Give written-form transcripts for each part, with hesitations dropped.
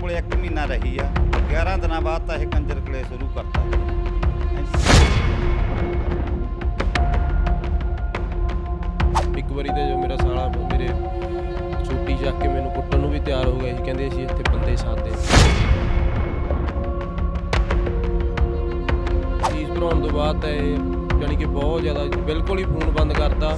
ਕੋਲ 1 ਮਹੀਨਾ ਰਹੀ ਆ। 11 ਦਿਨਾਂ ਬਾਅਦ ਤਾਂ ਇਹ ਕੰਜਰ ਕਲੇ ਸ਼ੁਰੂ ਕਰਤਾ। ਇੱਕ ਵਾਰੀ ਤਾਂ ਜੋ ਮੇਰਾ ਸਾਲਾ ਮੇਰੇ ਛੁੱਟੀ ਚੱਕ ਕੇ ਮੈਨੂੰ ਕੁੱਟਣ ਨੂੰ ਵੀ ਤਿਆਰ ਹੋ ਗਿਆ ਸੀ। ਕਹਿੰਦੇ ਅਸੀਂ ਇੱਥੇ ਬੰਦੇ ਸਾਦੇ ਫੀਸ ਭਰਾਉਣ ਤੋਂ ਬਾਅਦ ਤਾਂ ਇਹ ਜਾਣੀ ਕਿ ਬਹੁਤ ਜ਼ਿਆਦਾ ਬਿਲਕੁਲ ਹੀ ਫੋਨ ਬੰਦ ਕਰਤਾ।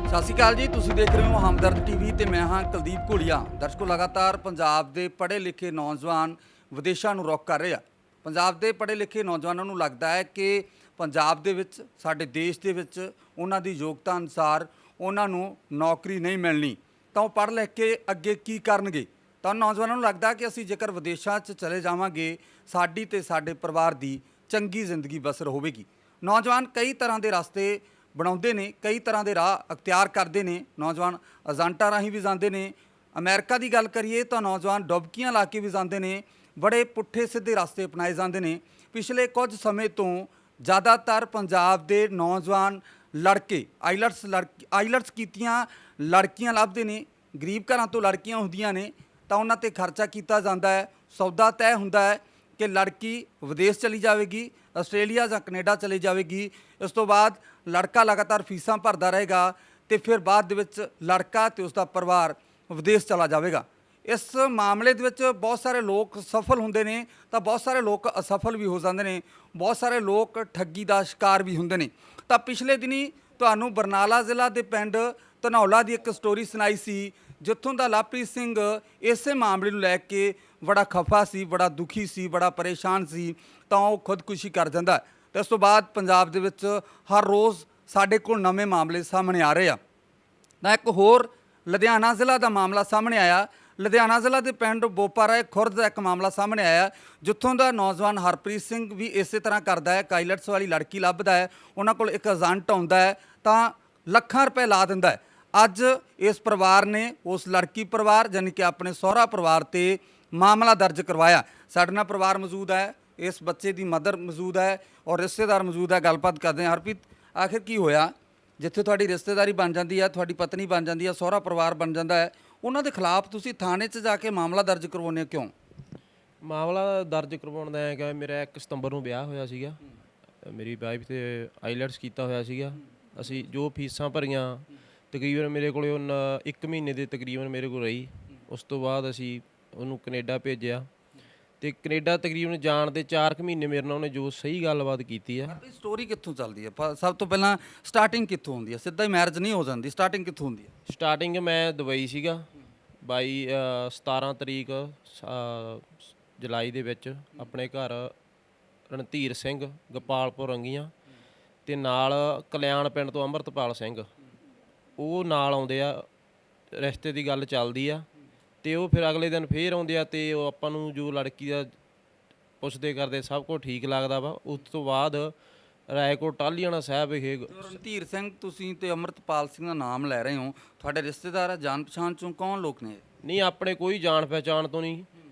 ਸਤਿ ਸ਼੍ਰੀ ਅਕਾਲ ਜੀ, ਤੁਸੀਂ ਦੇਖ ਰਹੇ ਹੋ ਹਮਦਰਦ ਟੀਵੀ ਤੇ ਮੈਂ ਹਾਂ ਕੁਲਦੀਪ ਘੋਲੀਆ। ਦਰਸ਼ਕੋ, ਲਗਾਤਾਰ ਪੰਜਾਬ ਦੇ ਪੜ੍ਹੇ ਲਿਖੇ ਨੌਜਵਾਨ ਵਿਦੇਸ਼ਾਂ ਨੂੰ ਰੁੱਖ ਕਰ ਰਹੇ ਆ। ਪੰਜਾਬ ਦੇ ਪੜ੍ਹੇ ਲਿਖੇ ਨੌਜਵਾਨਾਂ ਨੂੰ ਲੱਗਦਾ ਹੈ ਕਿ ਪੰਜਾਬ ਦੇ ਵਿੱਚ, ਸਾਡੇ ਦੇਸ਼ ਦੇ ਵਿੱਚ ਉਹਨਾਂ ਦੀ ਯੋਗਤਾ ਅਨੁਸਾਰ ਉਹਨਾਂ ਨੂੰ ਨੌਕਰੀ ਨਹੀਂ ਮਿਲਣੀ, ਤਾਂ ਉਹ ਪੜ੍ਹ ਲਿਖ ਕੇ ਅੱਗੇ ਕੀ ਕਰਨਗੇ। ਤਾਂ ਨੌਜਵਾਨਾਂ ਨੂੰ ਲੱਗਦਾ ਕਿ ਅਸੀਂ ਜੇਕਰ ਵਿਦੇਸ਼ਾਂ 'ਚ ਚਲੇ ਜਾਵਾਂਗੇ, ਸਾਡੀ ਤੇ ਸਾਡੇ ਪਰਿਵਾਰ ਦੀ ਚੰਗੀ ਜ਼ਿੰਦਗੀ ਬਸਰ ਹੋਵੇਗੀ। ਨੌਜਵਾਨ ਕਈ ਤਰ੍ਹਾਂ ਦੇ ਰਸਤੇ ਬਣਾਉਂਦੇ ਨੇ, ਕਈ ਤਰ੍ਹਾਂ ਦੇ ਰਾਹ ਅਖਤਿਆਰ ਕਰਦੇ ਨੇ। ਨੌਜਵਾਨ ਏਜੰਟਾਂ ਰਾਹੀਂ ਵੀ ਜਾਂਦੇ ਨੇ। ਅਮਰੀਕਾ ਦੀ ਗੱਲ ਕਰੀਏ ਤਾਂ ਨੌਜਵਾਨ ਡੁਬਕੀਆਂ ਲਾ ਕੇ ਵੀ ਜਾਂਦੇ ਨੇ। ਬੜੇ ਪੁੱਠੇ ਸਿੱਧੇ ਰਸਤੇ ਅਪਣਾਏ ਜਾਂਦੇ ਨੇ। ਪਿਛਲੇ ਕੁਝ ਸਮੇਂ ਤੋਂ ਜ਼ਿਆਦਾਤਰ ਪੰਜਾਬ ਦੇ ਨੌਜਵਾਨ ਲੜਕੇ ਆਈਲਟਸ ਕੀਤੀਆਂ ਲੜਕੀਆਂ ਲੱਭਦੇ ਨੇ। ਗਰੀਬ ਘਰਾਂ ਤੋਂ ਲੜਕੀਆਂ ਹੁੰਦੀਆਂ ਨੇ ਤਾਂ ਉਹਨਾਂ 'ਤੇ ਖਰਚਾ ਕੀਤਾ ਜਾਂਦਾ ਹੈ। ਸੌਦਾ ਤੈਅ ਹੁੰਦਾ ਹੈ ਕਿ ਲੜਕੀ ਵਿਦੇਸ਼ ਚਲੀ ਜਾਵੇਗੀ, ਆਸਟ੍ਰੇਲੀਆ ਜਾਂ ਕੈਨੇਡਾ ਚਲੀ ਜਾਵੇਗੀ। ਇਸ ਤੋਂ ਬਾਅਦ ਲੜਕਾ ਲਗਾਤਾਰ ਫੀਸਾਂ ਭਰਦਾ ਰਹੇਗਾ ਅਤੇ ਫਿਰ ਬਾਅਦ ਦੇ ਵਿੱਚ ਲੜਕਾ ਅਤੇ ਉਸ ਦਾ ਪਰਿਵਾਰ ਵਿਦੇਸ਼ ਚਲਾ ਜਾਵੇਗਾ। ਇਸ ਮਾਮਲੇ ਦੇ ਵਿੱਚ ਬਹੁਤ ਸਾਰੇ ਲੋਕ ਸਫਲ ਹੁੰਦੇ ਨੇ ਤਾਂ ਬਹੁਤ ਸਾਰੇ ਲੋਕ ਅਸਫਲ ਵੀ ਹੋ ਜਾਂਦੇ ਨੇ। ਬਹੁਤ ਸਾਰੇ ਲੋਕ ਠੱਗੀ ਦਾ ਸ਼ਿਕਾਰ ਵੀ ਹੁੰਦੇ ਨੇ। ਤਾਂ ਪਿਛਲੇ ਦਿਨੀ ਤੁਹਾਨੂੰ ਬਰਨਾਲਾ ਜ਼ਿਲ੍ਹਾ ਦੇ ਪਿੰਡ ਧਨੌਲਾ ਦੀ ਇੱਕ ਸਟੋਰੀ ਸੁਣਾਈ ਸੀ, ਜਿੱਥੋਂ ਦਾ ਲਵਪ੍ਰੀਤ ਸਿੰਘ ਇਸੇ ਮਾਮਲੇ ਨੂੰ ਲੈ ਕੇ ਬੜਾ ਖਫਾ ਸੀ, ਬੜਾ ਦੁਖੀ ਸੀ, ਬੜਾ ਪਰੇਸ਼ਾਨ ਸੀ, ਤਾਂ ਉਹ ਖੁਦਕੁਸ਼ੀ ਕਰ ਜਾਂਦਾ। ਅਤੇ ਇਸ ਤੋਂ ਬਾਅਦ ਪੰਜਾਬ ਦੇ ਵਿੱਚ ਹਰ ਰੋਜ਼ ਸਾਡੇ ਕੋਲ ਨਵੇਂ ਮਾਮਲੇ ਸਾਹਮਣੇ ਆ ਰਹੇ ਆ। ਤਾਂ ਇੱਕ ਹੋਰ ਲੁਧਿਆਣਾ ਜ਼ਿਲ੍ਹਾ ਦਾ ਮਾਮਲਾ ਸਾਹਮਣੇ ਆਇਆ। ਲੁਧਿਆਣਾ ਜ਼ਿਲ੍ਹਾ ਦੇ ਪਿੰਡ ਬੋਪਾਰਾਏ ਖੁਰਦ ਦਾ ਇੱਕ ਮਾਮਲਾ ਸਾਹਮਣੇ ਆਇਆ, ਜਿੱਥੋਂ ਦਾ ਨੌਜਵਾਨ ਹਰਪ੍ਰੀਤ ਸਿੰਘ ਵੀ ਇਸੇ ਤਰ੍ਹਾਂ ਕਰਦਾ ਹੈ। ਆਈਲਟਸ ਵਾਲੀ ਲੜਕੀ ਲੱਭਦਾ ਹੈ, ਉਹਨਾਂ ਕੋਲ ਇੱਕ ਏਜੰਟ ਆਉਂਦਾ ਹੈ ਤਾਂ ਲੱਖਾਂ ਰੁਪਏ ਲਾ ਦਿੰਦਾ ਹੈ। ਅੱਜ ਇਸ ਪਰਿਵਾਰ ਨੇ ਉਸ ਲੜਕੀ ਪਰਿਵਾਰ ਯਾਨੀ ਕਿ ਆਪਣੇ ਸਹੁਰਾ ਪਰਿਵਾਰ 'ਤੇ ਮਾਮਲਾ ਦਰਜ ਕਰਵਾਇਆ। ਸਾਡੇ ਨਾਲ ਪਰਿਵਾਰ ਮੌਜੂਦ ਹੈ, ਇਸ ਬੱਚੇ ਦੀ ਮਦਰ ਮੌਜੂਦ ਹੈ ਔਰ ਰਿਸ਼ਤੇਦਾਰ ਮੌਜੂਦ ਹੈ। ਗੱਲਬਾਤ ਕਰਦੇ ਹਾਂ। ਹਰਪ੍ਰੀਤ, ਆਖਿਰ ਕੀ ਹੋਇਆ ਜਿੱਥੇ ਤੁਹਾਡੀ ਰਿਸ਼ਤੇਦਾਰੀ ਬਣ ਜਾਂਦੀ ਹੈ, ਤੁਹਾਡੀ ਪਤਨੀ ਬਣ ਜਾਂਦੀ ਹੈ, ਸਹੁਰਾ ਪਰਿਵਾਰ ਬਣ ਜਾਂਦਾ ਹੈ, ਉਹਨਾਂ ਦੇ ਖਿਲਾਫ ਤੁਸੀਂ ਥਾਣੇ 'ਚ ਜਾ ਕੇ ਮਾਮਲਾ ਦਰਜ ਕਰਵਾਉਂਦੇ ਹੋ, ਕਿਉਂ? ਮਾਮਲਾ ਦਰਜ ਕਰਵਾਉਣ ਦਾ ਹੈਗਾ, ਮੇਰਾ 1 ਸਤੰਬਰ ਨੂੰ ਵਿਆਹ ਹੋਇਆ ਸੀਗਾ। ਮੇਰੀ ਵਾਈਫ ਤੇ ਆਈਲਟਸ ਕੀਤਾ ਹੋਇਆ ਸੀਗਾ। ਅਸੀਂ ਜੋ ਫੀਸਾਂ ਭਰੀਆਂ ਤਕਰੀਬਨ ਮੇਰੇ ਕੋਲ 1 ਮਹੀਨੇ ਦੇ ਤਕਰੀਬਨ ਮੇਰੇ ਕੋਲ ਰਹੀ। ਉਸ ਤੋਂ ਬਾਅਦ ਅਸੀਂ ਉਹਨੂੰ ਕੈਨੇਡਾ ਭੇਜਿਆ ਅਤੇ ਕੈਨੇਡਾ ਤਕਰੀਬਨ ਜਾਣ ਦੇ 4 ਕੁ ਮਹੀਨੇ ਮੇਰੇ ਨਾਲ ਉਹਨੇ ਜੋ ਸਹੀ ਗੱਲਬਾਤ ਕੀਤੀ ਆ। ਸਟੋਰੀ ਕਿੱਥੋਂ ਚੱਲਦੀ ਹੈ? ਸਭ ਤੋਂ ਪਹਿਲਾਂ ਸਟਾਰਟਿੰਗ ਕਿੱਥੋਂ ਹੁੰਦੀ ਹੈ? ਸਿੱਧਾ ਹੀ ਮੈਰਿਜ ਨਹੀਂ ਹੋ ਜਾਂਦੀ, ਸਟਾਰਟਿੰਗ ਕਿੱਥੋਂ ਹੁੰਦੀ ਹੈ? ਸਟਾਰਟਿੰਗ ਮੈਂ ਦੁਬਈ ਸੀਗਾ 17 ਤਰੀਕ ਜੁਲਾਈ ਦੇ ਵਿੱਚ ਆਪਣੇ ਘਰ ਰਣਧੀਰ ਸਿੰਘ ਗੋਪਾਲਪੁਰ ਰੰਗੀਆਂ ਅਤੇ ਨਾਲ ਕਲਿਆਣ ਪਿੰਡ ਤੋਂ ਅੰਮ੍ਰਿਤਪਾਲ ਸਿੰਘ, ਉਹ ਨਾਲ ਆਉਂਦੇ ਆ। ਰਿਸ਼ਤੇ ਦੀ ਗੱਲ ਚੱਲਦੀ ਆ ਅਤੇ ਉਹ ਫਿਰ ਅਗਲੇ ਦਿਨ ਫੇਰ ਆਉਂਦੇ ਆ ਅਤੇ ਉਹ ਆਪਾਂ ਨੂੰ ਜੋ ਲੜਕੀ ਦਾ ਪੁੱਛਦੇ ਕਰਦੇ ਸਭ ਕੁਝ ਠੀਕ ਲੱਗਦਾ ਵਾ। ਉਸ ਤੋਂ ਬਾਅਦ ਰਾਏਕੋਟ ਟਾਹਲੀਆਣਾ ਸਾਹਿਬ ਵਿਖੇ ਰਣਧੀਰ ਸਿੰਘ ਤੁਸੀਂ ਤੇ ਅੰਮ੍ਰਿਤਪਾਲ ਸਿੰਘ ਦਾ ਨਾਮ ਲੈ ਰਹੇ ਹੋ, ਤੁਹਾਡੇ ਰਿਸ਼ਤੇਦਾਰ ਆ, ਜਾਣ ਪਛਾਣ ਚੋਂ ਕੌਣ ਲੋਕ ਨੇ? ਨਹੀਂ, ਆਪਣੇ ਕੋਈ ਜਾਣ ਪਹਿਚਾਣ ਤੋਂ ਨਹੀਂ।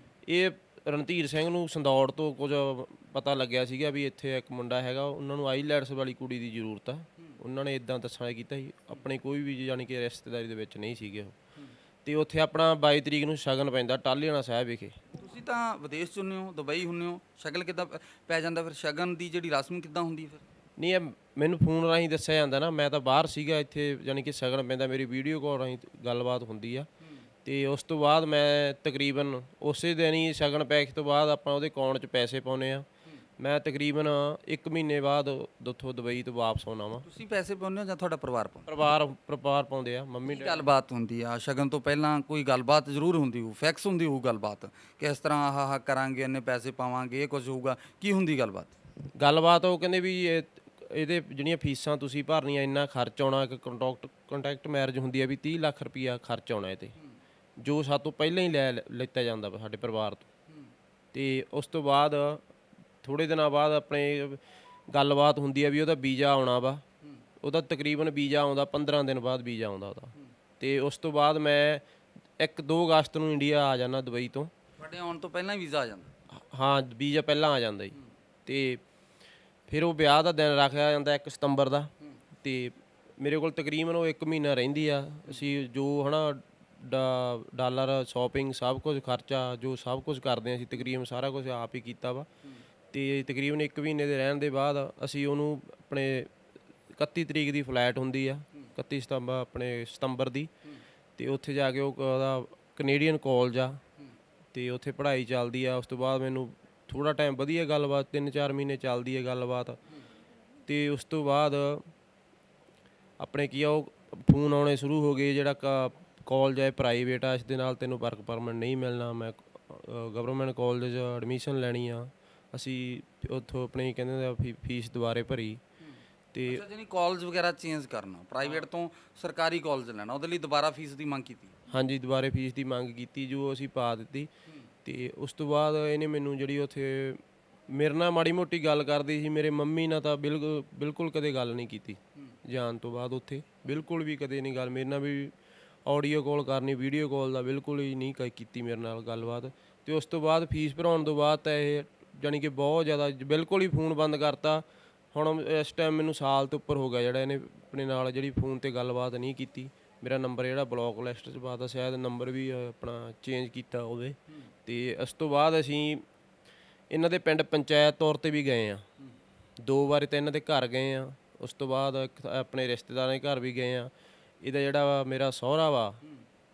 ਇਹ ਰਣਧੀਰ ਸਿੰਘ ਨੂੰ ਸੰਦੌੜ ਤੋਂ ਕੁਝ ਪਤਾ ਲੱਗਿਆ ਸੀਗਾ ਵੀ ਇੱਥੇ ਇੱਕ ਮੁੰਡਾ ਹੈਗਾ, ਉਹਨਾਂ ਨੂੰ ਆਈਲੈਟਸ ਵਾਲੀ ਕੁੜੀ ਦੀ ਜ਼ਰੂਰਤ ਆ। ਉਹਨਾਂ ਨੇ ਇੱਦਾਂ ਦੱਸਣਾ ਕੀਤਾ ਸੀ। ਆਪਣੇ ਕੋਈ ਵੀ ਯਾਨੀ ਕਿ ਰਿਸ਼ਤੇਦਾਰੀ ਦੇ ਵਿੱਚ ਨਹੀਂ ਸੀਗੇ ਉਹ। ਅਤੇ ਉੱਥੇ ਆਪਣਾ 22 ਤਰੀਕ ਨੂੰ ਸ਼ਗਨ ਪੈਂਦਾ ਟਾਹਲੀਆਣਾ ਸਾਹਿਬ ਵਿਖੇ। ਤੁਸੀਂ ਤਾਂ ਵਿਦੇਸ਼ 'ਚ ਹੁੰਦੇ ਹੋ, ਦੁਬਈ ਹੁੰਦੇ ਹੋ, ਸ਼ਗਨ ਕਿੱਦਾਂ ਪੈ ਜਾਂਦਾ ਫਿਰ? ਸ਼ਗਨ ਦੀ ਜਿਹੜੀ ਰਸਮ ਕਿੱਦਾਂ ਹੁੰਦੀ ਫਿਰ? ਨਹੀਂ, ਇਹ ਮੈਨੂੰ ਫੋਨ ਰਾਹੀਂ ਦੱਸਿਆ ਜਾਂਦਾ ਨਾ, ਮੈਂ ਤਾਂ ਬਾਹਰ ਸੀਗਾ, ਇੱਥੇ ਯਾਨੀ ਕਿ ਸ਼ਗਨ ਪੈਂਦਾ, ਮੇਰੀ ਵੀਡੀਓ ਕਾਲ ਰਾਹੀਂ ਗੱਲਬਾਤ ਹੁੰਦੀ ਆ। ਅਤੇ ਉਸ ਤੋਂ ਬਾਅਦ ਮੈਂ ਤਕਰੀਬਨ ਉਸੇ ਦਿਨ ਹੀ ਸ਼ਗਨ ਪੈਕ ਤੋਂ ਬਾਅਦ ਆਪਾਂ ਉਹਦੇ ਅਕਾਊਂਟ 'ਚ ਪੈਸੇ ਪਾਉਂਦੇ ਆ। ਮੈਂ ਤਕਰੀਬਨ 1 ਮਹੀਨੇ ਬਾਅਦ ਉੱਥੋਂ ਦੁਬਈ ਤੋਂ ਵਾਪਸ ਆਉਣਾ ਵਾ। ਤੁਸੀਂ ਪੈਸੇ ਪਾਉਂਦੇ ਹੋ ਜਾਂ ਤੁਹਾਡਾ ਪਰਿਵਾਰ ਪਾਉਂਦਾ? ਪਰਿਵਾਰ ਪਾਉਂਦੇ ਆ। ਮੰਮੀ ਗੱਲਬਾਤ ਹੁੰਦੀ ਆ ਸ਼ਗਨ ਤੋਂ ਪਹਿਲਾਂ? ਕੋਈ ਗੱਲਬਾਤ ਜ਼ਰੂਰ ਹੁੰਦੀ ਹੋਊ, ਫਿਕਸ ਹੁੰਦੀ ਹੋਊ ਗੱਲਬਾਤ ਕਿ ਇਸ ਤਰ੍ਹਾਂ ਆਹ ਕਰਾਂਗੇ, ਇੰਨੇ ਪੈਸੇ ਪਾਵਾਂਗੇ, ਇਹ ਕੁਝ ਹੋਊਗਾ। ਕੀ ਹੁੰਦੀ ਗੱਲਬਾਤ? ਉਹ ਕਹਿੰਦੇ ਵੀ ਇਹਦੇ ਜਿਹੜੀਆਂ ਫੀਸਾਂ ਤੁਸੀਂ ਭਰਨੀਆਂ, ਇੰਨਾ ਖਰਚ ਆਉਣਾ। ਇੱਕ ਕੰਟੈਕਟ ਮੈਰਿਜ ਹੁੰਦੀ ਆ ਵੀ 30 ਲੱਖ ਰੁਪਈਆ ਖਰਚ ਆਉਣਾ ਇਹ 'ਤੇ, ਜੋ ਸਾਡੇ ਤੋਂ ਪਹਿਲਾਂ ਹੀ ਲਿੱਤਾ ਜਾਂਦਾ ਵਾ ਸਾਡੇ ਪਰਿਵਾਰ ਤੋਂ। ਅਤੇ ਉਸ ਤੋਂ ਬਾਅਦ ਥੋੜ੍ਹੇ ਦਿਨਾਂ ਬਾਅਦ ਆਪਣੇ ਗੱਲਬਾਤ ਹੁੰਦੀ ਆ ਵੀ ਉਹਦਾ ਵੀਜ਼ਾ ਆਉਣਾ ਵਾ। ਉਹਦਾ ਤਕਰੀਬਨ ਵੀਜ਼ਾ ਆਉਂਦਾ 15 ਦਿਨ ਬਾਅਦ ਵੀਜ਼ਾ ਆਉਂਦਾ ਉਹਦਾ। ਅਤੇ ਉਸ ਤੋਂ ਬਾਅਦ ਮੈਂ 1-2 ਅਗਸਤ ਨੂੰ ਇੰਡੀਆ ਆ ਜਾਂਦਾ ਦੁਬਈ ਤੋਂ। ਤੁਹਾਡੇ ਆਉਣ ਤੋਂ ਪਹਿਲਾਂ ਹੀ ਵੀਜ਼ਾ ਆ ਜਾਂਦਾ? ਹਾਂ, ਵੀਜ਼ਾ ਪਹਿਲਾਂ ਆ ਜਾਂਦਾ ਜੀ। ਅਤੇ ਫਿਰ ਉਹ ਵਿਆਹ ਦਾ ਦਿਨ ਰੱਖਿਆ ਜਾਂਦਾ 1 ਸਤੰਬਰ ਦਾ। ਅਤੇ ਮੇਰੇ ਕੋਲ ਤਕਰੀਬਨ ਉਹ 1 ਮਹੀਨਾ ਰਹਿੰਦੀ ਆ। ਅਸੀਂ ਜੋ ਹੈ ਨਾ ਡਾਲਰ ਸ਼ਾਪਿੰਗ ਸਭ ਕੁਝ ਖਰਚਾ ਜੋ ਸਭ ਕੁਝ ਕਰਦੇ ਹਾਂ ਅਸੀਂ ਤਕਰੀਬਨ ਸਾਰਾ ਕੁਝ ਆਪ ਹੀ ਕੀਤਾ ਵਾ। ਤੇ ਤਕਰੀਬਨ 1 ਮਹੀਨੇ ਦੇ ਰਹਿਣ ਦੇ ਬਾਅਦ ਅਸੀਂ ਉਹਨੂੰ ਆਪਣੇ 31 ਤਰੀਕ ਦੀ ਫਲਾਈਟ ਹੁੰਦੀ ਆ 31 ਸਤੰਬਰ ਆਪਣੇ ਸਤੰਬਰ ਦੀ, ਤੇ ਉੱਥੇ ਜਾ ਕੇ ਉਹਦਾ ਕੈਨੇਡੀਅਨ ਕਾਲਜ ਆ ਤੇ ਉੱਥੇ ਪੜ੍ਹਾਈ ਚੱਲਦੀ ਆ। ਉਸ ਤੋਂ ਬਾਅਦ ਮੈਨੂੰ ਥੋੜ੍ਹਾ ਟਾਈਮ ਵਧੀਆ ਗੱਲਬਾਤ 3-4 ਮਹੀਨੇ ਚੱਲਦੀ ਹੈ ਗੱਲਬਾਤ, ਤੇ ਉਸ ਤੋਂ ਬਾਅਦ ਆਪਣੇ ਕੀ ਆ ਉਹ ਫੋਨ ਆਉਣੇ ਸ਼ੁਰੂ ਹੋ ਗਏ ਜਿਹੜਾ ਕਾਲਜ ਹੈ ਪ੍ਰਾਈਵੇਟ ਆ, ਇਸ ਦੇ ਨਾਲ ਤੈਨੂੰ ਵਰਕ ਪਰਮਿਟ ਨਹੀਂ ਮਿਲਣਾ, ਮੈਂ ਗਵਰਨਮੈਂਟ ਕਾਲਜ 'ਚ ਐਡਮਿਸ਼ਨ ਲੈਣੀ ਆ। ਅਸੀਂ ਉੱਥੋਂ ਆਪਣੀ ਕਹਿੰਦੇ ਫੀਸ ਦੁਬਾਰੇ ਭਰੀ ਤੇ ਅੱਛਾ, ਜਾਨੀ ਕਾਲਜ ਵਗੈਰਾ ਚੇਂਜ ਕਰਨਾ, ਪ੍ਰਾਈਵੇਟ ਤੋਂ ਸਰਕਾਰੀ ਕਾਲਜ ਲੈਣਾ, ਉਹਦੇ ਲਈ ਦੁਬਾਰਾ ਫੀਸ ਦੀ ਮੰਗ ਕੀਤੀ। ਹਾਂਜੀ, ਦੁਬਾਰੇ ਫੀਸ ਦੀ ਮੰਗ ਕੀਤੀ ਜੋ ਅਸੀਂ ਪਾ ਦਿੱਤੀ। ਤੇ ਉਸ ਤੋਂ ਬਾਅਦ ਇਹਨੇ ਮੈਨੂੰ ਜਿਹੜੀ ਉੱਥੇ ਮੇਰੇ ਨਾਲ ਮਾੜੀ ਮੋਟੀ ਗੱਲ ਕਰਦੀ ਸੀ, ਮੇਰੇ ਮੰਮੀ ਨਾਲ ਤਾਂ ਬਿਲਕੁਲ ਕਦੇ ਗੱਲ ਨਹੀਂ ਕੀਤੀ ਜਾਣ ਤੋਂ ਬਾਅਦ। ਉੱਥੇ ਬਿਲਕੁਲ ਵੀ ਕਦੇ ਨਹੀਂ ਗੱਲ ਮੇਰੇ ਨਾਲ ਵੀ ਆਡੀਓ ਕਾਲ ਕਰਨੀ, ਵੀਡੀਓ ਕਾਲ ਦਾ ਬਿਲਕੁਲ ਹੀ ਨਹੀਂ ਕੀਤੀ ਮੇਰੇ ਨਾਲ ਗੱਲਬਾਤ। ਤੇ ਉਸ ਤੋਂ ਬਾਅਦ ਫੀਸ ਭਰਾਉਣ ਤੋਂ ਬਾਅਦ ਤਾਂ ਇਹ ਜਾਣੀ ਕਿ ਬਹੁਤ ਜ਼ਿਆਦਾ ਬਿਲਕੁਲ ਹੀ ਫੋਨ ਬੰਦ ਕਰਤਾ। ਹੁਣ ਇਸ ਟਾਈਮ ਮੈਨੂੰ ਸਾਲ ਤੋਂ ਉੱਪਰ ਹੋ ਗਿਆ ਜਿਹੜਾ ਇਹਨੇ ਆਪਣੇ ਨਾਲ ਜਿਹੜੀ ਫੋਨ 'ਤੇ ਗੱਲਬਾਤ ਨਹੀਂ ਕੀਤੀ। ਮੇਰਾ ਨੰਬਰ ਜਿਹੜਾ ਬਲੌਕ ਲਿਸਟ 'ਚ ਪਾਤਾ, ਸ਼ਾਇਦ ਨੰਬਰ ਵੀ ਆਪਣਾ ਚੇਂਜ ਕੀਤਾ ਉਹਦੇ। ਤੇ ਉਸ ਤੋਂ ਬਾਅਦ ਅਸੀਂ ਇਹਨਾਂ ਦੇ ਪਿੰਡ ਪੰਚਾਇਤ ਤੌਰ 'ਤੇ ਵੀ ਗਏ ਆ 2 ਵਾਰੀ, ਤਾਂ ਇਹਨਾਂ ਦੇ ਘਰ ਗਏ ਆ। ਉਸ ਤੋਂ ਬਾਅਦ ਆਪਣੇ ਰਿਸ਼ਤੇਦਾਰਾਂ ਦੇ ਘਰ ਵੀ ਗਏ ਆ। ਇਹਦਾ ਜਿਹੜਾ ਮੇਰਾ ਸਹੁਰਾ ਵਾ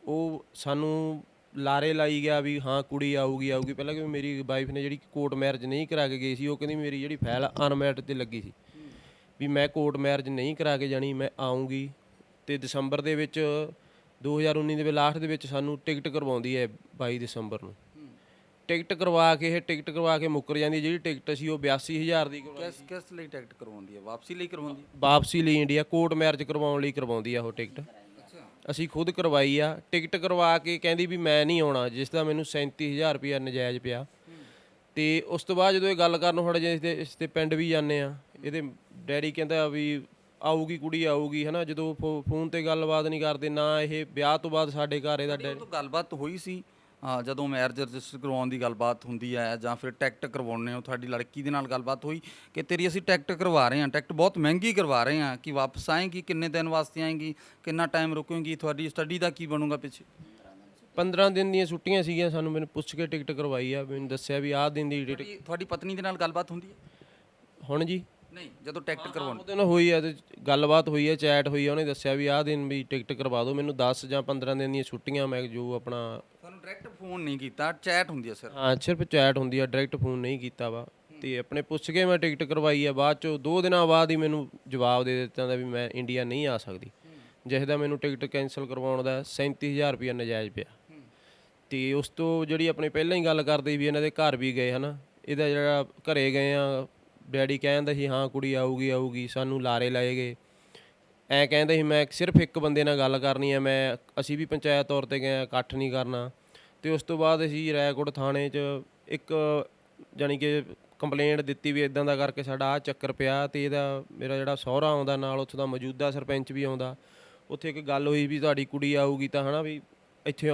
ਉਹ ਸਾਨੂੰ ਲਾਰੇ ਲਾਈ ਗਿਆ ਵੀ ਹਾਂ ਕੁੜੀ ਆਊਗੀ। ਪਹਿਲਾਂ ਕਿ ਮੇਰੀ ਵਾਈਫ ਨੇ ਜਿਹੜੀ ਕੋਰਟ ਮੈਰਿਜ ਨਹੀਂ ਕਰਾ ਕੇ ਗਈ ਸੀ, ਉਹ ਕਹਿੰਦੀ ਮੇਰੀ ਜਿਹੜੀ ਫਾਈਲ ਅਨਮੈਰਿਡ 'ਤੇ ਲੱਗੀ ਸੀ ਵੀ ਮੈਂ ਕੋਰਟ ਮੈਰਿਜ ਨਹੀਂ ਕਰਾ ਕੇ ਜਾਣੀ, ਮੈਂ ਆਊਂਗੀ। ਤੇ ਦਸੰਬਰ ਦੇ ਵਿੱਚ 2019 ਦੇ ਲਾਸਟ ਦੇ ਵਿੱਚ ਸਾਨੂੰ ਟਿਕਟ ਕਰਵਾਉਂਦੀ ਹੈ 22 ਦਸੰਬਰ ਨੂੰ। ਟਿਕਟ ਕਰਵਾ ਕੇ ਮੁੱਕਰ ਜਾਂਦੀ। ਜਿਹੜੀ ਟਿਕਟ ਸੀ ਉਹ 82,000 ਦੀ ਕਿਸ ਲਈ ਟਿਕਟ ਕਰਵਾਉਂਦੀ ਹੈ? ਵਾਪਸੀ ਲਈ ਕਰਵਾਉਂਦੀ ਹੈ? ਵਾਪਸੀ ਲਈ ਇੰਡੀਆ ਕੋਰਟ ਮੈਰਿਜ ਕਰਵਾਉਣ ਲਈ ਕਰਵਾਉਂਦੀ ਆ ਉਹ ਟਿਕਟ। ਅਸੀਂ ਖੁਦ ਕਰਵਾਈ ਆ ਟਿਕਟ ਕਰਵਾ ਕੇ, ਕਹਿੰਦੀ ਵੀ ਮੈਂ ਨਹੀਂ ਆਉਣਾ, ਜਿਸ ਦਾ ਮੈਨੂੰ 37,000 ਰੁਪਇਆ ਨਜਾਇਜ਼ ਪਿਆ। ਤੇ ਉਸ ਤੋਂ ਬਾਅਦ ਜਦੋਂ ਇਹ ਗੱਲ ਕਰਨ ਥੋੜ੍ਹਾ ਜਿਹਾ ਇਸ ਦੇ ਪਿੰਡ ਵੀ ਜਾਂਦੇ ਆ, ਇਹਦੇ ਡੈਡੀ ਕਹਿੰਦਾ ਵੀ ਆਊਗੀ ਕੁੜੀ ਆਊਗੀ, ਹੈ ਨਾ। ਜਦੋਂ ਫੋਨ 'ਤੇ ਗੱਲਬਾਤ ਨਹੀਂ ਕਰਦੇ ਨਾ, ਇਹ ਵਿਆਹ ਤੋਂ ਬਾਅਦ ਸਾਡੇ ਘਰ ਇਹਦਾ ਡੈਡੀ ਗੱਲਬਾਤ ਹੋਈ ਸੀ ਜਦੋਂ ਮੈਰਿਜ ਰਜਿਸਟਰ ਕਰਵਾਉਣ ਦੀ ਗੱਲਬਾਤ ਹੁੰਦੀ ਹੈ ਜਾਂ ਫਿਰ ਟਿਕਟ ਕਰਵਾਉਣੇ ਹੋ, ਤੁਹਾਡੀ ਲੜਕੀ ਦੇ ਨਾਲ ਗੱਲਬਾਤ ਹੋਈ ਕਿ ਤੇਰੀ ਅਸੀਂ ਟਿਕਟ ਕਰਵਾ ਰਹੇ ਹਾਂ, ਟਿਕਟ ਬਹੁਤ ਮਹਿੰਗੀ ਕਰਵਾ ਰਹੇ ਹਾਂ, ਕਿ ਵਾਪਸ ਆਏਗੀ, ਕਿੰਨੇ ਦਿਨ ਵਾਸਤੇ ਆਏਗੀ, ਕਿੰਨਾ ਟਾਈਮ ਰੁਕੇਗੀ, ਤੁਹਾਡੀ ਸਟੱਡੀ ਦਾ ਕੀ ਬਣੂਗਾ ਪਿੱਛੇ? 15 ਦਿਨ ਦੀਆਂ ਛੁੱਟੀਆਂ ਸੀਗੀਆਂ ਸਾਨੂੰ। ਮੈਨੂੰ ਪੁੱਛ ਕੇ ਟਿਕਟ ਕਰਵਾਈ ਆ, ਮੈਨੂੰ ਦੱਸਿਆ ਵੀ ਆਹ ਦਿਨ ਦੀ ਡੇਟ। ਤੁਹਾਡੀ ਪਤਨੀ ਦੇ ਨਾਲ ਗੱਲਬਾਤ ਹੁੰਦੀ ਹੈ ਹੁਣ ਜੀ? ਨਹੀਂ, ਜਦੋਂ ਟਿਕਟ ਕਰਵਾਉਣੀ ਉਹਦੇ ਨਾਲ ਹੋਈ ਆ ਤੇ ਗੱਲਬਾਤ ਹੋਈ ਆ, ਚੈਟ ਹੋਈ ਆ, ਉਹਨੇ ਦੱਸਿਆ ਵੀ ਆਹ ਦਿਨ ਵੀ ਟਿਕਟ ਕਰਵਾ ਦਿਓ। ਮੈਨੂੰ 10 ਜਾਂ 15 ਦਿਨ ਦੀਆਂ ਛੁੱਟੀਆਂ, ਮੈਂ ਜੋ ਆਪਣਾ ਤੁਹਾਨੂੰ ਡਾਇਰੈਕਟ ਫੋਨ ਨਹੀਂ ਕੀਤਾ, ਚੈਟ ਹੁੰਦੀ ਹੈ ਸਿਰਫ? ਹਾਂ, ਸਿਰਫ ਚੈਟ ਹੁੰਦੀ ਆ, ਡਾਇਰੈਕਟ ਫੋਨ ਨਹੀਂ ਕੀਤਾ ਵਾ। ਤੇ ਆਪਣੇ ਪੁੱਛ ਕੇ ਮੈਂ ਟਿਕਟ ਕਰਵਾਈ ਆ। ਬਾਅਦ 'ਚੋਂ 2 ਦਿਨਾਂ ਬਾਅਦ ਹੀ ਮੈਨੂੰ ਜਵਾਬ ਦੇ ਦਿੱਤਾ ਦਾ ਵੀ ਮੈਂ ਇੰਡੀਆ ਨਹੀਂ ਆ ਸਕਦੀ, ਜਿਸ ਦਾ ਮੈਨੂੰ ਟਿਕਟ ਕੈਂਸਲ ਕਰਵਾਉਣ ਦਾ 37,000 ਰੁਪਇਆ ਨਜਾਇਜ਼ ਪਿਆ। ਤੇ ਉਸ ਤੋਂ ਜਿਹੜੀ ਆਪਣੀ ਪਹਿਲਾਂ ਹੀ ਗੱਲ ਕਰਦੇ ਵੀ ਇਹਨਾਂ ਦੇ ਘਰ ਵੀ ਗਏ, ਹੈ ਨਾ। ਇਹਦਾ ਜਿਹੜਾ ਘਰੇ ਗਏ ਆ, ਡੈਡੀ ਕਹਿੰਦਾ ਸੀ ਹਾਂ ਕੁੜੀ ਆਊਗੀ, ਸਾਨੂੰ ਲਾਰੇ ਲਾਏ ਗਏ। ਐਂ ਕਹਿੰਦਾ ਸੀ ਮੈਂ ਸਿਰਫ ਇੱਕ ਬੰਦੇ ਨਾਲ ਗੱਲ ਕਰਨੀ ਹੈ, ਅਸੀਂ ਵੀ ਪੰਚਾਇਤ ਤੌਰ 'ਤੇ ਗਏ, ਇਕੱਠ ਨਹੀਂ ਕਰਨਾ। ਤੇ ਉਸ ਤੋਂ ਬਾਅਦ ਅਸੀਂ ਰਾਏਕੋਟ ਥਾਣੇ 'ਚ ਇੱਕ ਜਾਣੀ ਕਿ ਕੰਪਲੇਂਟ ਦਿੱਤੀ ਵੀ ਇਦਾਂ ਦਾ ਕਰਕੇ ਸਾਡਾ ਆਹ ਚੱਕਰ ਪਿਆ। ਤੇ ਇਹਦਾ ਮੇਰਾ ਜਿਹੜਾ ਸਹੁਰਾ ਆਉਂਦਾ ਨਾਲ, ਉੱਥੋਂ ਦਾ ਮੌਜੂਦਾ ਸਰਪੰਚ ਵੀ ਆਉਂਦਾ। ਉੱਥੇ ਇੱਕ ਗੱਲ ਹੋਈ ਵੀ ਤੁਹਾਡੀ ਕੁੜੀ ਆਊਗੀ ਤਾਂ, ਹੈ ਨਾ, ਵੀ ਇੱਥੇ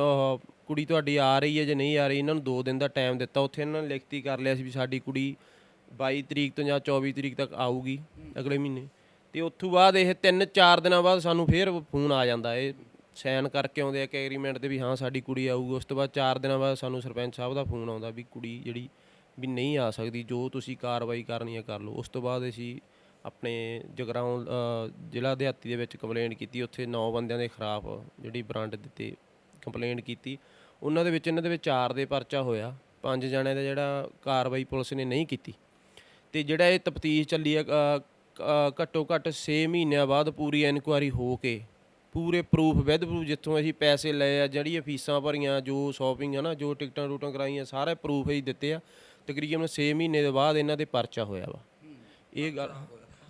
ਕੁੜੀ ਤੁਹਾਡੀ ਆ ਰਹੀ ਹੈ ਜਾਂ ਨਹੀਂ ਆ ਰਹੀ। ਇਹਨਾਂ ਨੂੰ 2 ਦਿਨ ਦਾ ਟਾਈਮ ਦਿੱਤਾ। ਉੱਥੇ ਇਹਨਾਂ ਨੇ ਲਿਖਤੀ ਕਰ ਲਿਆ ਸੀ ਵੀ ਸਾਡੀ ਕੁੜੀ 22 ਤਰੀਕ ਤੋਂ ਜਾਂ 24 ਤਰੀਕ ਤੱਕ ਆਊਗੀ ਅਗਲੇ ਮਹੀਨੇ। ਤੇ ਉੱਥੋਂ ਬਾਅਦ ਇਹ 3-4 ਦਿਨਾਂ ਬਾਅਦ ਸਾਨੂੰ ਫੇਰ ਫੋਨ ਆ ਜਾਂਦਾ, ਇਹ ਸਾਈਨ ਕਰਕੇ ਆਉਂਦੇ ਆ ਕਿ ਐਗਰੀਮੈਂਟ 'ਤੇ ਵੀ ਹਾਂ ਸਾਡੀ ਕੁੜੀ ਆਊਗੀ। ਉਸ ਤੋਂ ਬਾਅਦ 4 ਦਿਨਾਂ ਬਾਅਦ ਸਾਨੂੰ ਸਰਪੰਚ ਸਾਹਿਬ ਦਾ ਫੋਨ ਆਉਂਦਾ ਵੀ ਕੁੜੀ ਜਿਹੜੀ ਵੀ ਨਹੀਂ ਆ ਸਕਦੀ, ਜੋ ਤੁਸੀਂ ਕਾਰਵਾਈ ਕਰਨੀ ਹੈ ਕਰ ਲਓ। ਉਸ ਤੋਂ ਬਾਅਦ ਅਸੀਂ ਆਪਣੇ ਜਗਰਾਉਂ ਜ਼ਿਲ੍ਹਾ ਦਿਹਾਤੀ ਦੇ ਵਿੱਚ ਕੰਪਲੇਂਟ ਕੀਤੀ। ਉੱਥੇ 9 ਬੰਦਿਆਂ ਦੇ ਖਿਲਾਫ ਜਿਹੜੀ ਬਰਾਂਡ ਦਿੱਤੇ ਕੰਪਲੇਂਟ ਕੀਤੀ। ਉਹਨਾਂ ਦੇ ਵਿੱਚ ਇਹਨਾਂ ਦੇ ਵਿੱਚ 4 ਦੇ ਪਰਚਾ ਹੋਇਆ, 5 ਜਣਿਆਂ ਦਾ ਜਿਹੜਾ ਕਾਰਵਾਈ ਪੁਲਿਸ ਨੇ ਨਹੀਂ ਕੀਤੀ। ਤੇ ਜਿਹੜਾ ਇਹ ਤਫਤੀਸ਼ ਚੱਲੀ ਆ ਘੱਟੋ ਘੱਟ 6 ਮਹੀਨਿਆਂ ਬਾਅਦ ਪੂਰੀ ਇਨਕੁਆਇਰੀ ਹੋ ਕੇ ਪੂਰੇ ਪ੍ਰੂਫ ਵਿਦ ਪ੍ਰੂਫ, ਜਿੱਥੋਂ ਅਸੀਂ ਪੈਸੇ ਲਏ ਆ, ਜਿਹੜੀਆਂ ਫੀਸਾਂ ਭਰੀਆਂ, ਜੋ ਸ਼ਾਪਿੰਗ ਹੈ ਨਾ, ਜੋ ਟਿਕਟਾਂ ਟੂਟਾਂ ਕਰਾਈਆਂ, ਸਾਰੇ ਪ੍ਰੂਫ ਹੀ ਦਿੱਤੇ ਆ। ਤਕਰੀਬਨ 6 ਮਹੀਨੇ ਦੇ ਬਾਅਦ ਇਹਨਾਂ ਦੇ ਪਰਚਾ ਹੋਇਆ ਵਾ। ਇਹ ਗੱਲ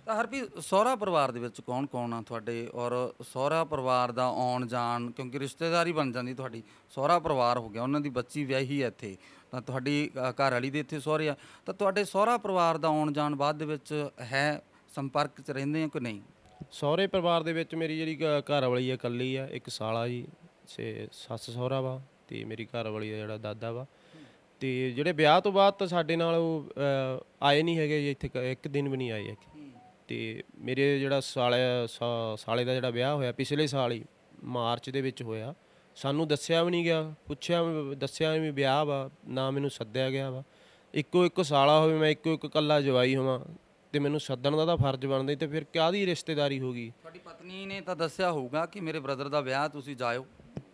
ਤਾਂ ਹਰਪ੍ਰੀਤ, ਸਹੁਰਾ ਪਰਿਵਾਰ ਦੇ ਵਿੱਚ ਕੌਣ ਕੌਣ ਆ ਤੁਹਾਡੇ? ਔਰ ਸਹੁਰਾ ਪਰਿਵਾਰ ਦਾ ਆਉਣ ਜਾਣ, ਕਿਉਂਕਿ ਰਿਸ਼ਤੇਦਾਰੀ ਬਣ ਜਾਂਦੀ ਤੁਹਾਡੀ, ਸਹੁਰਾ ਪਰਿਵਾਰ ਹੋ ਗਿਆ, ਉਹਨਾਂ ਦੀ ਬੱਚੀ ਵਿਆਹੀ ਹੈ ਇੱਥੇ, ਤਾਂ ਤੁਹਾਡੀ ਘਰ ਵਾਲੀ ਦੇ ਇੱਥੇ ਸਹੁਰੇ ਆ, ਤਾਂ ਤੁਹਾਡੇ ਸਹੁਰਾ ਪਰਿਵਾਰ ਦਾ ਆਉਣ ਜਾਣ ਬਾਅਦ ਦੇ ਵਿੱਚ ਹੈ, ਸੰਪਰਕ 'ਚ ਰਹਿੰਦੇ ਆ ਕਿ ਨਹੀਂ? ਸਹੁਰੇ ਪਰਿਵਾਰ ਦੇ ਵਿੱਚ ਮੇਰੀ ਜਿਹੜੀ ਘਰ ਵਾਲੀ ਆ ਇਕੱਲੀ ਆ, ਇੱਕ ਸਾਲਾ ਜੀ, ਸੱਸ ਸਹੁਰਾ ਵਾ, ਤੇ ਮੇਰੀ ਘਰ ਵਾਲੀ ਦਾ ਜਿਹੜਾ ਦਾਦਾ ਵਾ। ਤੇ ਜਿਹੜੇ ਵਿਆਹ ਤੋਂ ਬਾਅਦ ਤਾਂ ਸਾਡੇ ਨਾਲ ਉਹ ਆਏ ਨਹੀਂ ਹੈਗੇ ਜੀ, ਇੱਥੇ ਇੱਕ ਦਿਨ ਵੀ ਨਹੀਂ ਆਏ ਹੈਗੇ। ਤੇ ਮੇਰੇ ਜਿਹੜਾ ਸਾਲੇ ਦਾ ਜਿਹੜਾ ਵਿਆਹ ਹੋਇਆ ਪਿਛਲੇ ਸਾਲ ਹੀ ਮਾਰਚ ਦੇ ਵਿੱਚ ਹੋਇਆ, ਸਾਨੂੰ ਦੱਸਿਆ ਵੀ ਨਹੀਂ ਗਿਆ, ਦੱਸਿਆ ਵੀ ਵਿਆਹ ਵਾ, ਨਾ ਮੈਨੂੰ ਸੱਦਿਆ ਗਿਆ ਵਾ। ਇੱਕੋ ਇੱਕ ਸਾਲਾ ਹੋਵੇ, ਮੈਂ ਇੱਕੋ ਇੱਕ ਇਕੱਲਾ ਜਵਾਈ ਹੋਵਾਂ ਤੇ ਮੈਨੂੰ ਸੱਦਣ ਦਾ ਤਾਂ ਫਰਜ਼ ਬਣਦਾ ਤੇ ਫਿਰ ਕਾਹਦੀ ਰਿਸ਼ਤੇਦਾਰੀ ਹੋ ਗਈ। ਤੁਹਾਡੀ ਪਤਨੀ ਨੇ ਤਾਂ ਦੱਸਿਆ ਹੋਊਗਾ ਕਿ ਮੇਰੇ ਬ੍ਰਦਰ ਦਾ ਵਿਆਹ, ਤੁਸੀਂ ਜਾਇਓ।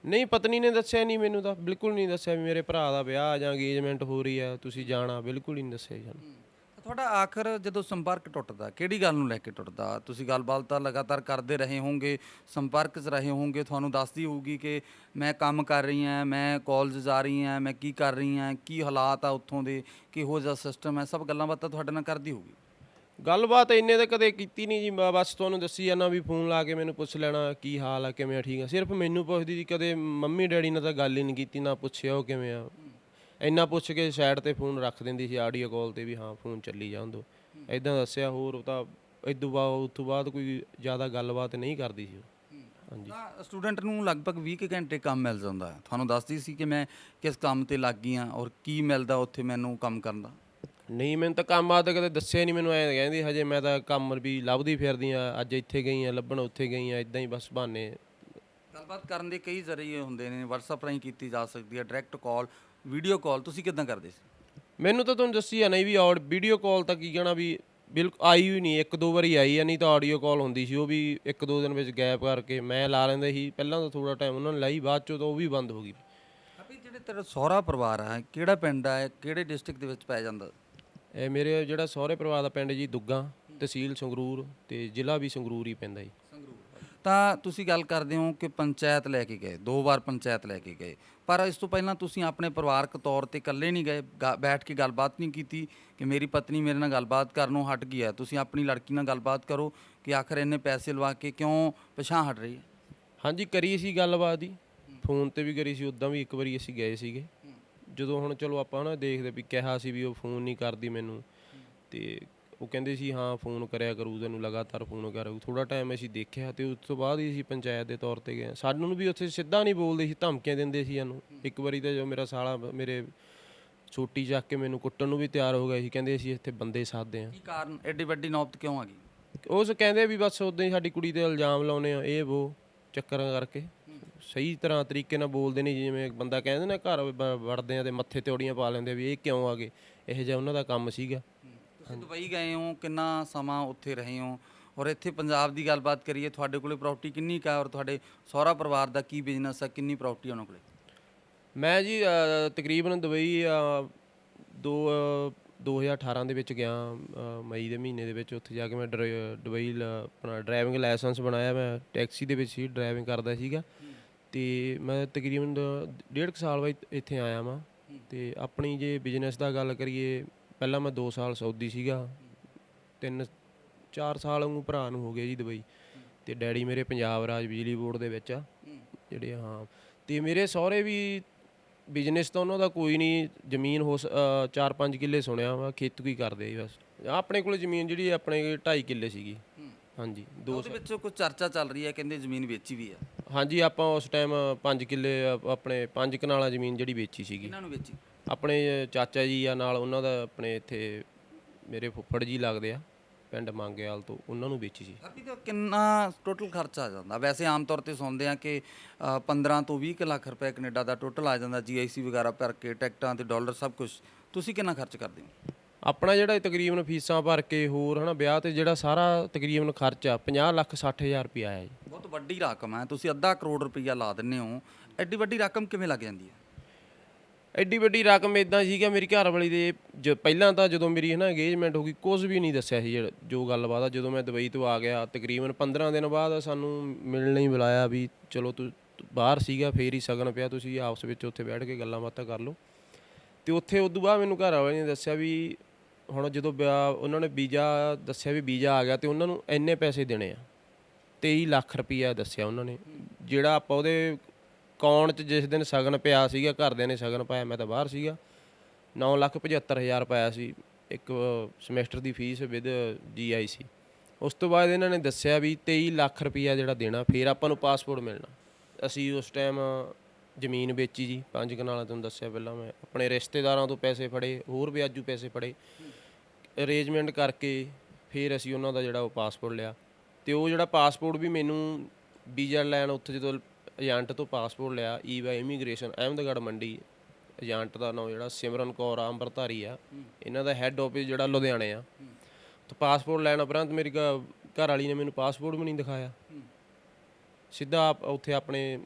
ਨਹੀਂ, ਪਤਨੀ ਨੇ ਦੱਸਿਆ ਨਹੀਂ ਮੈਨੂੰ, ਤਾਂ ਬਿਲਕੁਲ ਨਹੀਂ ਦੱਸਿਆ ਵੀ ਮੇਰੇ ਭਰਾ ਦਾ ਵਿਆਹ ਜਾਂ ਅੰਗੇਜਮੈਂਟ ਹੋ ਰਹੀ ਆ, ਤੁਸੀਂ ਜਾਣਾ, ਬਿਲਕੁਲ ਹੀ ਨਹੀਂ ਦੱਸਿਆ ਸਾਨੂੰ। ਤੁਹਾਡਾ ਆਖਰ ਜਦੋਂ ਸੰਪਰਕ ਟੁੱਟਦਾ, ਕਿਹੜੀ ਗੱਲ ਨੂੰ ਲੈ ਕੇ ਟੁੱਟਦਾ? ਤੁਸੀਂ ਗੱਲਬਾਤ ਤਾਂ ਲਗਾਤਾਰ ਕਰਦੇ ਰਹੇ ਹੋਵੋਗੇ, ਸੰਪਰਕ 'ਚ ਰਹੇ ਹੋਵੋਗੇ, ਤੁਹਾਨੂੰ ਦੱਸਦੀ ਹੋਊਗੀ ਕਿ ਮੈਂ ਕੰਮ ਕਰ ਰਹੀ ਹਾਂ, ਮੈਂ ਕਾਲਜ ਜਾ ਰਹੀ ਹਾਂ, ਮੈਂ ਕੀ ਕਰ ਰਹੀ ਹਾਂ, ਕੀ ਹਾਲਾਤ ਆ ਉੱਥੋਂ ਦੇ, ਕਿਹੋ ਜਿਹਾ ਸਿਸਟਮ ਹੈ, ਸਭ ਗੱਲਾਂ ਬਾਤਾਂ ਤੁਹਾਡੇ ਨਾਲ ਕਰਦੀ ਹੋਊਗੀ। ਗੱਲਬਾਤ ਇੰਨੇ ਤਾਂ ਕਦੇ ਕੀਤੀ ਨਹੀਂ ਜੀ, ਬਸ ਤੁਹਾਨੂੰ ਦੱਸੀ ਜਾਂਦਾ ਵੀ ਫੋਨ ਲਾ ਕੇ ਮੈਨੂੰ ਪੁੱਛ ਲੈਣਾ ਕੀ ਹਾਲ ਆ, ਕਿਵੇਂ ਆ, ਠੀਕ ਆ, ਸਿਰਫ ਮੈਨੂੰ ਪੁੱਛਦੀ ਸੀ। ਕਦੇ ਮੰਮੀ ਡੈਡੀ ਨਾਲ ਤਾਂ ਗੱਲ ਹੀ ਨਹੀਂ ਕੀਤੀ, ਨਾ ਪੁੱਛਿਆ ਉਹ ਕਿਵੇਂ ਆ। ਇੰਨਾ ਪੁੱਛ ਕੇ ਸਾਈਡ ਤੇ ਫੋਨ ਰੱਖ ਦਿੰਦੀ ਸੀ, ਆਡੀਓ ਕਾਲ ਤੇ ਵੀ ਹਾਂ ਫੋਨ ਚੱਲੀ ਜਾਣ ਦਿਓ, ਇਦਾਂ ਦੱਸਿਆ। ਹੋਰ ਤਾਂ ਉਸ ਤੋਂ ਬਾਅਦ ਕੋਈ ਜ਼ਿਆਦਾ ਗੱਲਬਾਤ ਨਹੀਂ ਕਰਦੀ ਸੀ ਉਹ। ਹਾਂਜੀ, ਤਾਂ ਸਟੂਡੈਂਟ ਨੂੰ ਲਗਭਗ 20 ਕੁ ਘੰਟੇ ਕੰਮ ਮਿਲ ਜਾਂਦਾ ਹੈ। ਤੁਹਾਨੂੰ ਦੱਸਦੀ ਸੀ ਕਿ ਮੈਂ ਕਿਸ ਕੰਮ ਤੇ ਲੱਗ ਗਈ ਹਾਂ ਔਰ ਕੀ ਮਿਲਦਾ ਉੱਥੇ ਮੈਨੂੰ ਕੰਮ ਕਰਨ ਦਾ? ਨਹੀਂ, ਮੈਨੂੰ ਤਾਂ ਕੰਮ ਆ ਤਾਂ ਕਦੇ ਦੱਸਿਆ ਨਹੀਂ ਮੈਨੂੰ। ਐਂ ਕਹਿੰਦੀ ਹਜੇ ਮੈਂ ਤਾਂ ਕੰਮ ਵੀ ਲੱਭਦੀ ਫਿਰਦੀ ਆ, ਅੱਜ ਇੱਥੇ ਗਈ ਆ ਲੱਭਣ, ਉੱਥੇ ਗਈ ਆ, ਇਦਾਂ ਹੀ ਬਸ ਬਹਾਨੇ। ਗੱਲਬਾਤ ਕਰਨ ਦੇ ਕਈ ਜ਼ਰੀਏ ਹੁੰਦੇ ਨੇ, WhatsApp ਰਾਹੀਂ ਕੀਤੀ ਜਾ ਸਕਦੀ ਹੈ, ਡਾਇਰੈਕਟ ਕਾਲ, ਵੀਡੀਓ ਕਾਲ, ਤੁਸੀਂ ਕਿੱਦਾਂ ਕਰਦੇ ਸੀ? ਮੈਨੂੰ ਤਾਂ ਤੁਹਾਨੂੰ ਦੱਸੀ ਆ ਨਹੀਂ ਵੀ ਵੀਡੀਓ ਕਾਲ ਤਾਂ ਕੀ ਕਹਿਣਾ ਵੀ ਬਿਲਕੁਲ ਆਈ ਵੀ ਨਹੀਂ, ਇੱਕ ਦੋ ਵਾਰੀ ਆਈ ਆ, ਨਹੀਂ ਤਾਂ ਆਡੀਓ ਕਾਲ ਹੁੰਦੀ ਸੀ, ਉਹ ਵੀ ਇੱਕ ਦੋ ਦਿਨ ਵਿੱਚ ਗੈਪ ਕਰਕੇ ਮੈਂ ਲਾ ਲੈਂਦਾ ਸੀ। ਪਹਿਲਾਂ ਤਾਂ ਥੋੜਾ ਟਾਈਮ ਉਹਨਾਂ ਨੇ ਲਾਈ, ਬਾਅਦ ਚੋਂ ਤਾਂ ਉਹ ਵੀ ਬੰਦ ਹੋ ਗਈ। ਅਭੀ ਜਿਹੜੇ ਤੇਰਾ ਸਹੁਰਾ ਪਰਿਵਾਰ ਹੈ, ਕਿਹੜਾ ਪਿੰਡ ਹੈ, ਕਿਹੜੇ ਡਿਸਟ੍ਰਿਕਟ ਦੇ ਵਿੱਚ ਪੈ ਜਾਂਦਾ? ਇਹ ਮੇਰੇ ਜਿਹੜਾ ਸਹੁਰੇ ਪਰਿਵਾਰ ਦਾ ਪਿੰਡ ਜੀ ਦੁੱਗਾ, ਤਹਿਸੀਲ ਸੰਗਰੂਰ ਤੇ ਜ਼ਿਲ੍ਹਾ ਵੀ ਸੰਗਰੂਰ ਹੀ ਪੈਂਦਾ ਜੀ। ਤਾਂ ਤੁਸੀਂ ਗੱਲ ਕਰਦੇ ਹੋ ਕਿ ਪੰਚਾਇਤ ਲੈ ਕੇ ਗਏ, 2 ਵਾਰ ਪੰਚਾਇਤ ਲੈ ਕੇ ਗਏ, ਪਰ ਇਸ ਤੋਂ ਪਹਿਲਾਂ ਤੁਸੀਂ ਆਪਣੇ ਪਰਿਵਾਰਕ ਤੌਰ ਤੇ ਇਕੱਲੇ ਨਹੀਂ ਗਏ, ਬੈਠ ਕੇ ਗੱਲਬਾਤ ਨਹੀਂ ਕੀਤੀ ਕਿ ਮੇਰੀ ਪਤਨੀ ਮੇਰੇ ਨਾਲ ਗੱਲਬਾਤ ਕਰਨੋਂ ਹਟ ਗਈ ਹੈ, ਤੁਸੀਂ ਆਪਣੀ ਲੜਕੀ ਨਾਲ ਗੱਲਬਾਤ ਕਰੋ ਕਿ ਆਖਰ ਇੰਨੇ ਪੈਸੇ ਲਵਾ ਕੇ ਕਿਉਂ ਪਿਛਾਂਹ ਹਟ ਰਹੀ ਹੈ? ਹਾਂਜੀ, ਕਰੀ ਸੀ ਗੱਲਬਾਤ ਹੀ, ਫੋਨ ਤੇ ਵੀ ਕਰੀ ਸੀ, ਉੱਦਾਂ ਵੀ ਇੱਕ ਵਾਰੀ ਅਸੀਂ ਗਏ ਸੀਗੇ। ਜਦੋਂ ਹੁਣ ਚਲੋ ਆਪਾਂ ਨਾ ਦੇਖਦੇ ਵੀ ਕਿਹਾ ਸੀ ਵੀ ਉਹ ਫੋਨ ਨਹੀਂ ਕਰਦੀ ਮੈਨੂੰ, ਤੇ ਉਹ ਕਹਿੰਦੇ ਸੀ ਹਾਂ ਫੋਨ ਕਰਿਆ ਕਰੂ ਤੈਨੂੰ, ਲਗਾਤਾਰ ਫੋਨ ਕਰੂ। ਥੋੜਾ ਟਾਈਮ ਅਸੀਂ ਦੇਖਿਆ ਤੇ ਉਸ ਤੋਂ ਬਾਅਦ ਹੀ ਅਸੀਂ ਪੰਚਾਇਤ ਦੇ ਤੌਰ ਤੇ ਗਏ। ਸਾਨੂੰ ਵੀ ਉੱਥੇ ਸਿੱਧਾ ਨਹੀਂ ਬੋਲਦੇ ਸੀ, ਧਮਕੀਆਂ ਦਿੰਦੇ ਸੀ ਸਾਨੂੰ। ਇੱਕ ਵਾਰੀ ਤਾਂ ਜੋ ਮੇਰਾ ਸਾਲਾ ਮੇਰੇ ਛੋਟੀ ਚੱਕ ਕੇ ਮੈਨੂੰ ਕੁੱਟਣ ਨੂੰ ਵੀ ਤਿਆਰ ਹੋ ਗਿਆ ਸੀ, ਕਹਿੰਦੇ ਅਸੀਂ ਇੱਥੇ ਬੰਦੇ ਸਾਧਦੇ ਹਾਂ। ਕੀ ਕਾਰਨ, ਐਡੀ ਵੱਡੀ ਨੌਬਤ ਕਿਉਂ ਆ ਗਈ? ਉਸ ਕਹਿੰਦੇ ਵੀ ਬਸ ਉੱਦਾਂ ਹੀ ਸਾਡੀ ਕੁੜੀ ਤੇ ਇਲਜ਼ਾਮ ਲਾਉਨੇ ਆ, ਇਹ ਉਹ ਚੱਕਰਾਂ ਕਰਕੇ। ਸਹੀ ਤਰ੍ਹਾਂ ਤਰੀਕੇ ਨਾਲ ਬੋਲਦੇ ਨਹੀਂ, ਜਿਵੇਂ ਬੰਦਾ ਕਹਿੰਦੇ ਨਾ ਘਰ ਵੜਦੇ ਆ ਤੇ ਮੱਥੇ ਤੇ ਔੜੀਆਂ ਪਾ ਲੈਂਦੇ ਵੀ ਇਹ ਕਿਉਂ ਆ ਗਏ, ਇਹੋ ਜਿਹਾ ਉਹਨਾਂ ਦਾ ਕੰਮ ਸੀਗਾ। ਤੁਸੀਂ ਦੁਬਈ ਗਏ ਹੋ, ਕਿੰਨਾ ਸਮਾਂ ਉੱਥੇ ਰਹੇ ਹੋ, ਔਰ ਇੱਥੇ ਪੰਜਾਬ ਦੀ ਗੱਲਬਾਤ ਕਰੀਏ, ਤੁਹਾਡੇ ਕੋਲੇ ਪ੍ਰਾਪਰਟੀ ਕਿੰਨੀ ਕੁ ਹੈ ਔਰ ਤੁਹਾਡੇ ਸਹੁਰਾ ਪਰਿਵਾਰ ਦਾ ਕੀ ਬਿਜ਼ਨਸ ਹੈ, ਕਿੰਨੀ ਪ੍ਰਾਪਰਟੀ ਉਹਨਾਂ ਕੋਲੇ? ਮੈਂ ਜੀ ਤਕਰੀਬਨ ਦੁਬਈ 2018 ਦੇ ਵਿੱਚ ਗਿਆ, ਮਈ ਦੇ ਮਹੀਨੇ ਦੇ ਵਿੱਚ। ਉੱਥੇ ਜਾ ਕੇ ਮੈਂ ਦੁਬਈ ਆਪਣਾ ਡਰਾਈਵਿੰਗ ਲਾਇਸੈਂਸ ਬਣਾਇਆ। ਮੈਂ ਟੈਕਸੀ ਦੇ ਵਿੱਚ ਹੀ ਡਰਾਈਵਿੰਗ ਕਰਦਾ ਸੀਗਾ ਤੇ ਮੈਂ ਤਕਰੀਬਨ 1.5 ਸਾਲ ਬਾਅਦ ਇੱਥੇ ਆਇਆ ਵਾਂ। ਤੇ ਆਪਣੀ ਜੇ ਬਿਜ਼ਨਸ ਦਾ ਗੱਲ ਕਰੀਏ, ਪਹਿਲਾਂ ਮੈਂ 2 ਸਾਲ ਸਾਊਦੀ ਸੀਗਾ, 3-4 ਸਾਲ ਵਾਂਗੂ ਭਰਾ ਨੂੰ ਹੋ ਗਏ ਜੀ ਦੁਬਈ। ਤੇ ਡੈਡੀ ਮੇਰੇ ਪੰਜਾਬ ਰਾਜ ਬਿਜਲੀ ਬੋਰਡ ਦੇ ਵਿੱਚ ਆ ਜਿਹੜੇ। ਹਾਂ, ਤੇ ਮੇਰੇ ਸਹੁਰੇ ਵੀ ਬਿਜ਼ਨਸ ਤਾਂ ਉਹਨਾਂ ਦਾ ਕੋਈ ਨਹੀਂ, ਜ਼ਮੀਨ 4-5 ਕਿੱਲੇ ਸੁਣਿਆ ਵਾ, ਖੇਤੀ ਕਰਦੇ ਜੀ ਬਸ। ਆਪਣੇ ਕੋਲ ਜ਼ਮੀਨ ਜਿਹੜੀ ਆਪਣੇ 2.5 ਕਿੱਲੇ ਸੀਗੀ। ਹਾਂਜੀ, ਉਹਦੇ ਵਿੱਚ ਕੁਝ ਚਰਚਾ ਚੱਲ ਰਹੀ ਹੈ, ਕਹਿੰਦੇ ਜ਼ਮੀਨ ਵੇਚੀ ਵੀ ਹੈ। ਹਾਂਜੀ, ਆਪਾਂ ਉਸ ਟਾਈਮ 5 ਕਿੱਲੇ ਆਪਣੇ 5 ਕਨਾਲਾਂ ਜ਼ਮੀਨ ਜਿਹੜੀ ਵੇਚੀ ਸੀਗੀ। ਇਹਨਾਂ ਨੂੰ ਵੇਚੀ? ਆਪਣੇ ਚਾਚਾ ਜੀ ਆ ਨਾਲ, ਉਹਨਾਂ ਦਾ ਆਪਣੇ ਇੱਥੇ ਮੇਰੇ ਫੁੱਫੜ ਜੀ ਲੱਗਦੇ ਆ ਪਿੰਡ ਮੰਗੇਵਾਲ ਤੋਂ, ਉਹਨਾਂ ਨੂੰ ਵੇਚੀ ਸੀ। ਅਭੀ ਤਾਂ ਕਿੰਨਾ ਟੋਟਲ ਖਰਚਾ ਆ ਜਾਂਦਾ? ਵੈਸੇ ਆਮ ਤੌਰ ਤੇ ਸੁਣਦੇ ਆ ਕਿ 15 ਤੋਂ 20 ਲੱਖ ਰੁਪਏ ਕੈਨੇਡਾ ਦਾ ਟੋਟਲ ਆ ਜਾਂਦਾ, GIC ਵਗੈਰਾ ਭਰ ਕੇ, ਟਿਕਟਾਂ ਤੇ ਡਾਲਰ ਸਭ ਕੁਝ। ਤੁਸੀਂ ਕਿੰਨਾ ਖਰਚ ਕਰਦੇ ਹੋ? ਆਪਣਾ ਜਿਹੜਾ ਤਕਰੀਬਨ ਫੀਸਾਂ ਭਰ ਕੇ ਹੋਰ ਹਨਾ ਵਿਆਹ ਤੇ ਜਿਹੜਾ ਸਾਰਾ ਤਕਰੀਬਨ ਖਰਚਾ 50,60,000 ਰੁਪਇਆ ਆਇਆ ਜੀ। ਬਹੁਤ ਵੱਡੀ ਰਕਮ ਹੈ, ਤੁਸੀਂ ਅੱਧਾ ਕਰੋੜ ਰੁਪਈਆ ਲਾ ਦਿੰਦੇ ਹੋ, ਐਡੀ ਵੱਡੀ ਰਕਮ ਕਿਵੇਂ ਲੱਗ ਜਾਂਦੀ ਹੈ? ਐਡੀ ਵੱਡੀ ਰਕਮ ਇਦਾਂ ਸੀਗਾ, ਮੇਰੀ ਘਰ ਵਾਲੀ ਦੇ ਪਹਿਲਾਂ ਤਾਂ ਜਦੋਂ ਮੇਰੀ ਅੰਗੇਜਮੈਂਟ ਹੋ ਗਈ ਕੁਝ ਵੀ ਨਹੀਂ ਦੱਸਿਆ ਸੀ ਜੋ ਗੱਲਬਾਤ ਆ। ਜਦੋਂ ਮੈਂ ਦੁਬਈ ਤੋਂ ਆ ਗਿਆ ਤਕਰੀਬਨ 15 ਦਿਨ ਬਾਅਦ ਸਾਨੂੰ ਮਿਲਣ ਹੀ ਬੁਲਾਇਆ ਵੀ ਚਲੋ ਤੂੰ ਬਾਹਰ ਸੀਗਾ, ਫੇਰ ਹੀ ਸ਼ਗਨ ਪਿਆ, ਤੁਸੀਂ ਆਪਸ ਵਿੱਚ ਉੱਥੇ ਬੈਠ ਕੇ ਗੱਲਾਂ ਬਾਤਾਂ ਕਰ ਲਓ। ਤੇ ਉੱਥੇ ਉਦੋਂ ਬਾਅਦ ਮੈਨੂੰ ਘਰ ਵਾਲੇ ਨੇ ਦੱਸਿਆ ਵੀ ਹੁਣ ਜਦੋਂ ਉਹਨਾਂ ਨੇ ਵੀਜ਼ਾ ਦੱਸਿਆ ਵੀ ਵੀਜ਼ਾ ਆ ਗਿਆ ਤੇ ਉਹਨਾਂ ਨੂੰ ਇੰਨੇ ਪੈਸੇ ਦੇਣੇ ਆ, 23 ਲੱਖ ਰੁਪਈਆ ਦੱਸਿਆ ਉਹਨਾਂ ਨੇ, ਜਿਹੜਾ ਆਪਾਂ ਉਹਦੇ ਅਕਾਊਂਟ 'ਚ ਜਿਸ ਦਿਨ ਸ਼ਗਨ ਪਿਆ ਸੀਗਾ, ਘਰਦਿਆਂ ਨੇ ਸ਼ਗਨ ਪਾਇਆ, ਮੈਂ ਤਾਂ ਬਾਹਰ ਸੀਗਾ, 9,75,000 ਪਾਇਆ ਸੀ ਇੱਕ semester the fees with GIC। ਉਸ ਤੋਂ ਬਾਅਦ ਇਹਨਾਂ ਨੇ ਦੱਸਿਆ ਵੀ 23 ਲੱਖ ਰੁਪਈਆ ਜਿਹੜਾ ਦੇਣਾ, ਫਿਰ ਆਪਾਂ ਨੂੰ ਪਾਸਪੋਰਟ ਮਿਲਣਾ। ਅਸੀਂ ਉਸ ਟਾਈਮ ਜ਼ਮੀਨ ਵੇਚੀ ਜੀ 5 ਕਨਾਲਾਂ, ਤੁਹਾਨੂੰ ਦੱਸਿਆ ਪਹਿਲਾਂ। ਮੈਂ ਆਪਣੇ ਰਿਸ਼ਤੇਦਾਰਾਂ ਤੋਂ ਪੈਸੇ ਫੜੇ, ਹੋਰ ਵਿਆਜੂ ਪੈਸੇ ਫੜੇ, ਅਰੇਂਜਮੈਂਟ ਕਰਕੇ ਫਿਰ ਅਸੀਂ ਉਹਨਾਂ ਦਾ ਜਿਹੜਾ ਉਹ ਪਾਸਪੋਰਟ ਲਿਆ। ਤੇ ਉਹ ਜਿਹੜਾ ਪਾਸਪੋਰਟ ਵੀ ਮੈਨੂੰ ਵੀਜ਼ਾ ਲੈਣ ਉੱਥੇ ਜਦੋਂ ਏਜੰਟ ਤੋਂ ਪਾਸਪੋਰਟ ਲਿਆ ਬਾਈ ਇਮੀਗ੍ਰੇਸ਼ਨ ਅਹਿਮਦਗੜ੍ਹ ਮੰਡੀ। ਏਜੰਟ ਦਾ ਨਾਮ ਜਿਹੜਾ ਸਿਮਰਨ ਕੌਰ ਆ, ਅੰਮ੍ਰਿਤਧਾਰੀ ਆ। ਇਹਨਾਂ ਦਾ ਹੈੱਡ ਆਫਿਸ ਜਿਹੜਾ ਲੁਧਿਆਣੇ ਆ। ਤਾਂ ਪਾਸਪੋਰਟ ਲੈਣ ਉਪਰੰਤ ਮੇਰੀ ਘਰ ਵਾਲੀ ਨੇ ਮੈਨੂੰ ਪਾਸਪੋਰਟ ਵੀ ਨਹੀਂ ਦਿਖਾਇਆ। ਸਿੱਧਾ ਉੱਥੇ ਆਪਣੇ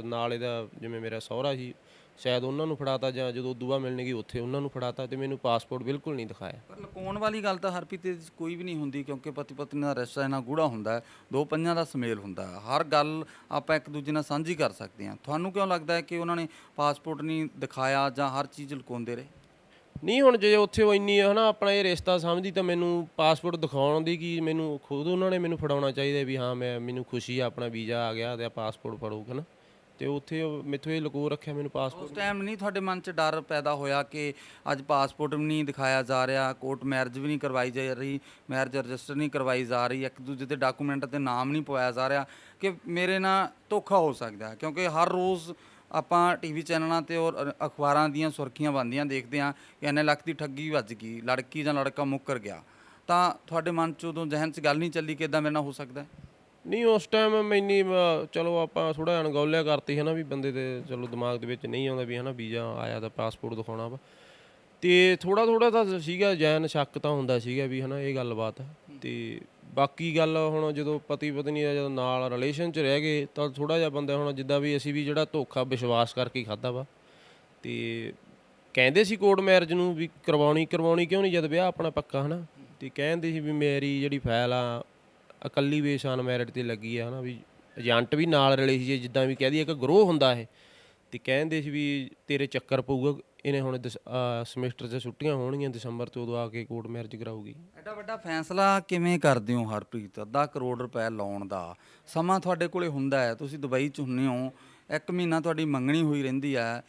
ਨਾਲ ਇਹਦਾ ਜਿਵੇਂ ਮੇਰਾ ਸਹੁਰਾ ਸੀ, ਸ਼ਾਇਦ ਉਹਨਾਂ ਨੂੰ ਫੜਾਤਾ, ਜਾਂ ਜਦੋਂ ਉਦੋਂ ਬਾਅਦ ਮਿਲਣ ਗਈ ਉੱਥੇ ਉਹਨਾਂ ਨੂੰ ਫੜਾਤਾ, ਤੇ ਮੈਨੂੰ ਪਾਸਪੋਰਟ ਬਿਲਕੁਲ ਨਹੀਂ ਦਿਖਾਇਆ। ਪਰ ਲੁਕਾਉਣ ਵਾਲੀ ਗੱਲ ਤਾਂ ਹਰਪ੍ਰੀਤ ਇਹਦੇ 'ਚ ਕੋਈ ਵੀ ਨਹੀਂ ਹੁੰਦੀ, ਕਿਉਂਕਿ ਪਤੀ ਪਤਨੀ ਦਾ ਰਿਸ਼ਤਾ ਇੰਨਾ ਗੂੜਾ ਹੁੰਦਾ ਹੈ, ਦੋ ਪੰਜਾਂ ਦਾ ਸੁਮੇਲ ਹੁੰਦਾ ਹੈ, ਹਰ ਗੱਲ ਆਪਾਂ ਇੱਕ ਦੂਜੇ ਨਾਲ ਸਾਂਝੀ ਕਰ ਸਕਦੇ ਹਾਂ। ਤੁਹਾਨੂੰ ਕਿਉਂ ਲੱਗਦਾ ਹੈ ਕਿ ਉਹਨਾਂ ਨੇ ਪਾਸਪੋਰਟ ਨਹੀਂ ਦਿਖਾਇਆ ਜਾਂ ਹਰ ਚੀਜ਼ ਲੁਕਾਉਂਦੇ ਰਹੇ? ਨਹੀਂ, ਹੁਣ ਜੇ ਉੱਥੇ ਉਹ ਇੰਨੀ ਹੈ ਨਾ ਆਪਣਾ ਇਹ ਰਿਸ਼ਤਾ ਸਮਝਦੀ, ਤਾਂ ਮੈਨੂੰ ਪਾਸਪੋਰਟ ਦਿਖਾਉਣ ਦੀ ਕੀ, ਮੈਨੂੰ ਖੁਦ ਉਹਨਾਂ ਨੇ ਮੈਨੂੰ ਫੜਾਉਣਾ ਚਾਹੀਦਾ ਵੀ ਹਾਂ ਮੈਨੂੰ ਖੁਸ਼ੀ ਆ, ਆਪਣਾ ਵੀਜ਼ਾ ਆ ਗਿਆ ਤੇ ਪਾਸਪੋਰਟ ਫੜੋ, ਹੈ ਨਾ। ਤੇ ਉੱਥੇ ਮੈਥੋਂ ਇਹ ਲੁਕੋ ਰੱਖਿਆ ਮੈਨੂੰ ਪਾਸਪੋਰਟ। ਉਸ ਟਾਈਮ ਨਹੀਂ ਤੁਹਾਡੇ ਮਨ 'ਚ ਡਰ ਪੈਦਾ ਹੋਇਆ ਕਿ ਅੱਜ ਪਾਸਪੋਰਟ ਵੀ ਨਹੀਂ ਦਿਖਾਇਆ ਜਾ ਰਿਹਾ, ਕੋਰਟ ਮੈਰਿਜ ਵੀ ਨਹੀਂ ਕਰਵਾਈ ਜਾ ਰਹੀ, ਮੈਰਿਜ ਰਜਿਸਟਰ ਨਹੀਂ ਕਰਵਾਈ ਜਾ ਰਹੀ, ਇੱਕ ਦੂਜੇ ਦੇ ਡਾਕੂਮੈਂਟ 'ਤੇ ਨਾਮ ਨਹੀਂ ਪਵਾਇਆ ਜਾ ਰਿਹਾ, ਕਿ ਮੇਰੇ ਨਾਲ ਧੋਖਾ ਹੋ ਸਕਦਾ ਹੈ? ਕਿਉਂਕਿ ਹਰ ਰੋਜ਼ ਆਪਾਂ ਟੀਵੀ ਚੈਨਲਾਂ 'ਤੇ ਔਰ ਅਖਬਾਰਾਂ ਦੀਆਂ ਸੁਰਖੀਆਂ ਬਣਦੀਆਂ ਦੇਖਦੇ ਹਾਂ ਕਿ ਇੰਨੇ ਲੱਖ ਦੀ ਠੱਗੀ ਵੱਜ ਗਈ, ਲੜਕੀ ਜਾਂ ਲੜਕਾ ਮੁੱਕਰ ਗਿਆ, ਤਾਂ ਤੁਹਾਡੇ ਮਨ 'ਚ ਉਦੋਂ ਜ਼ਿਹਨ 'ਚ ਗੱਲ ਨਹੀਂ ਚੱਲੀ ਕਿ ਇੱਦਾਂ ਮੇਰੇ ਨਾਲ ਹੋ ਸਕਦਾ? ਨਹੀਂ, ਉਸ ਟਾਈਮ ਮੈਨੀ ਚਲੋ ਆਪਾਂ ਥੋੜ੍ਹਾ ਅਣਗੌਲਿਆ ਕਰਤੀ ਹੈ ਨਾ, ਵੀ ਬੰਦੇ ਦੇ ਚਲੋ ਦਿਮਾਗ ਦੇ ਵਿੱਚ ਨਹੀਂ ਆਉਂਦਾ ਵੀ ਹੈ ਨਾ ਵੀਜ਼ਾ ਆਇਆ ਤਾਂ ਪਾਸਪੋਰਟ ਦਿਖਾਉਣਾ ਵਾ। ਅਤੇ ਥੋੜ੍ਹਾ ਤਾਂ ਸੀਗਾ ਜੈਨ, ਸ਼ੱਕ ਤਾਂ ਹੁੰਦਾ ਸੀਗਾ ਵੀ ਹੈ ਨਾ ਇਹ ਗੱਲਬਾਤ। ਅਤੇ ਬਾਕੀ ਗੱਲ ਹੁਣ ਜਦੋਂ ਪਤੀ ਪਤਨੀ ਦਾ ਜਦੋਂ ਨਾਲ ਰਿਲੇਸ਼ਨ 'ਚ ਰਹਿ ਗਏ ਤਾਂ ਥੋੜ੍ਹਾ ਜਿਹਾ ਬੰਦਾ ਹੁਣ ਜਿੱਦਾਂ ਵੀ ਅਸੀਂ ਵੀ ਜਿਹੜਾ ਧੋਖਾ ਵਿਸ਼ਵਾਸ ਕਰਕੇ ਹੀ ਖਾਧਾ ਵਾ। ਅਤੇ ਕਹਿੰਦੇ ਸੀ ਕੋਰਟ ਮੈਰਿਜ ਨੂੰ ਵੀ ਕਰਵਾਉਣੀ ਕਿਉਂ ਨਹੀਂ ਜਦ ਵਿਆਹ ਆਪਣਾ ਪੱਕਾ ਹੈ ਨਾ। ਅਤੇ ਕਹਿੰਦੇ ਸੀ ਵੀ ਮੇਰੀ ਜਿਹੜੀ ਫਾਈਲ ਆ ਇਕੱਲੀ ਬੇਸ ਅਨਮੈਰਿਡ 'ਤੇ ਲੱਗੀ ਆ, ਹੈ ਨਾ, ਵੀ ਏਜੰਟ ਵੀ ਨਾਲ ਰਲੇ ਸੀ, ਜਿੱਦਾਂ ਵੀ ਕਹਿ ਦਈਏ ਇੱਕ ਗਰੋਹ ਹੁੰਦਾ ਇਹ। ਅਤੇ ਕਹਿੰਦੇ ਸੀ ਵੀ ਤੇਰੇ ਚੱਕਰ ਪਊਗਾ, ਇਹਨੇ ਹੁਣ ਸਮੈਸਟਰ 'ਚ ਛੁੱਟੀਆਂ ਹੋਣਗੀਆਂ ਦਸੰਬਰ 'ਚ, ਉਦੋਂ ਆ ਕੇ ਕੋਰਟ ਮੈਰਿਜ ਕਰਾਊਗੀ। ਐਡਾ ਵੱਡਾ ਫੈਸਲਾ ਕਿਵੇਂ ਕਰਦੇ ਹੋ ਹਰਪ੍ਰੀਤ? ਅੱਧਾ ਕਰੋੜ ਰੁਪਏ ਲਾਉਣ ਦਾ ਸਮਾਂ ਤੁਹਾਡੇ ਕੋਲੇ ਹੁੰਦਾ ਹੈ, ਤੁਸੀਂ ਦੁਬਈ 'ਚ ਹੁੰਦੇ ਹੋ, 1 ਮਹੀਨਾ ਤੁਹਾਡੀ ਮੰਗਣੀ ਹੋਈ ਰਹਿੰਦੀ ਹੈ,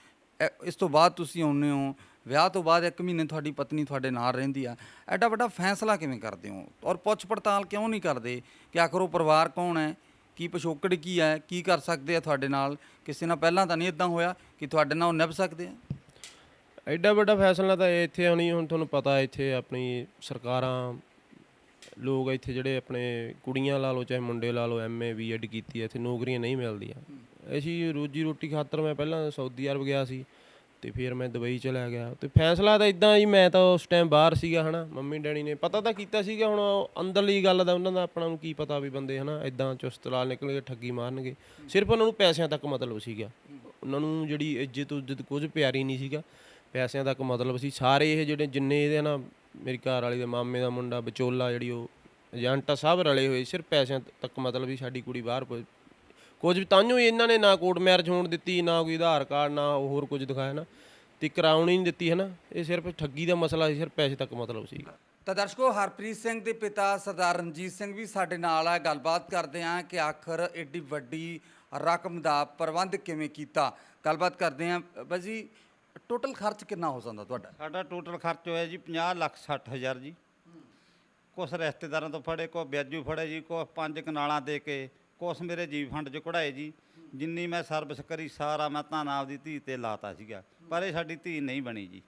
ਇਸ ਤੋਂ ਬਾਅਦ ਤੁਸੀਂ ਆਉਂਦੇ ਹੋ, ਵਿਆਹ ਤੋਂ ਬਾਅਦ 1 ਮਹੀਨੇ ਤੁਹਾਡੀ ਪਤਨੀ ਤੁਹਾਡੇ ਨਾਲ ਰਹਿੰਦੀ ਆ, ਐਡਾ ਵੱਡਾ ਫੈਸਲਾ ਕਿਵੇਂ ਕਰਦੇ ਹੋ? ਔਰ ਪੁੱਛ ਪੜਤਾਲ ਕਿਉਂ ਨਹੀਂ ਕਰਦੇ ਕਿ ਆਖਰ ਉਹ ਪਰਿਵਾਰ ਕੌਣ ਹੈ, ਕੀ ਪਿਛੋਕੜ ਕੀ ਹੈ, ਕੀ ਕਰ ਸਕਦੇ ਆ ਤੁਹਾਡੇ ਨਾਲ? ਕਿਸੇ ਨਾਲ ਪਹਿਲਾਂ ਤਾਂ ਨਹੀਂ ਇਦਾਂ ਹੋਇਆ ਕਿ ਤੁਹਾਡੇ ਨਾਲ ਉਹ ਨਿਭ ਸਕਦੇ ਆ? ਐਡਾ ਵੱਡਾ ਫੈਸਲਾ ਤਾਂ ਇੱਥੇ ਆਉਣੀ, ਹੁਣ ਤੁਹਾਨੂੰ ਪਤਾ ਇੱਥੇ ਆਪਣੀ ਸਰਕਾਰਾਂ, ਲੋਕ ਇੱਥੇ ਜਿਹੜੇ ਆਪਣੇ ਕੁੜੀਆਂ ਲਾ ਲਓ ਚਾਹੇ ਮੁੰਡੇ ਲਾ ਲਓ, MA BEd ਕੀਤੀ ਹੈ, ਇੱਥੇ ਨੌਕਰੀਆਂ ਨਹੀਂ ਮਿਲਦੀਆਂ। ਅਸੀਂ ਰੋਜੀ ਰੋਟੀ ਖਾਤਰ ਮੈਂ ਪਹਿਲਾਂ ਸਾਊਦੀ ਅਰਬ ਗਿਆ ਸੀ, ਅਤੇ ਫਿਰ ਮੈਂ ਦੁਬਈ ਚਲਾ ਗਿਆ। ਅਤੇ ਫੈਸਲਾ ਤਾਂ ਇੱਦਾਂ ਜੀ, ਮੈਂ ਤਾਂ ਉਸ ਟਾਈਮ ਬਾਹਰ ਸੀਗਾ ਹੈ ਨਾ, ਮੰਮੀ ਡੈਡੀ ਨੇ ਪਤਾ ਤਾਂ ਕੀਤਾ ਸੀਗਾ, ਹੁਣ ਅੰਦਰਲੀ ਗੱਲ ਦਾ ਉਹਨਾਂ ਦਾ ਆਪਣਾ ਨੂੰ ਕੀ ਪਤਾ ਵੀ ਬੰਦੇ ਹੈ ਨਾ ਇੱਦਾਂ ਚੁਸਤ ਲਾਲ ਨਿਕਲਣਗੇ, ਠੱਗੀ ਮਾਰਨਗੇ। ਸਿਰਫ ਉਹਨਾਂ ਨੂੰ ਪੈਸਿਆਂ ਤੱਕ ਮਤਲਬ ਸੀਗਾ, ਉਹਨਾਂ ਨੂੰ ਜਿਹੜੀ ਇੱਜ਼ਤ ਕੁਝ ਪਿਆਰੀ ਨਹੀਂ ਸੀਗਾ, ਪੈਸਿਆਂ ਤੱਕ ਮਤਲਬ ਸੀ। ਸਾਰੇ ਇਹ ਜਿਹੜੇ ਜਿੰਨੇ ਇਹਦੇ ਨਾ ਮੇਰੀ ਘਰ ਵਾਲੀ ਦੇ ਮਾਮੇ ਦਾ ਮੁੰਡਾ ਵਿਚੋਲਾ ਜਿਹੜੀ ਉਹ ਏਜੰਟ ਆ, ਸਭ ਰਲੇ ਹੋਏ, ਸਿਰਫ ਪੈਸਿਆਂ ਤੱਕ ਮਤਲਬ ਵੀ ਸਾਡੀ ਕੁੜੀ ਬਾਹਰ ਕੁਝ ਵੀ। ਤਾਂਹੀਓ ਇਹਨਾਂ ਨੇ ਨਾ ਕੋਰਟ ਮੈਰਿਜ ਹੋਣ ਦਿੱਤੀ, ਨਾ ਕੋਈ ਆਧਾਰ ਕਾਰਡ, ਨਾ ਹੋਰ ਕੁਝ ਦਿਖਾਇਆ ਨਾ, ਅਤੇ ਕਰਾਉਣ ਹੀ ਨਹੀਂ ਦਿੱਤੀ ਹੈ ਨਾ। ਇਹ ਸਿਰਫ ਠੱਗੀ ਦਾ ਮਸਲਾ ਸੀ, ਸਿਰਫ ਪੈਸੇ ਤੱਕ ਮਤਲਬ ਸੀ। ਤਾਂ ਦਰਸ਼ਕੋ, ਹਰਪ੍ਰੀਤ ਸਿੰਘ ਦੇ ਪਿਤਾ ਸਰਦਾਰ ਰਣਜੀਤ ਸਿੰਘ ਵੀ ਸਾਡੇ ਨਾਲ ਆ। ਗੱਲਬਾਤ ਕਰਦੇ ਹਾਂ ਕਿ ਆਖਰ ਏਡੀ ਵੱਡੀ ਰਕਮ ਦਾ ਪ੍ਰਬੰਧ ਕਿਵੇਂ ਕੀਤਾ, ਗੱਲਬਾਤ ਕਰਦੇ ਹਾਂ। ਬਾਈ ਜੀ, ਟੋਟਲ ਖਰਚ ਕਿੰਨਾ ਹੋ ਜਾਂਦਾ ਤੁਹਾਡਾ? ਸਾਡਾ ਟੋਟਲ ਖਰਚ ਹੋਇਆ ਜੀ 50,60,000 ਜੀ। ਕੁਛ ਰਿਸ਼ਤੇਦਾਰਾਂ ਤੋਂ ਫੜੇ, ਕੁਛ ਵਿਆਜੂ ਫੜੇ ਜੀ, ਕੁਛ 5 ਕਨਾਲਾਂ ਦੇ ਕੇ, ਕੁਛ ਮੇਰੇ ਜੀਵ ਫੰਡ 'ਚ ਕਢਾਏ ਜੀ। ਜਿੰਨੀ ਮੈਂ ਸਰਵਿਸ ਕਰੀ ਸਾਰਾ ਮੈਂ ਤਾਂ ਆਪਦੀ ਧੀ 'ਤੇ ਲਾਤਾ ਸੀਗਾ, ਪਰ ਇਹ ਸਾਡੀ ਧੀ ਨਹੀਂ ਬਣੀ ਜੀ।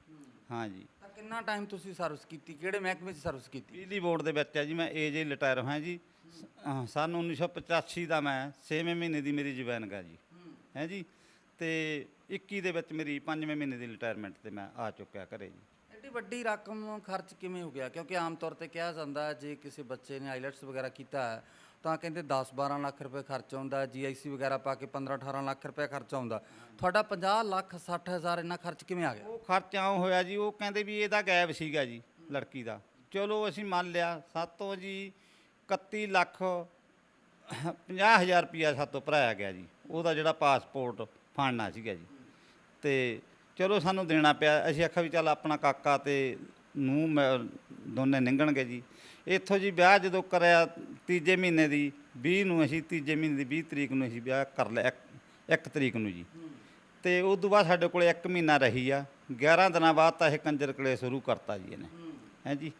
ਹਾਂ ਜੀ। ਤਾਂ ਕਿੰਨਾ ਟਾਈਮ ਤੁਸੀਂ ਸਰਵਿਸ ਕੀਤੀ, ਕਿਹੜੇ ਮਹਿਕਮੇ 'ਚ ਸਰਵਿਸ ਕੀਤੀ? ਬਿਜਲੀ ਬੋਰਡ ਦੇ ਵਿੱਚ ਹੈ ਜੀ। ਮੈਂ ਏਜ ਰਿਟਾਇਰ ਹੋਇਆ ਜੀ, ਸੰਨ 1985 ਦਾ। ਮੈਂ 6ਵੇਂ ਮਹੀਨੇ ਦੀ ਮੇਰੀ ਜੁਆਇਨਿੰਗ ਹੈ ਜੀ, ਹੈ ਜੀ। ਅਤੇ 21 ਦੇ ਵਿੱਚ ਮੇਰੀ 5ਵੇਂ ਮਹੀਨੇ ਦੀ ਰਿਟਾਇਰਮੈਂਟ 'ਤੇ ਮੈਂ ਆ ਚੁੱਕਿਆ ਘਰੇ ਜੀ। ਐਡੀ ਵੱਡੀ ਰਕਮ ਖਰਚ ਕਿਵੇਂ ਹੋ ਗਿਆ? ਕਿਉਂਕਿ ਆਮ ਤੌਰ 'ਤੇ ਕਿਹਾ ਜਾਂਦਾ ਜੇ ਕਿਸੇ ਬੱਚੇ ਨੇ ਆਈਲੈਟਸ ਵਗੈਰਾ ਕੀਤਾ ਹੈ ਤਾਂ ਕਹਿੰਦੇ 10-12 ਲੱਖ ਰੁਪਏ ਖਰਚ ਆਉਂਦਾ, GIC ਵਗੈਰਾ ਪਾ ਕੇ 15-18 ਲੱਖ ਰੁਪਏ ਖਰਚ ਆਉਂਦਾ। ਤੁਹਾਡਾ 50,60,000 ਇੰਨਾ ਖਰਚ ਕਿਵੇਂ ਆ ਗਿਆ? ਉਹ ਖਰਚਾ ਹੋਇਆ ਜੀ, ਉਹ ਕਹਿੰਦੇ ਵੀ ਇਹਦਾ ਗਾਇਬ ਸੀਗਾ ਜੀ ਲੜਕੀ ਦਾ। ਚਲੋ ਅਸੀਂ ਮੰਨ ਲਿਆ, ਸਾਤੋਂ ਜੀ 31,50,000 ਰੁਪਈਆ ਸਾਤੋਂ ਭਰਾਇਆ ਗਿਆ ਜੀ, ਉਹਦਾ ਜਿਹੜਾ ਪਾਸਪੋਰਟ ਫਾੜਨਾ ਸੀਗਾ ਜੀ। ਅਤੇ ਚਲੋ ਸਾਨੂੰ ਦੇਣਾ ਪਿਆ। ਅਸੀਂ ਆਖਿਆ ਵੀ ਚੱਲ ਆਪਣਾ ਕਾਕਾ ਅਤੇ ਨੂੰਹ ਦੋਨੇ ਨਿੰਗਣਗੇ ਜੀ। ਇੱਥੋਂ ਜੀ ਵਿਆਹ ਜਦੋਂ ਕਰਿਆ 3 ਮਹੀਨੇ ਦੀ 20 ਨੂੰ, ਅਸੀਂ 3 ਮਹੀਨੇ ਦੀ 20 ਤਰੀਕ ਨੂੰ ਅਸੀਂ ਵਿਆਹ ਕਰ ਲਿਆ, 1 ਤਰੀਕ ਨੂੰ ਜੀ। ਅਤੇ ਉਸ ਤੋਂ ਬਾਅਦ ਸਾਡੇ ਕੋਲ 1 ਮਹੀਨਾ ਰਹੀ ਆ। 11 ਦਿਨਾਂ ਬਾਅਦ ਤਾਂ ਇਹ ਕੰਜਰ ਕਲੇ ਸ਼ੁਰੂ ਕਰਤਾ ਜੀ ਇਹਨੇ, ਹੈ ਜੀ।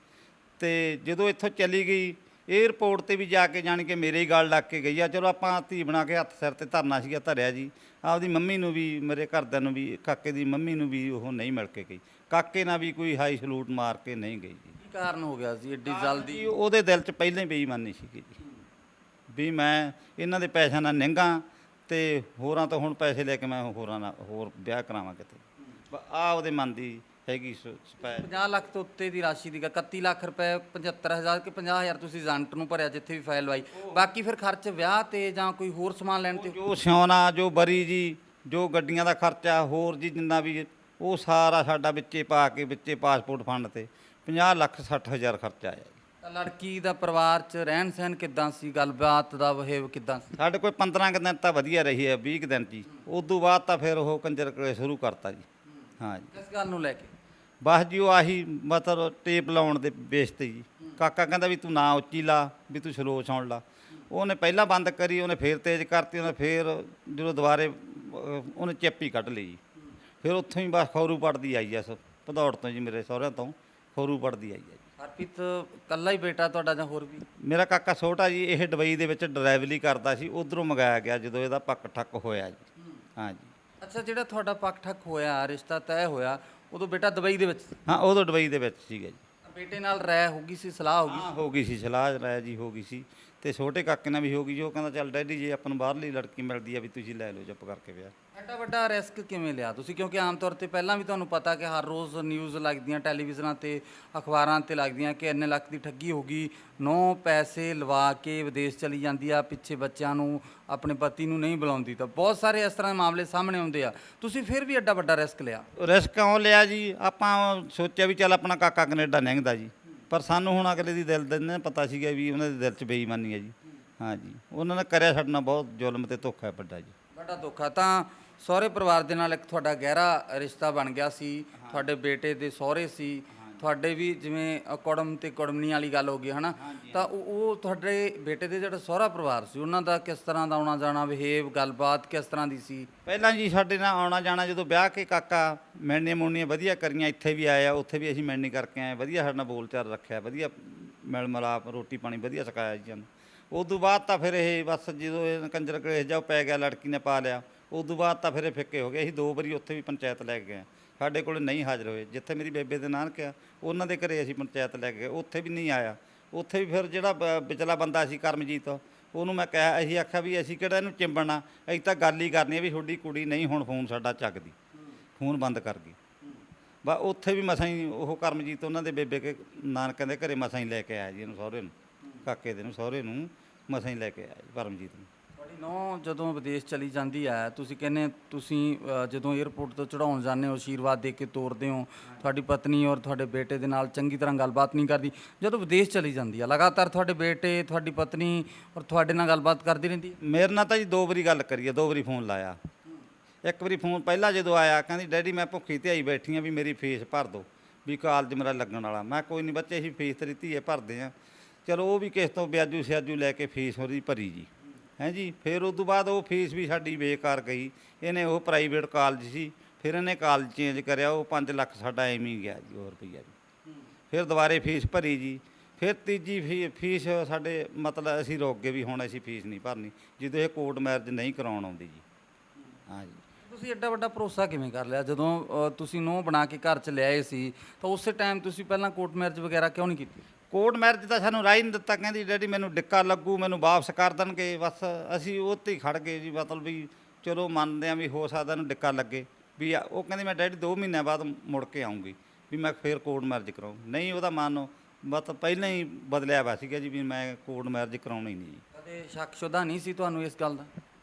ਅਤੇ ਜਦੋਂ ਇੱਥੋਂ ਚਲੀ ਗਈ ਏਅਰਪੋਰਟ 'ਤੇ ਵੀ ਜਾ ਕੇ ਜਾਣ ਕੇ ਮੇਰੇ ਹੀ ਗੱਲ ਲੱਗ ਕੇ ਗਈ ਆ। ਚਲੋ ਆਪਾਂ ਧੀ ਬਣਾ ਕੇ ਹੱਥ ਸਿਰ 'ਤੇ ਧਰਨਾ ਸੀਗਾ, ਧਰਿਆ ਜੀ। ਆਪਦੀ ਮੰਮੀ ਨੂੰ ਵੀ, ਮੇਰੇ ਘਰਦਿਆਂ ਨੂੰ ਵੀ, ਕਾਕੇ ਦੀ ਮੰਮੀ ਨੂੰ ਵੀ ਉਹ ਨਹੀਂ ਮਿਲ ਕੇ ਗਈ। ਕਾਕੇ ਨਾਲ ਵੀ ਕੋਈ ਹਾਈ ਸਲੂਟ ਮਾਰ ਕੇ ਨਹੀਂ ਗਈ ਜੀ। ਕੀ ਕਾਰਨ ਹੋ ਗਿਆ ਸੀ ਏਡੀ ਜਲਦੀ? ਉਹਦੇ ਦਿਲ 'ਚ ਪਹਿਲਾਂ ਹੀ ਬੇਈਮਾਨੀ ਸੀਗੀ ਜੀ, ਵੀ ਮੈਂ ਇਹਨਾਂ ਦੇ ਪੈਸਿਆਂ ਨਾਲ ਨਿੰਗਾ ਤੇ ਹੋਰਾਂ ਤੋਂ ਹੁਣ ਪੈਸੇ ਲੈ ਕੇ ਮੈਂ ਹੋਰਾਂ ਨਾਲ ਹੋਰ ਵਿਆਹ ਕਰਾਵਾਂ ਕਿਤੇ ਆ ਉਹਦੇ ਮਨ ਦੀ ਹੈਗੀ ਸਪੈ 50 ਲੱਖ ਤੋਂ ਉੱਤੇ ਦੀ ਰਾਸ਼ੀ ਦੀ 31 ਲੱਖ ਰੁਪਏ 75,000 ਕਿ 50,000 ਤੁਸੀਂ ਏਜੰਟ ਨੂੰ ਭਰਿਆ ਜਿੱਥੇ ਵੀ ਫਾਈਲ ਲਵਾਈ, ਬਾਕੀ ਫਿਰ ਖਰਚ ਵਿਆਹ ਤੇ ਜਾਂ ਕੋਈ ਹੋਰ ਸਮਾਨ ਲੈਣ ਤੇ? ਜੋ ਸਿਉਣਾ ਜੋ ਬਰੀ ਜੀ ਜੋ ਗੱਡੀਆਂ ਦਾ ਖਰਚਾ ਹੋਰ ਜੀ ਜਿੰਨਾ ਵੀ ਉਹ ਸਾਰਾ ਸਾਡਾ ਵਿੱਚੇ ਪਾ ਕੇ ਵਿੱਚੇ ਪਾਸਪੋਰਟ ਫੰਡ ਤੇ 50,60,000 ਖਰਚਾ ਆਇਆ ਜੀ। ਤਾਂ ਲੜਕੀ ਦਾ ਪਰਿਵਾਰ 'ਚ ਰਹਿਣ ਸਹਿਣ ਕਿੱਦਾਂ ਸੀ, ਗੱਲਬਾਤ ਦਾ ਵਹੇਵ ਕਿੱਦਾਂ ਸੀ? ਸਾਡੇ ਕੋਲ 15 ਕੁ ਦਿਨ ਤਾਂ ਵਧੀਆ ਰਹੀ ਹੈ, 20 ਕੁ ਦਿਨ ਜੀ। ਉਦੋਂ ਬਾਅਦ ਤਾਂ ਫਿਰ ਉਹ ਕੰਜਰ ਕਲੇ ਸ਼ੁਰੂ ਕਰਤਾ ਜੀ। ਹਾਂ ਜੀ, ਕਿਸ ਗੱਲ ਨੂੰ ਲੈ ਕੇ? ਬਸ ਜੀ ਉਹ ਆਹੀ ਮਤਲਬ ਟੇਪ ਲਾਉਣ ਦੇ ਬੇਸ ਤੇ ਜੀ। ਕਾਕਾ ਕਹਿੰਦਾ ਵੀ ਤੂੰ ਨਾ ਉੱਚੀ ਲਾ, ਵੀ ਤੂੰ ਸਲੋ ਸੁਣ ਲਾ। ਉਹਨੇ ਪਹਿਲਾਂ ਬੰਦ ਕਰੀ, ਉਹਨੇ ਫੇਰ ਤੇਜ਼ ਕਰਤੀ, ਉਹਨੇ ਫੇਰ ਜਦੋਂ ਦੁਬਾਰੇ ਉਹਨੇ ਚਿੱਪ ਹੀ ਕੱਢ ਲਈ ਜੀ। ਫਿਰ ਉੱਥੋਂ ਹੀ ਬਸ ਖੌਰੂ ਪੜਦੀ ਆਈ ਐ ਭਦੌੜ ਤੋਂ ਜੀ, ਮੇਰੇ ਸਹੁਰਿਆਂ ਤੋਂ ਖੌਰੂ ਪੜਦੀ ਆਈ ਹੈ ਜੀ। ਹਰਪ੍ਰੀਤ ਕੱਲਾ ਹੀ ਬੇਟਾ ਤੁਹਾਡਾ ਜਾਂ ਹੋਰ ਵੀ? ਮੇਰਾ ਕਾਕਾ ਛੋਟਾ ਜੀ, ਇਹ ਦੁਬਈ ਦੇ ਵਿੱਚ ਡਰਾਈਵਰੀ ਕਰਦਾ ਸੀ, ਉਧਰੋਂ ਮੰਗਾਇਆ ਗਿਆ ਜਦੋਂ ਇਹਦਾ ਪੱਕ ਠੱਕ ਹੋਇਆ ਜੀ। ਹਾਂ ਜੀ। ਅੱਛਾ, ਜਿਹੜਾ ਤੁਹਾਡਾ ਪੱਕ ਠੱਕ ਹੋਇਆ, ਰਿਸ਼ਤਾ ਤੈਅ ਹੋਇਆ, ਉਦੋਂ ਬੇਟਾ ਦੁਬਈ ਦੇ ਵਿੱਚ ਸੀ? ਹਾਂ, ਉਦੋਂ ਦੁਬਈ ਦੇ ਵਿੱਚ ਸੀਗਾ ਜੀ। ਬੇਟੇ ਨਾਲ ਰਾਏ ਹੋ ਗਈ ਸੀ, ਸਲਾਹ ਹੋ ਗਈ ਹਾਂ, ਹੋ ਗਈ ਸੀ ਸਲਾਹ ਰਾਏ ਜੀ, ਹੋ ਗਈ ਸੀ। ਤੇ ਛੋਟੇ ਕਾਕੇ ਨਾਲ ਵੀ ਹੋ ਗਈ ਜੀ। ਉਹ ਕਹਿੰਦਾ ਚੱਲ ਡੈਡੀ ਜੇ ਆਪਾਂ ਨੂੰ ਬਾਹਰਲੀ ਲੜਕੀ ਮਿਲਦੀ ਆ ਵੀ ਤੁਸੀਂ ਲੈ ਲਓ ਚੁੱਪ ਕਰਕੇ ਵਿਆਹ। ਐਡਾ ਵੱਡਾ ਰਿਸਕ ਕਿਵੇਂ ਲਿਆ ਤੁਸੀਂ? ਕਿਉਂਕਿ ਆਮ ਤੌਰ ਤੇ ਪਹਿਲਾਂ ਵੀ ਤੁਹਾਨੂੰ ਪਤਾ ਕਿ ਹਰ ਰੋਜ਼ ਨਿਊਜ਼ ਲੱਗਦੀਆਂ ਟੈਲੀਵਿਜ਼ਨਾਂ ਤੇ, ਅਖਬਾਰਾਂ ਤੇ ਲੱਗਦੀਆਂ ਕਿ ਇੰਨੇ ਲੱਖ ਦੀ ਠੱਗੀ ਹੋ ਗਈ, 9 ਪੈਸੇ ਲਵਾ ਕੇ ਵਿਦੇਸ਼ ਚਲੀ ਜਾਂਦੀ ਆ, ਪਿੱਛੇ ਬੱਚਿਆਂ ਨੂੰ ਆਪਣੇ ਪਤੀ ਨੂੰ ਨਹੀਂ ਬੁਲਾਉਂਦੀ। ਤਾਂ ਬਹੁਤ ਸਾਰੇ ਇਸ ਤਰ੍ਹਾਂ ਦੇ ਮਾਮਲੇ ਸਾਹਮਣੇ ਆਉਂਦੇ ਆ, ਤੁਸੀਂ ਫਿਰ ਵੀ ਐਡਾ ਵੱਡਾ ਰਿਸਕ ਲਿਆ? ਰਿਸਕ ਕਿਉਂ ਲਿਆ ਜੀ? ਆਪਾਂ ਸੋਚਿਆ ਵੀ ਚੱਲ ਆਪਣਾ ਕਾਕਾ ਕੈਨੇਡਾ ਲੰਘਦਾ ਜੀ, ਪਰ ਸਾਨੂੰ ਹੁਣ ਅਗਲੇ ਦੀ ਦਿਲ ਦਾ ਨਹੀਂ ਪਤਾ ਸੀਗਾ ਵੀ ਉਹਨਾਂ ਦੇ ਦਿਲ 'ਚ ਬੇਈਮਾਨੀ ਹੈ ਜੀ। ਹਾਂ ਜੀ, ਉਹਨਾਂ ਨੇ ਕਰਿਆ ਸਾਡੇ ਨਾਲ ਬਹੁਤ ਜ਼ੁਲਮ ਤੇ ਧੋਖਾ ਵੱਡਾ ਜੀ। ਵੱਡਾ ਧੋਖਾ। ਤਾਂ ਸਹੁਰੇ ਪਰਿਵਾਰ ਦੇ ਨਾਲ ਇੱਕ ਤੁਹਾਡਾ ਗਹਿਰਾ ਰਿਸ਼ਤਾ ਬਣ ਗਿਆ ਸੀ, ਤੁਹਾਡੇ ਬੇਟੇ ਦੇ ਸਹੁਰੇ ਸੀ, ਤੁਹਾਡੇ ਵੀ ਜਿਵੇਂ ਕੁੜਮ ਤੇ ਕੁੜਮਣੀ ਵਾਲੀ ਗੱਲ ਹੋ ਗਈ ਹੈ ਨਾ, ਤਾਂ ਉਹ ਤੁਹਾਡੇ ਬੇਟੇ ਦੇ ਜਿਹੜਾ ਸਹੁਰਾ ਪਰਿਵਾਰ ਸੀ ਉਹਨਾਂ ਦਾ ਕਿਸ ਤਰ੍ਹਾਂ ਦਾ ਆਉਣਾ ਜਾਣਾ, ਬਿਹੇਵ, ਗੱਲਬਾਤ ਕਿਸ ਤਰ੍ਹਾਂ ਦੀ ਸੀ? ਪਹਿਲਾਂ ਜੀ ਸਾਡੇ ਨਾਲ ਆਉਣਾ ਜਾਣਾ, ਜਦੋਂ ਵਿਆਹ ਕੇ ਕਾਕਾ ਮਿਲਣੀਆਂ ਮੁਲਣੀਆਂ ਵਧੀਆ ਕਰੀਆਂ, ਇੱਥੇ ਵੀ ਆਇਆ, ਉੱਥੇ ਵੀ ਅਸੀਂ ਮਿਲਣੀ ਕਰਕੇ ਆਏ, ਵਧੀਆ ਸਾਡੇ ਨਾਲ ਬੋਲ ਚਾਲ ਰੱਖਿਆ, ਵਧੀਆ ਮਿਲ ਮਿਲਾਪ, ਰੋਟੀ ਪਾਣੀ ਵਧੀਆ ਛਕਾਇਆ ਜੀ ਸਾਨੂੰ। ਉਦੋਂ ਬਾਅਦ ਤਾਂ ਫਿਰ ਇਹ ਬਸ ਜਦੋਂ ਇਹ ਕੰਜਰ ਕਲੇਸ਼ ਜਾ ਪੈ ਗਿਆ, ਲੜਕੀ ਨੇ ਪਾ ਲਿਆ, ਉਦੋਂ ਬਾਅਦ ਤਾਂ ਫਿਰ ਇਹ ਫਿੱਕੇ ਹੋ ਗਏ। ਅਸੀਂ 2 ਵਾਰੀ ਉੱਥੇ ਵੀ ਪੰਚਾਇਤ ਲੈ ਕੇ ਗਏ, ਸਾਡੇ ਕੋਲ ਨਹੀਂ ਹਾਜ਼ਰ ਹੋਏ। ਜਿੱਥੇ ਮੇਰੀ ਬੇਬੇ ਦੇ ਨਾਨਕੇ ਆ ਉਹਨਾਂ ਦੇ ਘਰੇ ਅਸੀਂ ਪੰਚਾਇਤ ਲੈ ਕੇ ਗਏ, ਉੱਥੇ ਵੀ ਨਹੀਂ ਆਇਆ। ਉੱਥੇ ਵੀ ਫਿਰ ਜਿਹੜਾ ਵਿਚਲਾ ਬੰਦਾ ਸੀ ਕਰਮਜੀਤ, ਉਹਨੂੰ ਮੈਂ ਕਿਹਾ, ਅਸੀਂ ਆਖਿਆ ਵੀ ਅਸੀਂ ਕਿਹੜਾ ਇਹਨੂੰ ਚਿੰਬੜਨਾ, ਅਸੀਂ ਤਾਂ ਗੱਲ ਹੀ ਕਰਨੀ ਹੈ ਵੀ ਤੁਹਾਡੀ ਕੁੜੀ ਨਹੀਂ ਹੁਣ ਫੋਨ ਸਾਡਾ ਚੱਕਦੀ, ਫੋਨ ਬੰਦ ਕਰ ਗਈ। ਬਸ ਉੱਥੇ ਵੀ ਮਸਾਂ ਹੀ ਉਹ ਕਰਮਜੀਤ ਉਹਨਾਂ ਦੇ ਬੇਬੇ ਕੇ ਨਾਨਕਿਆਂ ਦੇ ਘਰੇ ਮਸਾਂ ਹੀ ਲੈ ਕੇ ਆਇਆ ਜੀ ਇਹਨੂੰ, ਸਹੁਰੇ ਨੂੰ, ਕਾਕੇ ਦੇ ਨੂੰ ਸਹੁਰੇ ਨੂੰ ਮਸਾਂ ਹੀ ਲੈ ਕੇ ਆਇਆ ਜੀ ਪਰਮਜੀਤ ਨੂੰ। ਤੁਹਾਡੀ ਨੂੰਹ ਜਦੋਂ ਵਿਦੇਸ਼ ਚਲੀ ਜਾਂਦੀ ਹੈ, ਤੁਸੀਂ ਕਹਿੰਦੇ ਤੁਸੀਂ ਜਦੋਂ 에ਅਰਪੋਰਟ ਤੋਂ ਚੜਾਉਣ ਜਾਂਦੇ ਹੋ, ਆਸ਼ੀਰਵਾਦ ਦੇ ਕੇ ਤੋਰਦੇ ਹੋ, ਤੁਹਾਡੀ ਪਤਨੀ ਔਰ ਤੁਹਾਡੇ ਬੇਟੇ ਦੇ ਨਾਲ ਚੰਗੀ ਤਰ੍ਹਾਂ ਗੱਲਬਾਤ ਨਹੀਂ ਕਰਦੀ। ਜਦੋਂ ਵਿਦੇਸ਼ ਚਲੀ ਜਾਂਦੀ ਹੈ, ਲਗਾਤਾਰ ਤੁਹਾਡੇ ਬੇਟੇ, ਤੁਹਾਡੀ ਪਤਨੀ ਔਰ ਤੁਹਾਡੇ ਨਾਲ ਗੱਲਬਾਤ ਕਰਦੀ ਰਹਿੰਦੀ ਹੈ? ਮੇਰੇ ਨਾਲ ਤਾਂ ਜੀ 2 ਵਾਰੀ ਗੱਲ ਕਰੀ ਹੈ, 2 ਵਾਰੀ ਫੋਨ ਲਾਇਆ। ਇੱਕ ਵਾਰੀ ਫੋਨ ਪਹਿਲਾਂ ਜਦੋਂ ਆਇਆ, ਕਹਿੰਦੀ ਡੈਡੀ ਮੈਂ ਭੁੱਖੀ ਧਿਆਈ ਬੈਠੀ ਹਾਂ ਵੀ ਮੇਰੀ ਫੀਸ ਭਰ ਦਿਓ, ਵੀ ਕਾਲਜ ਮੇਰਾ ਲੱਗਣ ਵਾਲਾ। ਮੈਂ ਕੋਈ ਨਹੀਂ ਬੱਚੇ, ਅਸੀਂ ਫੀਸ ਤੇਰੀ ਧੀਏ ਭਰਦੇ ਹਾਂ। ਚਲੋ ਉਹ ਵੀ ਕਿਸ ਤੋਂ ਵਿਆਜੂ ਸਿਆਜੂ ਲੈ ਕੇ ਫੀਸ ਉਹਦੀ ਭਰੀ ਜੀ, ਹੈਂ ਜੀ। ਫਿਰ ਉਸ ਤੋਂ ਬਾਅਦ ਉਹ ਫੀਸ ਵੀ ਸਾਡੀ ਬੇਕਾਰ ਗਈ। ਇਹਨੇ ਉਹ ਪ੍ਰਾਈਵੇਟ ਕਾਲਜ ਸੀ, ਫਿਰ ਇਹਨੇ ਕਾਲਜ ਚੇਂਜ ਕਰਿਆ, ਉਹ 5 ਲੱਖ ਸਾਡਾ ਐਵੇਂ ਹੀ ਗਿਆ ਜੀ, ਹੋਰ ਰੁਪਈਆ ਜੀ। ਫਿਰ ਦੁਬਾਰੇ ਫੀਸ ਭਰੀ ਜੀ। ਫਿਰ ਤੀਜੀ ਫੀਸ ਸਾਡੇ ਮਤਲਬ ਅਸੀਂ ਰੁਕ ਗਏ ਵੀ ਹੁਣ ਅਸੀਂ ਫੀਸ ਨਹੀਂ ਭਰਨੀ, ਜਦੋਂ ਇਹ ਕੋਰਟ ਮੈਰਿਜ ਨਹੀਂ ਕਰਾਉਣ ਆਉਂਦੀ ਜੀ। ਹਾਂ ਜੀ। ਤੁਸੀਂ ਐਡਾ ਵੱਡਾ ਭਰੋਸਾ ਕਿਵੇਂ ਕਰ ਲਿਆ? ਜਦੋਂ ਤੁਸੀਂ ਨੂੰਹ ਬਣਾ ਕੇ ਘਰ 'ਚ ਲਿਆਏ ਸੀ ਤਾਂ ਉਸੇ ਟਾਈਮ ਤੁਸੀਂ ਪਹਿਲਾਂ ਕੋਰਟ ਮੈਰਿਜ ਵਗੈਰਾ ਕਿਉਂ ਨਹੀਂ ਕੀਤੀ? ਕੋਰਟ ਮੈਰਿਜ ਦਾ ਸਾਨੂੰ ਰਾਹ ਹੀ ਨਹੀਂ ਦਿੱਤਾ। ਕਹਿੰਦੀ ਡੈਡੀ ਮੈਨੂੰ ਡਿੱਕਾ ਲੱਗੂ, ਮੈਨੂੰ ਵਾਪਸ ਕਰ ਦੇਣਗੇ। ਬਸ ਅਸੀਂ ਉਹ 'ਤੇ ਹੀ ਖੜ੍ਹ ਗਏ ਜੀ, ਮਤਲਬ ਵੀ ਚਲੋ ਮੰਨਦੇ ਹਾਂ ਵੀ ਹੋ ਸਕਦਾ ਇਹਨੂੰ ਡਿੱਕਾ ਲੱਗੇ ਵੀ। ਉਹ ਕਹਿੰਦੀ ਮੈਂ ਡੈਡੀ 2 ਮਹੀਨਿਆਂ ਬਾਅਦ ਮੁੜ ਕੇ ਆਉਂਗੀ ਵੀ ਮੈਂ ਫਿਰ ਕੋਰਟ ਮੈਰਿਜ ਕਰਾਉਂ। ਨਹੀਂ, ਉਹਦਾ ਮਨ ਬਸ ਪਹਿਲਾਂ ਹੀ ਬਦਲਿਆ ਵਾ ਸੀਗਾ ਜੀ ਵੀ ਮੈਂ ਕੋਰਟ ਮੈਰਿਜ ਕਰਾਉਣੀ ਨਹੀਂ ਜੀ। ਕਦੇ ਸ਼ੱਕ ਸ਼ੁਦਾ ਨਹੀਂ ਸੀ ਤੁਹਾਨੂੰ ਇਸ ਗੱਲ ਦਾ?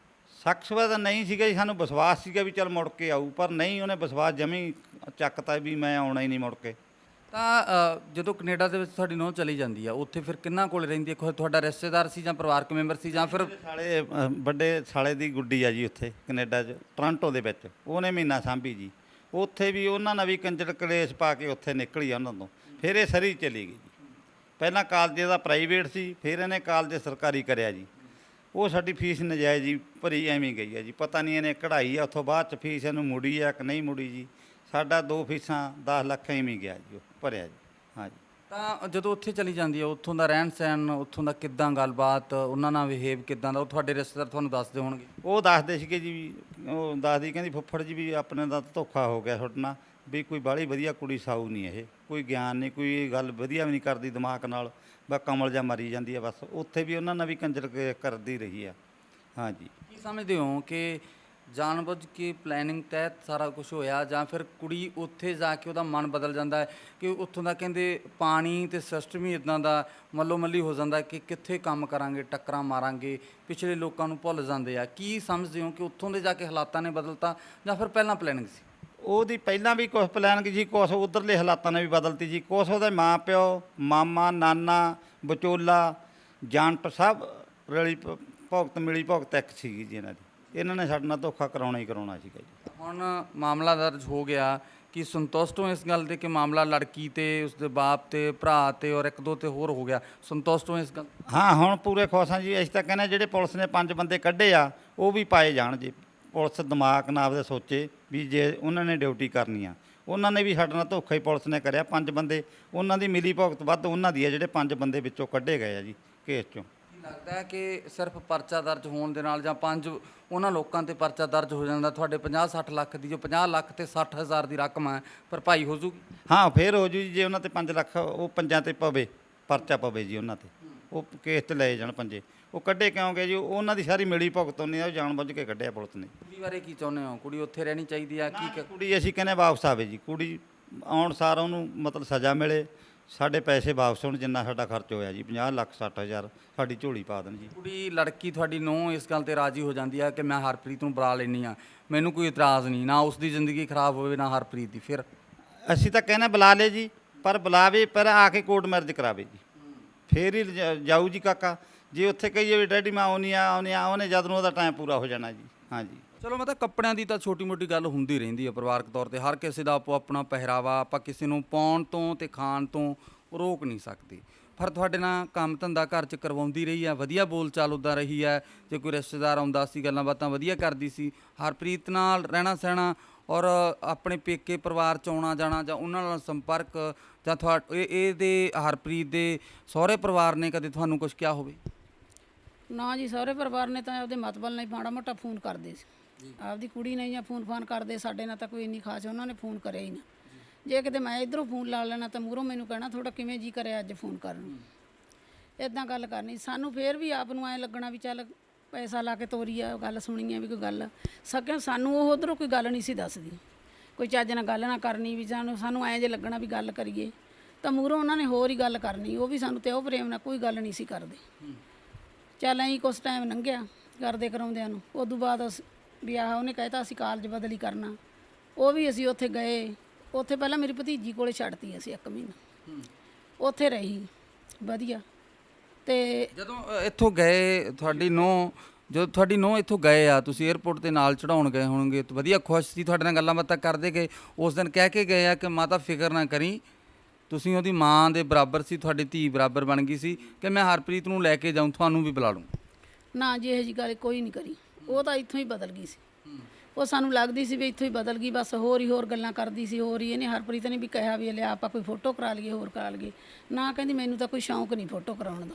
ਸ਼ੱਕ ਤਾਂ ਨਹੀਂ ਸੀਗਾ ਜੀ, ਸਾਨੂੰ ਵਿਸ਼ਵਾਸ ਸੀਗਾ ਵੀ ਚੱਲ ਮੁੜ ਕੇ ਆਊ, ਪਰ ਨਹੀਂ, ਉਹਨੇ ਵਿਸ਼ਵਾਸ ਜਮੀ ਚੱਕਤਾ ਵੀ ਮੈਂ ਆਉਣਾ ਹੀ ਨਹੀਂ ਮੁੜ ਕੇ। ਤਾਂ ਜਦੋਂ ਕੈਨੇਡਾ ਦੇ ਵਿੱਚ ਤੁਹਾਡੀ ਨੂੰਹ ਚਲੀ ਜਾਂਦੀ ਆ, ਉੱਥੇ ਫਿਰ ਕਿੰਨਾ ਕੋਲ ਰਹਿੰਦੀ ਹੈ? ਕੋਈ ਤੁਹਾਡਾ ਰਿਸ਼ਤੇਦਾਰ ਸੀ ਜਾਂ ਪਰਿਵਾਰਕ ਮੈਂਬਰ ਸੀ ਜਾਂ ਫਿਰ? ਸਾਲੇ ਵੱਡੇ ਸਾਲੇ ਦੀ ਗੁੱਡੀ ਆ ਜੀ ਉੱਥੇ ਕੈਨੇਡਾ 'ਚ, ਟੋਰਾਂਟੋ ਦੇ ਵਿੱਚ। ਉਹਨੇ ਮਹੀਨਾ ਸਾਂਭੀ ਜੀ। ਉੱਥੇ ਵੀ ਉਹਨਾਂ ਨਾਲ ਵੀ ਕੰਜਰ ਕਲੇਸ਼ ਪਾ ਕੇ ਉੱਥੇ ਨਿਕਲੀ ਆ ਉਹਨਾਂ ਤੋਂ। ਫਿਰ ਇਹ ਸਰੀ ਚਲੀ ਗਈ ਜੀ। ਪਹਿਲਾਂ ਕਾਲਜ ਦਾ ਪ੍ਰਾਈਵੇਟ ਸੀ, ਫਿਰ ਇਹਨੇ ਕਾਲਜ ਸਰਕਾਰੀ ਕਰਿਆ ਜੀ। ਉਹ ਸਾਡੀ ਫੀਸ ਨਜਾਇਜ਼ ਜੀ ਭਰੀ ਐਵੇਂ ਗਈ ਹੈ ਜੀ। ਪਤਾ ਨਹੀਂ ਇਹਨੇ ਕਢਾਈ ਆ ਉੱਥੋਂ ਬਾਅਦ 'ਚ ਫੀਸ ਇਹਨੂੰ ਮੁੜੀ ਆ ਕਿ ਨਹੀਂ ਮੁੜੀ ਜੀ। ਸਾਡਾ 2 ਫੀਸਾਂ 10 ਲੱਖ ਐਵੇਂ ਗਿਆ ਜੀ, ਉਹ ਭਰਿਆ ਜੀ। ਹਾਂ ਜੀ। ਤਾਂ ਜਦੋਂ ਉੱਥੇ ਚਲੀ ਜਾਂਦੀ ਹੈ, ਉੱਥੋਂ ਦਾ ਰਹਿਣ ਸਹਿਣ, ਉੱਥੋਂ ਦਾ ਕਿੱਦਾਂ ਗੱਲਬਾਤ, ਉਹਨਾਂ ਨਾਲ ਬਿਹੇਵ ਕਿੱਦਾਂ ਦਾ, ਉਹ ਤੁਹਾਡੇ ਰਿਸ਼ਤੇਦਾਰ ਤੁਹਾਨੂੰ ਦੱਸਦੇ ਹੋਣਗੇ? ਉਹ ਦੱਸਦੇ ਸੀਗੇ ਜੀ ਵੀ, ਉਹ ਦੱਸਦੀ ਕਹਿੰਦੀ ਫੁੱਫੜ ਜੀ ਵੀ ਆਪਣੇ ਦਾ ਧੋਖਾ ਹੋ ਗਿਆ ਤੁਹਾਡੇ ਨਾਲ, ਵੀ ਕੋਈ ਬਾਹਲੀ ਵਧੀਆ ਕੁੜੀ ਸਾਊ ਨਹੀਂ ਇਹ, ਕੋਈ ਗਿਆਨ ਨਹੀਂ, ਕੋਈ ਗੱਲ ਵਧੀਆ ਵੀ ਨਹੀਂ ਕਰਦੀ ਦਿਮਾਗ ਨਾਲ, ਬਸ ਕਮਲ ਜਾਂ ਮਰੀ ਜਾਂਦੀ ਆ ਬਸ। ਉੱਥੇ ਵੀ ਉਹਨਾਂ ਨਾਲ ਵੀ ਕੰਜਰ ਕਰਦੀ ਰਹੀ ਆ। ਹਾਂ ਜੀ। ਕੀ ਸਮਝਦੇ ਹੋ ਕਿ ਜਾਣਬੁੱਝ ਕੇ ਪਲੈਨਿੰਗ ਤਹਿਤ ਸਾਰਾ ਕੁਝ ਹੋਇਆ, ਜਾਂ ਫਿਰ ਕੁੜੀ ਉੱਥੇ ਜਾ ਕੇ ਉਹਦਾ ਮਨ ਬਦਲ ਜਾਂਦਾ ਹੈ ਕਿ ਉੱਥੋਂ ਦਾ ਕਹਿੰਦੇ ਪਾਣੀ ਤੇ ਸਿਸਟਮ ਹੀ ਇਦਾਂ ਦਾ ਮੱਲੋ ਮੱਲੀ ਹੋ ਜਾਂਦਾ ਕਿ ਕਿੱਥੇ ਕੰਮ ਕਰਾਂਗੇ, ਟੱਕਰਾਂ ਮਾਰਾਂਗੇ, ਪਿਛਲੇ ਲੋਕਾਂ ਨੂੰ ਭੁੱਲ ਜਾਂਦੇ ਆ? ਕੀ ਸਮਝਦੇ ਹੋ ਕਿ ਉੱਥੋਂ ਦੇ ਜਾ ਕੇ ਹਾਲਾਤਾਂ ਨੇ ਬਦਲਤਾ ਜਾਂ ਫਿਰ ਪਹਿਲਾਂ ਪਲੈਨਿੰਗ ਸੀ? ਉਹਦੀ ਪਹਿਲਾਂ ਵੀ ਕੁਛ ਪਲਾਨ ਜੀ, ਕੁਛ ਉਧਰਲੇ ਹਾਲਾਤਾਂ ਨੇ ਵੀ ਬਦਲਤੀ ਜੀ, ਕੁਛ ਉਹਦੇ ਮਾਂ ਪਿਓ, ਮਾਮਾ, ਨਾਨਾ, ਵਿਚੋਲਾ, ਜਾਣਟ ਸਭ ਰਲੀ ਭੁਗਤ ਮਿਲੀ ਭੁਗਤ ਇੱਕ ਸੀਗੀ ਜੀ ਇਹਨਾਂ ਦੀ। ਇਹਨਾਂ ਨੇ ਸਾਡੇ ਨਾਲ ਧੋਖਾ ਕਰਾਉਣਾ ਹੀ ਕਰਾਉਣਾ ਸੀਗਾ ਜੀ। ਹੁਣ ਮਾਮਲਾ ਦਰਜ ਹੋ ਗਿਆ, ਕਿ ਸੰਤੁਸ਼ਟ ਹੋ ਇਸ ਗੱਲ ਤੇ ਕਿ ਮਾਮਲਾ ਲੜਕੀ ਤੇ ਉਸਦੇ ਬਾਪ ਤੇ ਭਰਾ ਤੇ ਔਰ ਇੱਕ ਦੋ ਤੇ ਹੋਰ ਹੋ ਗਿਆ? ਸੰਤੁਸ਼ਟ ਹੋ ਇਸ ਗੱਲ? ਹਾਂ, ਹੁਣ ਪੂਰੇ ਖੁਸ਼ ਹਾਂ ਜੀ। ਅਸੀਂ ਤਾਂ ਕਹਿੰਦੇ ਜਿਹੜੇ ਪੁਲਿਸ ਨੇ 5 ਬੰਦੇ ਕੱਢੇ ਆ ਉਹ ਵੀ ਪਾਏ ਜਾਣ ਜੀ। ਪੁਲਿਸ ਦਿਮਾਗ ਨਾਲ ਆਪਦੇ ਸੋਚੇ ਵੀ ਜੇ ਉਹਨਾਂ ਨੇ ਡਿਊਟੀ ਕਰਨੀ ਆ, ਉਹਨਾਂ ਨੇ ਵੀ ਸਾਡੇ ਨਾਲ ਧੋਖਾ ਹੀ ਪੁਲਿਸ ਨੇ ਕਰਿਆ। 5 ਬੰਦੇ ਉਹਨਾਂ ਦੀ ਮਿਲੀ ਭੁਗਤ ਵੱਧ ਉਹਨਾਂ ਦੀ ਆ, ਜਿਹੜੇ 5 ਬੰਦੇ ਵਿੱਚੋਂ ਕੱਢੇ ਗਏ ਆ ਜੀ ਕੇਸ 'ਚੋਂ। ਕੀ ਲੱਗਦਾ ਹੈ ਕਿ ਸਿਰਫ ਪਰਚਾ ਦਰਜ ਹੋਣ ਦੇ ਨਾਲ ਜਾਂ 5 ਉਹਨਾਂ ਲੋਕਾਂ ਤੇ ਪਰਚਾ ਦਰਜ ਹੋ ਜਾਂਦਾ, ਤੁਹਾਡੇ 50-60 ਲੱਖ ਦੀ ਜੋ 50 ਲੱਖ ਤੇ 60 ਹਜ਼ਾਰ ਦੀ ਰਕਮ ਹੈ ਭਰਪਾਈ ਹੋ ਜੂਗੀ? ਹਾਂ, ਫੇਰ ਹੋ ਜੂ ਜੀ। ਜੇ ਉਹਨਾਂ ਤੇ 5 ਲੱਖ ਉਹ ਪੰਜਾਂ ਤੇ ਪਵੇ, ਪਰਚਾ ਪਵੇ ਜੀ ਉਹਨਾਂ ਤੇ, ਉਹ ਕੇਸ ਤੇ ਲਏ ਜਾਣ ਪੰਜੇ। ਉਹ ਕੱਢੇ ਕਿਉਂ ਗਏ ਜੀ? ਉਹਨਾਂ ਦੀ ਸਾਰੀ ਮਿਲੀ ਭੁਗਤ ਹੁੰਦੀ ਆ, ਉਹ ਜਾਣ ਬੁੱਝ ਕੇ ਕੱਢਿਆ ਪੁਲਿਸ ਨੇ। ਕੁੜੀ ਬਾਰੇ ਕੀ ਚਾਹੁੰਦੇ ਹੋ? ਕੁੜੀ ਉੱਥੇ ਰਹਿਣੀ ਚਾਹੀਦੀ ਆ? ਕੀ ਕੁੜੀ ਅਸੀਂ ਕਹਿੰਦੇ ਵਾਪਸ ਆਵੇ ਜੀ। ਕੁੜੀ ਆਉਣ ਸਾਰ ਉਹਨੂੰ ਮਤਲਬ ਸਜ਼ਾ ਮਿਲੇ, ਸਾਡੇ ਪੈਸੇ ਵਾਪਸ ਹੋਣ, ਜਿੰਨਾ ਸਾਡਾ ਖਰਚ ਹੋਇਆ ਜੀ 50 ਲੱਖ 60 ਹਜ਼ਾਰ ਸਾਡੀ ਝੋਲੀ ਪਾ ਦੇਣ ਜੀ। ਕੁੜੀ ਲੜਕੀ ਤੁਹਾਡੀ ਨੂੰਹ ਇਸ ਗੱਲ ਤੇ ਰਾਜੀ ਹੋ ਜਾਂਦੀ ਆ ਕਿ ਮੈਂ ਹਰਪ੍ਰੀਤ ਨੂੰ ਬੁਲਾ ਲੈਂਦੀ ਆ, ਮੈਨੂੰ ਕੋਈ ਇਤਰਾਜ਼ ਨਹੀਂ, ਨਾ ਉਸ ਦੀ ਜ਼ਿੰਦਗੀ ਖਰਾਬ ਹੋਵੇ ਨਾ ਹਰਪ੍ਰੀਤ ਦੀ, ਫਿਰ? ਅਸੀਂ ਤਾਂ ਕਹਿੰਦੇ ਬੁਲਾ ਲੇ ਜੀ, ਪਰ ਬੁਲਾਵੇ ਪਰ ਆ ਕੇ ਕੋਰਟ ਮੈਰਿਜ ਕਰਾਵੇ ਜੀ, ਫੇਰ ਹੀ ਜਾਊ ਜੀ ਕਾਕਾ। ਜੇ ਉੱਥੇ ਕਹੀਏ ਵੀ ਡੈਡੀ ਮੈਂ ਆਉਣੀ ਆ ਉਹਨੇ ਜਦ ਨੂੰ ਉਹਦਾ ਟਾਈਮ ਪੂਰਾ ਹੋ ਜਾਣਾ ਜੀ। ਹਾਂਜੀ, ਚਲੋ ਮਤਲਬ ਕੱਪੜਿਆਂ ਦੀ ਤਾਂ ਛੋਟੀ ਮੋਟੀ ਗੱਲ ਹੁੰਦੀ ਰਹਿੰਦੀ ਹੈ ਪਰਿਵਾਰਕ ਤੌਰ ਤੇ, ਹਰ ਕਿਸੇ ਦਾ ਆਪੋ ਆਪਣਾ ਪਹਿਰਾਵਾ, ਆਪਾਂ ਕਿਸੇ ਨੂੰ ਪਾਉਣ ਤੋਂ ਤੇ ਖਾਣ ਤੋਂ ਰੋਕ ਨਹੀਂ ਸਕਦੇ। ਪਰ ਤੁਹਾਡੇ ਨਾਲ ਕੰਮ ਧੰਦਾ ਘਰ 'ਚ ਕਰਵਾਉਂਦੀ ਰਹੀ ਹੈ, ਵਧੀਆ ਬੋਲ ਚਾਲ ਉੱਦਾਂ ਰਹੀ ਹੈ, ਜੇ ਕੋਈ ਰਿਸ਼ਤੇਦਾਰ ਆਉਂਦਾ ਸੀ ਗੱਲਾਂ ਬਾਤਾਂ ਵਧੀਆ ਕਰਦੀ ਸੀ। ਹਰਪ੍ਰੀਤ ਨਾਲ ਰਹਿਣਾ ਸਹਿਣਾ ਔਰ ਆਪਣੇ ਪੇਕੇ ਪਰਿਵਾਰ 'ਚ ਆਉਣਾ ਜਾਣਾ ਜਾਂ ਉਹਨਾਂ ਨਾਲ ਸੰਪਰਕ, ਜਾਂ ਇਹਦੇ ਹਰਪ੍ਰੀਤ ਦੇ ਸਹੁਰੇ ਪਰਿਵਾਰ ਨੇ ਕਦੇ ਤੁਹਾਨੂੰ ਕੁਝ ਕਿਹਾ ਹੋਵੇ? ਨਾ ਜੀ, ਸਹੁਰੇ ਪਰਿਵਾਰ ਨੇ ਤਾਂ ਆਪਦੇ ਮਤਬਲ ਨਾਲ ਮਾੜਾ ਮੋਟਾ ਫੋਨ ਕਰਦੇ ਸੀ, ਆਪਦੀ ਕੁੜੀ ਨੇ ਜਾਂ ਫੋਨ ਫਾਨ ਕਰਦੇ। ਸਾਡੇ ਨਾਲ ਤਾਂ ਕੋਈ ਇੰਨੀ ਖਾਸ ਉਹਨਾਂ ਨੇ ਫੋਨ ਕਰਿਆ ਹੀ ਨਾ। ਜੇ ਕਿਤੇ ਮੈਂ ਇੱਧਰੋਂ ਫੋਨ ਲਾ ਲੈਣਾ ਤਾਂ ਮੂਹਰੋਂ ਮੈਨੂੰ ਕਹਿਣਾ ਤੁਹਾਡਾ ਕਿਵੇਂ ਜੀ ਕਰਿਆ ਅੱਜ ਫੋਨ ਕਰਨ ਨੂੰ, ਇੱਦਾਂ ਗੱਲ ਕਰਨੀ। ਸਾਨੂੰ ਫੇਰ ਵੀ ਆਪ ਨੂੰ ਐਂ ਲੱਗਣਾ ਵੀ ਚੱਲ ਪੈਸਾ ਲਾ ਕੇ ਤੋਰੀ ਆ, ਗੱਲ ਸੁਣੀ ਆ ਵੀ ਕੋਈ ਗੱਲ ਸਕਿਆ। ਸਾਨੂੰ ਉਹ ਉੱਧਰੋਂ ਕੋਈ ਗੱਲ ਨਹੀਂ ਸੀ ਦੱਸਦੀ, ਕੋਈ ਚੱਜ ਨਾਲ ਗੱਲ ਨਾ ਕਰਨੀ ਵੀ ਸਾਨੂੰ ਐਂ ਜੇ ਲੱਗਣਾ ਵੀ ਗੱਲ ਕਰੀਏ ਤਾਂ ਮੂਹਰੋਂ ਉਹਨਾਂ ਨੇ ਹੋਰ ਹੀ ਗੱਲ ਕਰਨੀ। ਉਹ ਵੀ ਸਾਨੂੰ ਤੇ ਉਹ ਪ੍ਰੇਮ ਨਾਲ ਕੋਈ ਗੱਲ ਨਹੀਂ ਸੀ ਕਰਦੇ। ਚੱਲ ਐਂ ਕੁਛ ਟਾਈਮ ਲੰਘਿਆ ਕਰਦੇ ਕਰਾਉਂਦਿਆਂ ਨੂੰ। ਉਦੋਂ ਬਾਅਦ ਵੀ ਆਹ ਉਹਨੇ ਕਹਿਤਾ ਅਸੀਂ ਕਾਲਜ ਬਦਲੀ ਕਰਨਾ, ਉਹ ਵੀ ਅਸੀਂ ਉੱਥੇ ਗਏ। ਉੱਥੇ ਪਹਿਲਾਂ ਮੇਰੀ ਭਤੀਜੀ ਕੋਲੇ ਛੱਡਤੀ ਅਸੀਂ 1 ਮਹੀਨਾ, ਉੱਥੇ ਰਹੀ ਵਧੀਆ। ਤੇ ਜਦੋਂ ਇੱਥੋਂ ਗਏ ਤੁਹਾਡੀ ਨੂੰਹ, ਜਦੋਂ ਤੁਹਾਡੀ ਨੂੰਹ ਇੱਥੋਂ ਗਏ ਆ, ਤੁਸੀਂ 에ਅਰਪੋਰਟ ਤੇ ਨਾਲ ਚੜਾਉਣ ਗਏ ਹੋਣਗੇ, ਤਾਂ ਵਧੀਆ ਖੁਸ਼ ਸੀ, ਤੁਹਾਡੇ ਨਾਲ ਗੱਲਾਂ ਬਾਤਾਂ ਕਰਦੇ ਗਏ। ਉਸ ਦਿਨ ਕਹਿ ਕੇ ਗਏ ਆ ਕਿ ਮਾਤਾ ਫਿਕਰ ਨਾ ਕਰੀ, ਤੁਸੀਂ ਉਹਦੀ ਮਾਂ ਦੇ ਬਰਾਬਰ ਸੀ, ਤੁਹਾਡੀ ਧੀ ਬਰਾਬਰ ਬਣ ਗਈ ਸੀ, ਕਿ ਮੈਂ ਹਰਪ੍ਰੀਤ ਨੂੰ ਲੈ ਕੇ ਜਾਊਂ, ਤੁਹਾਨੂੰ ਵੀ ਬੁਲਾ ਲੂੰ? ਨਾ ਜੀ, ਇਹੋ ਜਿਹੀ ਗੱਲ ਕੋਈ ਨਹੀਂ ਕਰੀ। ਉਹ ਤਾਂ ਇੱਥੋਂ ਹੀ ਬਦਲ ਗਈ ਸੀ। ਉਹ ਸਾਨੂੰ ਲੱਗਦੀ ਸੀ ਵੀ ਇੱਥੋਂ ਹੀ ਬਦਲ ਗਈ, ਬਸ ਹੋਰ ਹੀ ਹੋਰ ਗੱਲਾਂ ਕਰਦੀ ਸੀ। ਹੋਰ ਹੀ ਇਹਨੇ ਹਰਪ੍ਰੀਤ ਨੇ ਵੀ ਕਿਹਾ ਵੀ ਲਿਆ ਆਪਾਂ ਕੋਈ ਫੋਟੋ ਕਰਾ ਲਈਏ, ਹੋਰ ਕਰਾ ਲਈਏ। ਨਾ, ਕਹਿੰਦੀ ਮੈਨੂੰ ਤਾਂ ਕੋਈ ਸ਼ੌਂਕ ਨਹੀਂ ਫੋਟੋ ਕਰਾਉਣ ਦਾ।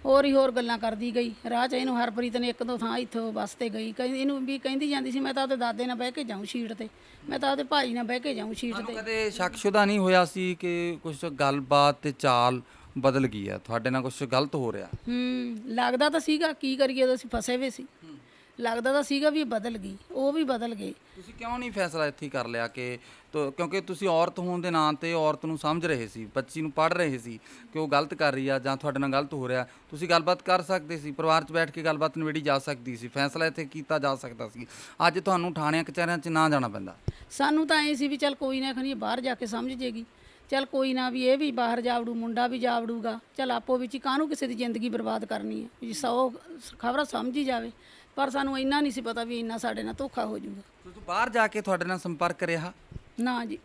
ਹੋਰ ਹੀ ਹੋਰ ਗੱਲਾਂ ਕਰਦੀ ਗਈ। ਰਾਹ 'ਚ ਇਹਨੂੰ ਹਰਪ੍ਰੀਤ ਨੇ 1-2 ਥਾਂ ਇੱਥੋਂ ਬੱਸ 'ਤੇ ਗਈ, ਕਹਿੰਦੀ ਇਹਨੂੰ ਵੀ ਕਹਿੰਦੀ ਜਾਂਦੀ ਸੀ ਮੈਂ ਤਾਂ ਆਪਦੇ ਦਾਦੇ ਨਾਲ ਬਹਿ ਕੇ ਜਾਊਂ ਸ਼ੀਟ 'ਤੇ, ਮੈਂ ਤਾਂ ਆਪਦੇ ਭਾਈ ਨਾਲ ਬਹਿ ਕੇ ਜਾਊਂ ਸ਼ੀਟ 'ਤੇ। ਕਦੇ ਸ਼ੱਕ ਸ਼ੁਦਾ ਨਹੀਂ ਹੋਇਆ ਸੀ ਕਿ ਕੁਝ ਗੱਲਬਾਤ ਤੇ ਚਾਲ ਬਦਲ ਗਈ ਹੈ, ਤੁਹਾਡੇ ਨਾਲ ਕੁਝ ਗਲਤ ਹੋ ਰਿਹਾ? ਲੱਗਦਾ ਤਾਂ ਸੀਗਾ, ਕੀ ਕਰੀਏ ਉਦੋਂ ਅਸੀਂ ਫਸੇ ਹੋਏ ਸੀ। ਲੱਗਦਾ ਤਾਂ ਸੀਗਾ ਵੀ ਇਹ ਬਦਲ ਗਈ, ਉਹ ਵੀ ਬਦਲ ਗਏ। ਤੁਸੀਂ ਕਿਉਂ ਨਹੀਂ ਫੈਸਲਾ ਇੱਥੇ ਕਰ ਲਿਆ ਕਿ ਕਿਉਂਕਿ ਤੁਸੀਂ ਔਰਤ ਹੋਣ ਦੇ ਨਾਂ ਤੇ ਔਰਤ ਨੂੰ ਸਮਝ ਰਹੇ ਸੀ, ਬੱਚੀ ਨੂੰ ਪੜ੍ਹ ਰਹੇ ਸੀ ਕਿ ਉਹ ਗਲਤ ਕਰ ਰਹੀ ਆ ਜਾਂ ਤੁਹਾਡੇ ਨਾਲ ਗਲਤ ਹੋ ਰਿਹਾ, ਤੁਸੀਂ ਗੱਲਬਾਤ ਕਰ ਸਕਦੇ ਸੀ, ਪਰਿਵਾਰ 'ਚ ਬੈਠ ਕੇ ਗੱਲਬਾਤ ਨਿਬੇੜੀ ਜਾ ਸਕਦੀ ਸੀ, ਫੈਸਲਾ ਇੱਥੇ ਕੀਤਾ ਜਾ ਸਕਦਾ ਸੀ। ਅੱਜ ਤੁਹਾਨੂੰ ਥਾਣਿਆਂ ਕਚਹਿਰੀਆਂ 'ਚ ਨਾ ਜਾਣਾ ਪੈਂਦਾ। ਸਾਨੂੰ ਤਾਂ ਐਂ ਸੀ ਵੀ ਚੱਲ ਕੋਈ ਨਾ, ਖਣੀ ਬਾਹਰ ਜਾ ਕੇ ਸਮਝ ਜੇਗੀ, ਚੱਲ ਕੋਈ ਨਾ ਵੀ ਇਹ ਵੀ ਬਾਹਰ ਜਾ ਵੜੂ, ਮੁੰਡਾ ਵੀ ਜਾ ਵੜੂਗਾ, ਚੱਲ ਆਪੋ ਵਿੱਚ ਹੀ ਕਾਹਨੂੰ ਕਿਸੇ ਦੀ ਜ਼ਿੰਦਗੀ ਬਰਬਾਦ ਕਰਨੀ ਹੈ ਵੀ 100 ਖਬਰਾਂ ਸਮਝ ਹੀ ਜਾਵੇ। ਪਰ ਸਾਨੂੰ ਇੰਨਾ ਨਹੀਂ ਸੀ ਪਤਾ ਵੀ ਇੰਨਾ ਸਾਡੇ ਨਾਲ ਧੋਖਾ ਹੋ ਜਾਊਗਾ। ਤੁਸੀਂ ਬਾਹਰ ਜਾ ਕੇ ਤੁਹਾਡੇ ਨਾਲ ਸੰਪਰਕ ਰਿਹਾ? ਨਾ ਜੀ,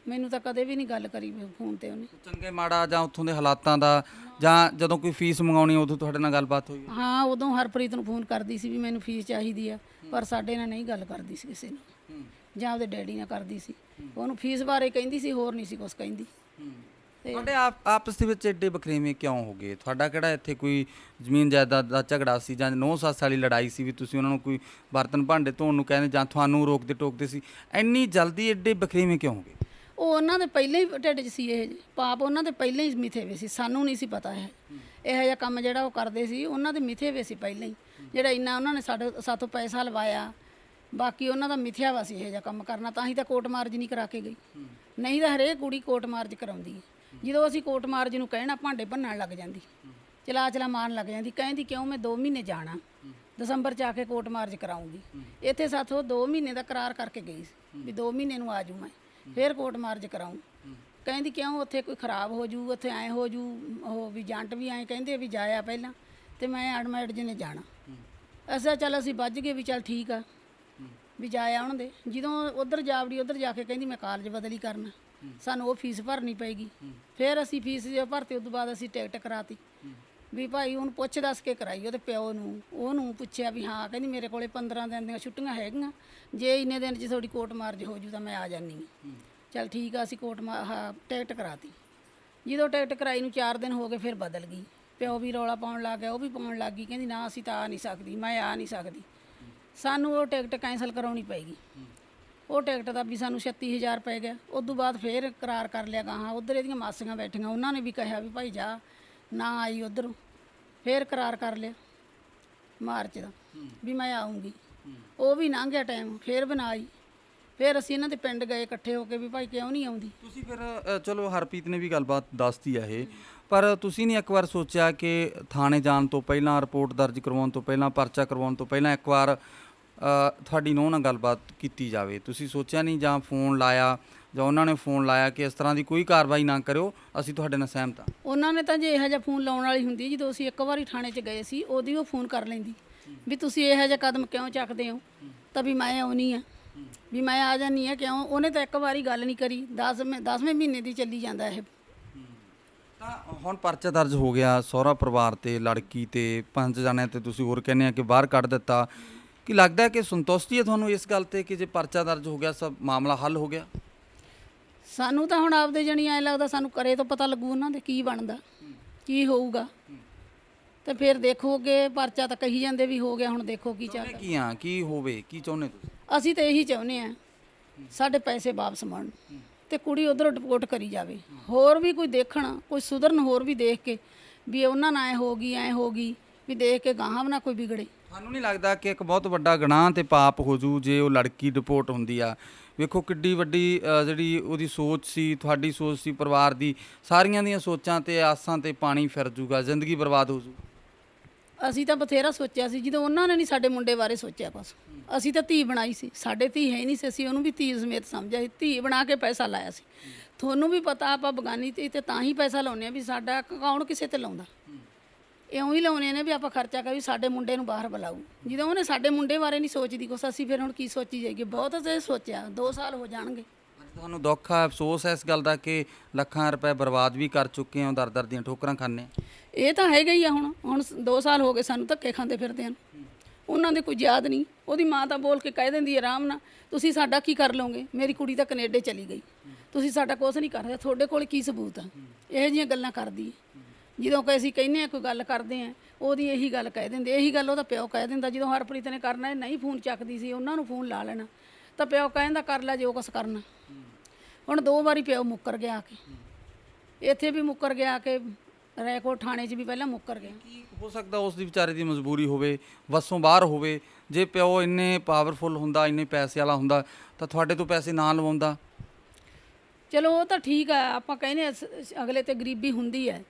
ਮੈਨੂੰ ਤਾਂ ਕਦੇ ਵੀ ਨਹੀਂ ਗੱਲ ਕਰੀ ਫੋਨ ਤੇ ਉਹਨੇ। ਚੰਗੇ ਮਾੜਾ ਜਾਂ ਉੱਥੋਂ ਦੇ ਹਾਲਾਤਾਂ ਦਾ, ਜਾਂ ਜਦੋਂ ਕੋਈ ਫੀਸ ਮੰਗਾਉਣੀ ਉਦੋਂ ਤੁਹਾਡੇ ਨਾਲ ਗੱਲਬਾਤ ਹੋਈ? ਹਾਂ, ਉਦੋਂ ਹਰਪ੍ਰੀਤ ਨੂੰ ਫੋਨ ਕਰਦੀ ਸੀ ਵੀ ਮੈਨੂੰ ਫੀਸ ਚਾਹੀਦੀ ਆ, ਪਰ ਸਾਡੇ ਨਾਲ ਨਹੀਂ ਗੱਲ ਕਰਦੀ ਸੀ ਕਿਸੇ ਨਾਲ, ਜਾਂ ਉਹਦੇ ਡੈਡੀ ਨਾਲ ਕਰਦੀ ਸੀ। ਉਹਨੂੰ ਫੀਸ ਬਾਰੇ ਕਹਿੰਦੀ ਸੀ, ਹੋਰ ਨਹੀਂ ਸੀ ਕੁਛ ਕਹਿੰਦੀ। ਤੁਹਾਡੇ ਆਪਸ ਦੇ ਵਿੱਚ ਐਡੇ ਬਖਰੇਵੇਂ ਕਿਉਂ ਹੋ ਗਏ? ਤੁਹਾਡਾ ਕਿਹੜਾ ਇੱਥੇ ਕੋਈ ਜ਼ਮੀਨ ਜਾਇਦਾਦ ਦਾ ਝਗੜਾ ਸੀ ਜਾਂ 9 ਸੱਸ ਵਾਲੀ ਲੜਾਈ ਸੀ ਵੀ ਤੁਸੀਂ ਉਹਨਾਂ ਨੂੰ ਕੋਈ ਬਰਤਨ ਭਾਂਡੇ ਧੋਣ ਨੂੰ ਕਹਿੰਦੇ ਜਾਂ ਤੁਹਾਨੂੰ ਰੋਕਦੇ ਟੋਕਦੇ ਸੀ? ਇੰਨੀ ਜਲਦੀ ਐਡੇ ਬਖਰੇਵੇਂ ਕਿਉਂ ਹੋ ਗਏ? ਉਹ ਉਹਨਾਂ ਦੇ ਪਹਿਲਾਂ ਹੀ ਢਿੱਡ 'ਚ ਸੀ ਇਹ ਪਾਪ, ਉਹਨਾਂ ਦੇ ਪਹਿਲਾਂ ਹੀ ਮਿਥੇ ਵੇ ਸੀ, ਸਾਨੂੰ ਨਹੀਂ ਸੀ ਪਤਾ ਇਹੋ ਜਿਹਾ ਕੰਮ ਜਿਹੜਾ ਉਹ ਕਰਦੇ ਸੀ, ਉਹਨਾਂ ਦੇ ਮਿਥੇ ਵੇ ਸੀ ਪਹਿਲਾਂ ਹੀ। ਜਿਹੜਾ ਇੰਨਾ ਉਹਨਾਂ ਨੇ ਸਾਥੋਂ ਪੈਸਾ ਲਵਾਇਆ, ਬਾਕੀ ਉਹਨਾਂ ਦਾ ਮਿਥਿਆ ਵਾ ਸੀ ਇਹ ਜਿਹਾ ਕੰਮ ਕਰਨਾ, ਤਾਂ ਹੀ ਤਾਂ ਕੋਰਟ ਮਾਰਜ ਨਹੀਂ ਕਰਾ ਕੇ ਗਈ। ਨਹੀਂ ਤਾਂ ਹਰੇਕ ਕੁੜੀ ਕੋਰਟ ਮਾਰਜ ਕਰਾਉਂਦੀ ਹੈ। ਜਦੋਂ ਅਸੀਂ ਕੋਰਟ ਮਾਰਜ ਨੂੰ ਕਹਿਣਾ ਭਾਂਡੇ ਭੰਨਣ ਲੱਗ ਜਾਂਦੀ, ਚਲਾ ਮਾਰਨ ਲੱਗ ਜਾਂਦੀ, ਕਹਿੰਦੀ ਕਿਉਂ ਮੈਂ 2 ਮਹੀਨੇ ਜਾਣਾ, ਦਸੰਬਰ 'ਚ ਆ ਕੇ ਕੋਰਟ ਮਾਰਜ ਕਰਾਉਂਗੀ। ਇੱਥੇ ਸਾਥੋਂ 2 ਮਹੀਨੇ ਦਾ ਕਰਾਰ ਕਰਕੇ ਗਈ ਸੀ ਵੀ 2 ਮਹੀਨੇ ਨੂੰ ਆ ਜੂ ਮੈਂ, ਫਿਰ ਕੋਰਟ ਮਾਰਜ ਕਰਾਊਂ। ਕਹਿੰਦੀ ਕਿਉਂ ਉੱਥੇ ਕੋਈ ਖਰਾਬ ਹੋ ਜੂ, ਉੱਥੇ ਐਂ ਹੋ ਜੂ, ਉਹ ਵੀ ਜੰਟ ਵੀ ਐਂ ਕਹਿੰਦੇ ਵੀ ਜਾਇਆ ਪਹਿਲਾਂ, ਤੇ ਮੈਂ ਐਡਮਿਟ ਜੀ ਨੇ ਜਾਣਾ। ਅਸਾਂ ਚੱਲ ਅਸੀਂ ਵੱਜ ਗਏ ਵੀ ਚੱਲ ਠੀਕ ਆ ਵੀ ਜਾਇਆ ਆਉਣ ਦੇ। ਜਦੋਂ ਉੱਧਰ ਜਾਵੜੀ, ਉੱਧਰ ਜਾ ਕੇ ਕਹਿੰਦੀ ਮੈਂ ਕਾਲਜ ਬਦਲੀ ਕਰਨਾ, ਸਾਨੂੰ ਉਹ ਫੀਸ ਭਰਨੀ ਪਏਗੀ। ਫਿਰ ਅਸੀਂ ਫੀਸ ਜੇ ਭਰਤੀ, ਉਸ ਤੋਂ ਬਾਅਦ ਅਸੀਂ ਟਿਕਟ ਕਰਾਤੀ ਵੀ ਭਾਈ ਉਹਨੂੰ ਪੁੱਛ ਦੱਸ ਕੇ ਕਰਾਈ। ਉਹਦੇ ਪਿਓ ਨੂੰ ਉਹਨੂੰ ਪੁੱਛਿਆ ਵੀ ਹਾਂ, ਕਹਿੰਦੀ ਮੇਰੇ ਕੋਲੇ 15 ਦਿਨ ਦੀਆਂ ਛੁੱਟੀਆਂ ਹੈਗੀਆਂ, ਜੇ ਇੰਨੇ ਦਿਨ 'ਚ ਤੁਹਾਡੀ ਕੋਰਟ ਮਾਰਜ ਹੋ ਜੂ ਤਾਂ ਮੈਂ ਆ ਜਾਂਦੀ ਹਾਂ। ਚੱਲ ਠੀਕ ਆ, ਅਸੀਂ ਟਿਕਟ ਕਰਾਤੀ। ਜਦੋਂ ਟਿਕਟ ਕਰਾਈ ਨੂੰ 4 ਦਿਨ ਹੋ ਗਏ, ਫਿਰ ਬਦਲ ਗਈ। ਪਿਓ ਵੀ ਰੌਲਾ ਪਾਉਣ ਲੱਗ ਗਿਆ, ਉਹ ਵੀ ਪਾਉਣ ਲੱਗ ਗਈ, ਕਹਿੰਦੀ ਨਾ ਅਸੀਂ ਤਾਂ ਆ ਨਹੀਂ ਸਕਦੀ, ਮੈਂ ਆ ਨਹੀਂ ਸਕਦੀ, ਸਾਨੂੰ ਉਹ ਟਿਕਟ ਕੈਂਸਲ ਕਰਾਉਣੀ ਪਏਗੀ। ਉਹ ਟਿਕਟ ਦਾ ਵੀ ਸਾਨੂੰ 36,000 ਪੈ ਗਿਆ। ਉਸ ਤੋਂ ਬਾਅਦ ਫਿਰ ਕਰਾਰ ਕਰ ਲਿਆ ਗਾਹਾਂ, ਉੱਧਰ ਇਹਦੀਆਂ ਮਾਸੀਆਂ ਬੈਠੀਆਂ, ਉਹਨਾਂ ਨੇ ਵੀ ਕਿਹਾ ਵੀ ਭਾਈ ਜਾ ਨਾ ਆਈ ਉੱਧਰੋਂ। ਫਿਰ ਕਰਾਰ ਕਰ ਲਿਆ ਮਾਰਚ ਦਾ ਵੀ ਮੈਂ ਆਉਂਗੀ। ਉਹ ਵੀ ਲੰਘ ਗਿਆ ਟਾਈਮ, ਫਿਰ ਬਣਾਈ। ਫਿਰ ਅਸੀਂ ਇਹਨਾਂ ਦੇ ਪਿੰਡ ਗਏ ਇਕੱਠੇ ਹੋ ਕੇ ਵੀ ਭਾਈ ਕਿਉਂ ਨਹੀਂ ਆਉਂਦੀ। ਤੁਸੀਂ ਫਿਰ ਚਲੋ ਹਰਪ੍ਰੀਤ ਨੇ ਵੀ ਗੱਲਬਾਤ ਦੱਸਤੀ ਹੈ ਇਹ, ਪਰ ਤੁਸੀਂ ਨਹੀਂ ਇੱਕ ਵਾਰ ਸੋਚਿਆ ਕਿ ਥਾਣੇ ਜਾਣ ਤੋਂ ਪਹਿਲਾਂ, ਰਿਪੋਰਟ ਦਰਜ ਕਰਵਾਉਣ ਤੋਂ ਪਹਿਲਾਂ, ਪਰਚਾ ਕਰਵਾਉਣ ਤੋਂ ਪਹਿਲਾਂ ਇੱਕ ਵਾਰ ਤੁਹਾਡੀ ਨੂੰਹ ਨਾਲ ਗੱਲਬਾਤ ਕੀਤੀ ਜਾਵੇ? ਤੁਸੀਂ ਸੋਚਿਆ ਨਹੀਂ, ਜਾਂ ਫੋਨ ਲਾਇਆ, ਜਾਂ ਉਹਨਾਂ ਨੇ ਫੋਨ ਲਾਇਆ ਕਿ ਇਸ ਤਰ੍ਹਾਂ ਦੀ ਕੋਈ ਕਾਰਵਾਈ ਨਾ ਕਰਿਓ, ਅਸੀਂ ਤੁਹਾਡੇ ਨਾਲ ਸਹਿਮਤ ਹਾਂ? ਉਹਨਾਂ ਨੇ ਤਾਂ ਜੇ ਇਹੋ ਜਿਹਾ ਫੋਨ ਲਾਉਣ ਵਾਲੀ ਹੁੰਦੀ, ਜਦੋਂ ਅਸੀਂ ਇੱਕ ਵਾਰੀ ਥਾਣੇ 'ਚ ਗਏ ਸੀ, ਉਹਦੀ ਉਹ ਫੋਨ ਕਰ ਲੈਂਦੀ ਵੀ ਤੁਸੀਂ ਇਹੋ ਜਿਹਾ ਕਦਮ ਕਿਉਂ ਚੱਕਦੇ ਹੋ, ਤਾਂ ਵੀ ਮੈਂ ਆਉਣੀ ਆ, ਵੀ ਮੈਂ ਆ ਜਾਨੀ ਆ ਕਿਉਂ। ਉਹਨੇ ਤਾਂ ਇੱਕ ਵਾਰੀ ਗੱਲ ਨਹੀਂ ਕਰੀ। 10ਵੇਂ ਮਹੀਨੇ ਦੀ ਚੱਲੀ ਜਾਂਦਾ ਇਹ। ਤਾਂ ਹੁਣ ਪਰਚਾ ਦਰਜ ਹੋ ਗਿਆ, ਸਹੁਰਾ ਪਰਿਵਾਰ ਤੇ ਲੜਕੀ ਤੇ 5 ਜਣਿਆਂ ਤੇ ਤੁਸੀਂ ਹੋਰ ਕਹਿੰਦੇ ਆ ਕਿ ਬਾਹਰ ਕੱਢ ਦਿੱਤਾ। ਕੀ ਲੱਗਦਾ ਕਿ ਸੰਤੁਸ਼ਟੀ ਹੈ ਤੁਹਾਨੂੰ ਇਸ ਗੱਲ ਤੇ ਕਿ ਜੇ ਪਰਚਾ ਦਰਜ ਹੋ ਗਿਆ, ਸਭ ਮਾਮਲਾ ਹੱਲ ਹੋ ਗਿਆ? ਸਾਨੂੰ ਤਾਂ ਹੁਣ ਆਪਦੇ ਜਣੀ ਐਂ ਲੱਗਦਾ, ਸਾਨੂੰ ਕਰੇ ਤੋਂ ਪਤਾ ਲੱਗੂ ਉਹਨਾਂ ਦੇ ਕੀ ਬਣਦਾ, ਕੀ ਹੋਊਗਾ। ਤੇ ਫਿਰ ਦੇਖੋਗੇ, ਪਰਚਾ ਤਾਂ ਕਹੀ ਜਾਂਦੇ ਵੀ ਹੋ ਗਿਆ, ਹੁਣ ਦੇਖੋ ਕੀ ਚੱਲਦਾ। ਕੀ ਹੋਵੇ, ਕੀ ਚਾਹੁੰਦੇ ਤੁਸੀਂ? ਅਸੀਂ ਤਾਂ ਇਹੀ ਚਾਹੁੰਦੇ ਆ ਸਾਡੇ ਪੈਸੇ ਵਾਪਸ ਮਿਲਣ ਤੇ ਕੁੜੀ ਉਧਰੋਂ ਡਿਪੋਰਟ ਕਰੀ ਜਾਵੇ। ਹੋਰ ਵੀ ਕੋਈ ਦੇਖਣ, ਕੋਈ ਸੁਧਰਨ, ਹੋਰ ਵੀ ਦੇਖ ਕੇ ਵੀ ਉਹਨਾਂ ਨਾਲ ਐ ਹੋ ਗਈ ਵੀ ਦੇਖ ਕੇ ਗਾਹਾਂ ਨਾ ਕੋਈ ਵਿਗੜੇ। ਤੁਹਾਨੂੰ ਨਹੀਂ ਲੱਗਦਾ ਕਿ ਇੱਕ ਬਹੁਤ ਵੱਡਾ ਗੁਨਾਹ ਤੇ ਪਾਪ ਹੋ ਜੂ ਜੇ ਉਹ ਲੜਕੀ ਡਿਪੋਰਟ ਹੁੰਦੀ ਆ? ਵੇਖੋ ਕਿੱਡੀ ਵੱਡੀ ਜਿਹੜੀ ਉਹਦੀ ਸੋਚ ਸੀ, ਤੁਹਾਡੀ ਸੋਚ ਸੀ, ਪਰਿਵਾਰ ਦੀ, ਸਾਰੀਆਂ ਦੀਆਂ ਸੋਚਾਂ ਤੇ ਆਸਾਂ ਤੇ ਪਾਣੀ ਫਿਰ ਜੂਗਾ, ਜ਼ਿੰਦਗੀ ਬਰਬਾਦ ਹੋ ਜੂ। ਅਸੀਂ ਤਾਂ ਬਥੇਰਾ ਸੋਚਿਆ ਸੀ, ਜਦੋਂ ਉਹਨਾਂ ਨੇ ਨਹੀਂ ਸਾਡੇ ਮੁੰਡੇ ਬਾਰੇ ਸੋਚਿਆ। ਬਸ ਅਸੀਂ ਤਾਂ ਧੀ ਬਣਾਈ ਸੀ, ਸਾਡੇ ਧੀ ਹੈ ਨਹੀਂ ਸੀ, ਅਸੀਂ ਉਹਨੂੰ ਵੀ ਧੀ ਸਮੇਤ ਸਮਝਿਆ ਸੀ, ਧੀ ਬਣਾ ਕੇ ਪੈਸਾ ਲਾਇਆ ਸੀ। ਤੁਹਾਨੂੰ ਵੀ ਪਤਾ ਆਪਾਂ ਬਗਾਨੀ ਤੇ ਤਾਂ ਹੀ ਪੈਸਾ ਲਾਉਂਦੇ ਆ ਵੀ ਸਾਡਾ ਕੌਣ ਕਿਸੇ ਤੇ ਲਾਉਂਦਾ। ਇਉਂ ਹੀ ਲਾਉਂਦੇ ਨੇ ਵੀ ਆਪਾਂ ਖਰਚਾ ਕਰ ਵੀ ਸਾਡੇ ਮੁੰਡੇ ਨੂੰ ਬਾਹਰ ਬੁਲਾਊ। ਜਦੋਂ ਉਹਨੇ ਸਾਡੇ ਮੁੰਡੇ ਬਾਰੇ ਨਹੀਂ ਸੋਚਦੀ ਕੁਛ, ਅਸੀਂ ਫਿਰ ਹੁਣ ਕੀ ਸੋਚੀ ਜਾਈਏ। ਬਹੁਤ ਤੇ ਸੋਚਿਆ, 2 ਸਾਲ ਹੋ ਜਾਣਗੇ। ਤੁਹਾਨੂੰ ਦੁੱਖ ਆ, ਅਫਸੋਸ ਹੈ ਇਸ ਗੱਲ ਦਾ ਕਿ ਲੱਖਾਂ ਰੁਪਏ ਬਰਬਾਦ ਵੀ ਕਰ ਚੁੱਕੇ ਹੋ, ਦਰ ਦੀਆਂ ਠੋਕਰਾਂ ਖਾਂਦੇ? ਇਹ ਤਾਂ ਹੈਗਾ ਹੀ ਆ। ਹੁਣ 2 ਸਾਲ ਹੋ ਗਏ ਸਾਨੂੰ ਧੱਕੇ ਖਾਂਦੇ ਫਿਰਦੇ ਹਨ। ਉਹਨਾਂ ਦੇ ਕੋਈ ਯਾਦ ਨਹੀਂ। ਉਹਦੀ ਮਾਂ ਤਾਂ ਬੋਲ ਕੇ ਕਹਿ ਦਿੰਦੀ ਆਰਾਮ ਨਾਲ, ਤੁਸੀਂ ਸਾਡਾ ਕੀ ਕਰ ਲਓਗੇ, ਮੇਰੀ ਕੁੜੀ ਤਾਂ ਕੈਨੇਡਾ ਚਲੀ ਗਈ, ਤੁਸੀਂ ਸਾਡਾ ਕੁਛ ਨਹੀਂ ਕਰਦੇ, ਤੁਹਾਡੇ ਕੋਲ ਕੀ ਸਬੂਤ ਆ। ਇਹੋ ਜਿਹੀਆਂ ਗੱਲਾਂ ਕਰਦੀ ਹੈ। ਜਦੋਂ ਕਿ ਅਸੀਂ ਕਹਿੰਦੇ ਆ ਕੋਈ ਗੱਲ ਕਰਦੇ ਆ, ਉਹਦੀ ਇਹੀ ਗੱਲ ਕਹਿ ਦਿੰਦੇ। ਇਹੀ ਗੱਲ ਉਹਦਾ ਪਿਓ ਕਹਿ ਦਿੰਦਾ। ਜਦੋਂ ਹਰਪ੍ਰੀਤ ਨੇ ਕਰਨਾ, ਇਹ ਨਹੀਂ ਫੋਨ ਚੱਕਦੀ ਸੀ, ਉਹਨਾਂ ਨੂੰ ਫੋਨ ਲਾ ਲੈਣਾ, ਤਾਂ ਪਿਓ ਕਹਿੰਦਾ ਕਰ ਲੈ ਜੋ ਕੁਛ ਕਰਨਾ। ਹੁਣ 2 ਵਾਰੀ ਪਿਓ ਮੁੱਕਰ ਗਿਆ ਆ ਕੇ, ਇੱਥੇ ਵੀ ਮੁੱਕਰ ਗਿਆ ਕਿ ਰੈਕੋਟ ਥਾਣੇ 'ਚ ਵੀ ਪਹਿਲਾਂ ਮੁੱਕਰ ਗਿਆ। ਕੀ ਹੋ ਸਕਦਾ ਉਸ ਦੀ ਵਿਚਾਰੇ ਦੀ ਮਜਬੂਰੀ ਹੋਵੇ, ਵੱਸੋਂ ਬਾਹਰ ਹੋਵੇ। ਜੇ ਪਿਓ ਇੰਨੇ ਪਾਵਰਫੁਲ ਹੁੰਦਾ, ਇੰਨੇ ਪੈਸੇ ਵਾਲਾ ਹੁੰਦਾ, ਤਾਂ ਤੁਹਾਡੇ ਤੋਂ ਪੈਸੇ ਨਾ ਲਵਾਉਂਦਾ। ਚਲੋ ਉਹ ਤਾਂ ਠੀਕ ਆ, ਆਪਾਂ ਕਹਿੰਦੇ ਅਗਲੇ ਤੇ ਗਰੀਬੀ ਹੁੰਦੀ ਹੈ,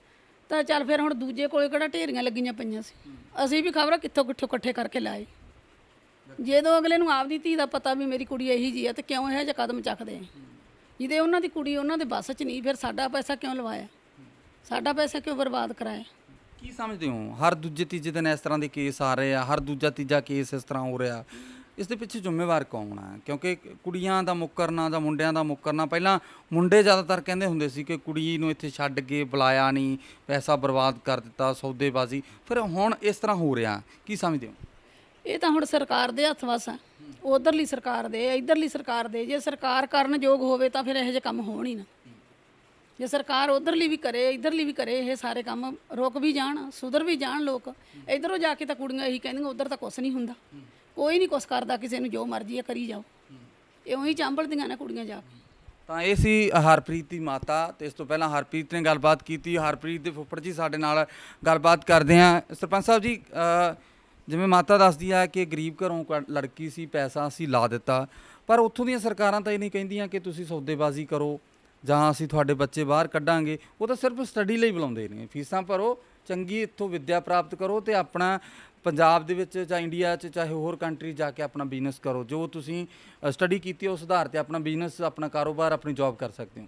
ਤਾਂ ਚੱਲ ਫਿਰ ਹੁਣ ਦੂਜੇ ਕੋਲੇ ਕਿਹੜਾ ਢੇਰੀਆਂ ਲੱਗੀਆਂ ਪਈਆਂ ਸੀ। ਅਸੀਂ ਵੀ ਖਬਰ ਕਿੱਥੋਂ ਇਕੱਠੇ ਕਰਕੇ ਲਾਏ। ਜਦੋਂ ਅਗਲੇ ਨੂੰ ਆਪਦੀ ਧੀ ਦਾ ਪਤਾ ਵੀ ਮੇਰੀ ਕੁੜੀ ਇਹੀ ਜੀ ਆ, ਤੇ ਕਿਉਂ ਇਹੋ ਜਿਹਾ ਕਦਮ ਚੱਕਦੇ ਆ? ਜਿਹਦੇ ਉਹਨਾਂ ਦੀ ਕੁੜੀ ਉਹਨਾਂ ਦੇ ਬੱਸ 'ਚ ਨਹੀਂ, ਫਿਰ ਸਾਡਾ ਪੈਸਾ ਕਿਉਂ ਲਵਾਇਆ, ਸਾਡਾ ਪੈਸਾ ਕਿਉਂ ਬਰਬਾਦ ਕਰਾਇਆ? ਕੀ ਸਮਝਦੇ ਹੋ? ਹਰ ਦੂਜੇ ਤੀਜੇ ਦਿਨ ਇਸ ਤਰ੍ਹਾਂ ਦੇ ਕੇਸ ਆ ਰਹੇ ਆ, ਹਰ ਦੂਜਾ ਤੀਜਾ ਕੇਸ ਇਸ ਤਰ੍ਹਾਂ ਹੋ ਰਿਹਾ। ਇਸ ਦੇ ਪਿੱਛੇ ਜ਼ਿੰਮੇਵਾਰ ਕੌਣ ਆ? ਕਿਉਂਕਿ ਕੁੜੀਆਂ ਦਾ ਮੁੱਕਰਨਾ ਜਾਂ ਮੁੰਡਿਆਂ ਦਾ ਮੁੱਕਰਨਾ, ਪਹਿਲਾਂ ਮੁੰਡੇ ਜ਼ਿਆਦਾਤਰ ਕਹਿੰਦੇ ਹੁੰਦੇ ਸੀ ਕਿ ਕੁੜੀ ਨੂੰ ਇੱਥੇ ਛੱਡ ਕੇ ਬੁਲਾਇਆ ਨਹੀਂ, ਪੈਸਾ ਬਰਬਾਦ ਕਰ ਦਿੱਤਾ, ਸੌਦੇਬਾਜ਼ੀ। ਫਿਰ ਹੁਣ ਇਸ ਤਰ੍ਹਾਂ ਹੋ ਰਿਹਾ, ਕੀ ਸਮਝਦੇ ਹੋ? ਇਹ ਤਾਂ ਹੁਣ ਸਰਕਾਰ ਦੇ ਹੱਥ ਵਸ ਆ। ਉਧਰਲੀ ਸਰਕਾਰ ਦੇ, ਇਧਰਲੀ ਸਰਕਾਰ ਦੇ। ਜੇ ਸਰਕਾਰ ਕਰਨ ਯੋਗ ਹੋਵੇ ਤਾਂ ਫਿਰ ਇਹੋ ਜਿਹੇ ਕੰਮ ਹੋਣ ਹੀ ਨਾ। ਜੇ ਸਰਕਾਰ ਉਧਰਲੀ ਵੀ ਕਰੇ, ਇਧਰਲੀ ਵੀ ਕਰੇ, ਇਹ ਸਾਰੇ ਕੰਮ ਰੁਕ ਵੀ ਜਾਣ, ਸੁਧਰ ਵੀ ਜਾਣ ਲੋਕ। ਇਧਰੋਂ ਜਾ ਕੇ ਤਾਂ ਕੁੜੀਆਂ ਇਹੀ ਕਹਿੰਦੀਆਂ ਉਧਰ ਤਾਂ ਕੁਛ ਨਹੀਂ ਹੁੰਦਾ, ਕੋਈ ਨਹੀਂ ਕੁਛ ਕਰਦਾ, ਕਿਸੇ ਨੂੰ ਜੋ ਮਰਜ਼ੀ ਹੈ ਕਰੀ ਜਾਓ। ਇਉਂ ਹੀ ਚਾਂਬਲਦੀਆਂ ਨੇ ਕੁੜੀਆਂ ਜਾ ਕੇ। ਤਾਂ ਇਹ ਸੀ ਹਰਪ੍ਰੀਤ ਦੀ ਮਾਤਾ, ਤੇ ਇਸ ਤੋਂ ਪਹਿਲਾਂ ਹਰਪ੍ਰੀਤ ਨੇ ਗੱਲਬਾਤ ਕੀਤੀ। ਹਰਪ੍ਰੀਤ ਦੇ ਫੁੱਫੜ ਜੀ ਸਾਡੇ ਨਾਲ ਗੱਲਬਾਤ ਕਰਦੇ ਹਾਂ। ਸਰਪੰਚ ਸਾਹਿਬ ਜੀ, ਜਿਵੇਂ ਮਾਤਾ ਦੱਸਦੀ ਆ ਕਿ ਗਰੀਬ ਘਰੋਂ ਲੜਕੀ ਸੀ, ਪੈਸਾ ਅਸੀਂ ਲਾ ਦਿੱਤਾ, ਪਰ ਉੱਥੋਂ ਦੀਆਂ ਸਰਕਾਰਾਂ ਤਾਂ ਇਹ ਨਹੀਂ ਕਹਿੰਦੀਆਂ ਕਿ ਤੁਸੀਂ ਸੌਦੇਬਾਜ਼ੀ ਕਰੋ ਜਾਂ ਅਸੀਂ ਤੁਹਾਡੇ ਬੱਚੇ ਬਾਹਰ ਕੱਢਾਂਗੇ। ਉਹ ਤਾਂ ਸਿਰਫ ਸਟੱਡੀ ਲਈ ਬੁਲਾਉਂਦੇ ਨੇ, ਫੀਸਾਂ ਭਰੋ, ਚੰਗੀ ਇੱਥੋਂ ਵਿੱਦਿਆ ਪ੍ਰਾਪਤ ਕਰੋ ਤੇ ਆਪਣਾ ਪੰਜਾਬ ਦੇ ਵਿੱਚ ਜਾਂ ਇੰਡੀਆ 'ਚ ਚਾਹੇ ਹੋਰ ਕੰਟਰੀ ਜਾ ਕੇ ਆਪਣਾ ਬਿਜ਼ਨਸ ਕਰੋ। ਜੋ ਤੁਸੀਂ ਸਟੱਡੀ ਕੀਤੀ ਉਸ ਆਧਾਰ 'ਤੇ ਆਪਣਾ ਬਿਜ਼ਨਸ, ਆਪਣਾ ਕਾਰੋਬਾਰ, ਆਪਣੀ ਜੌਬ ਕਰ ਸਕਦੇ ਹੋ।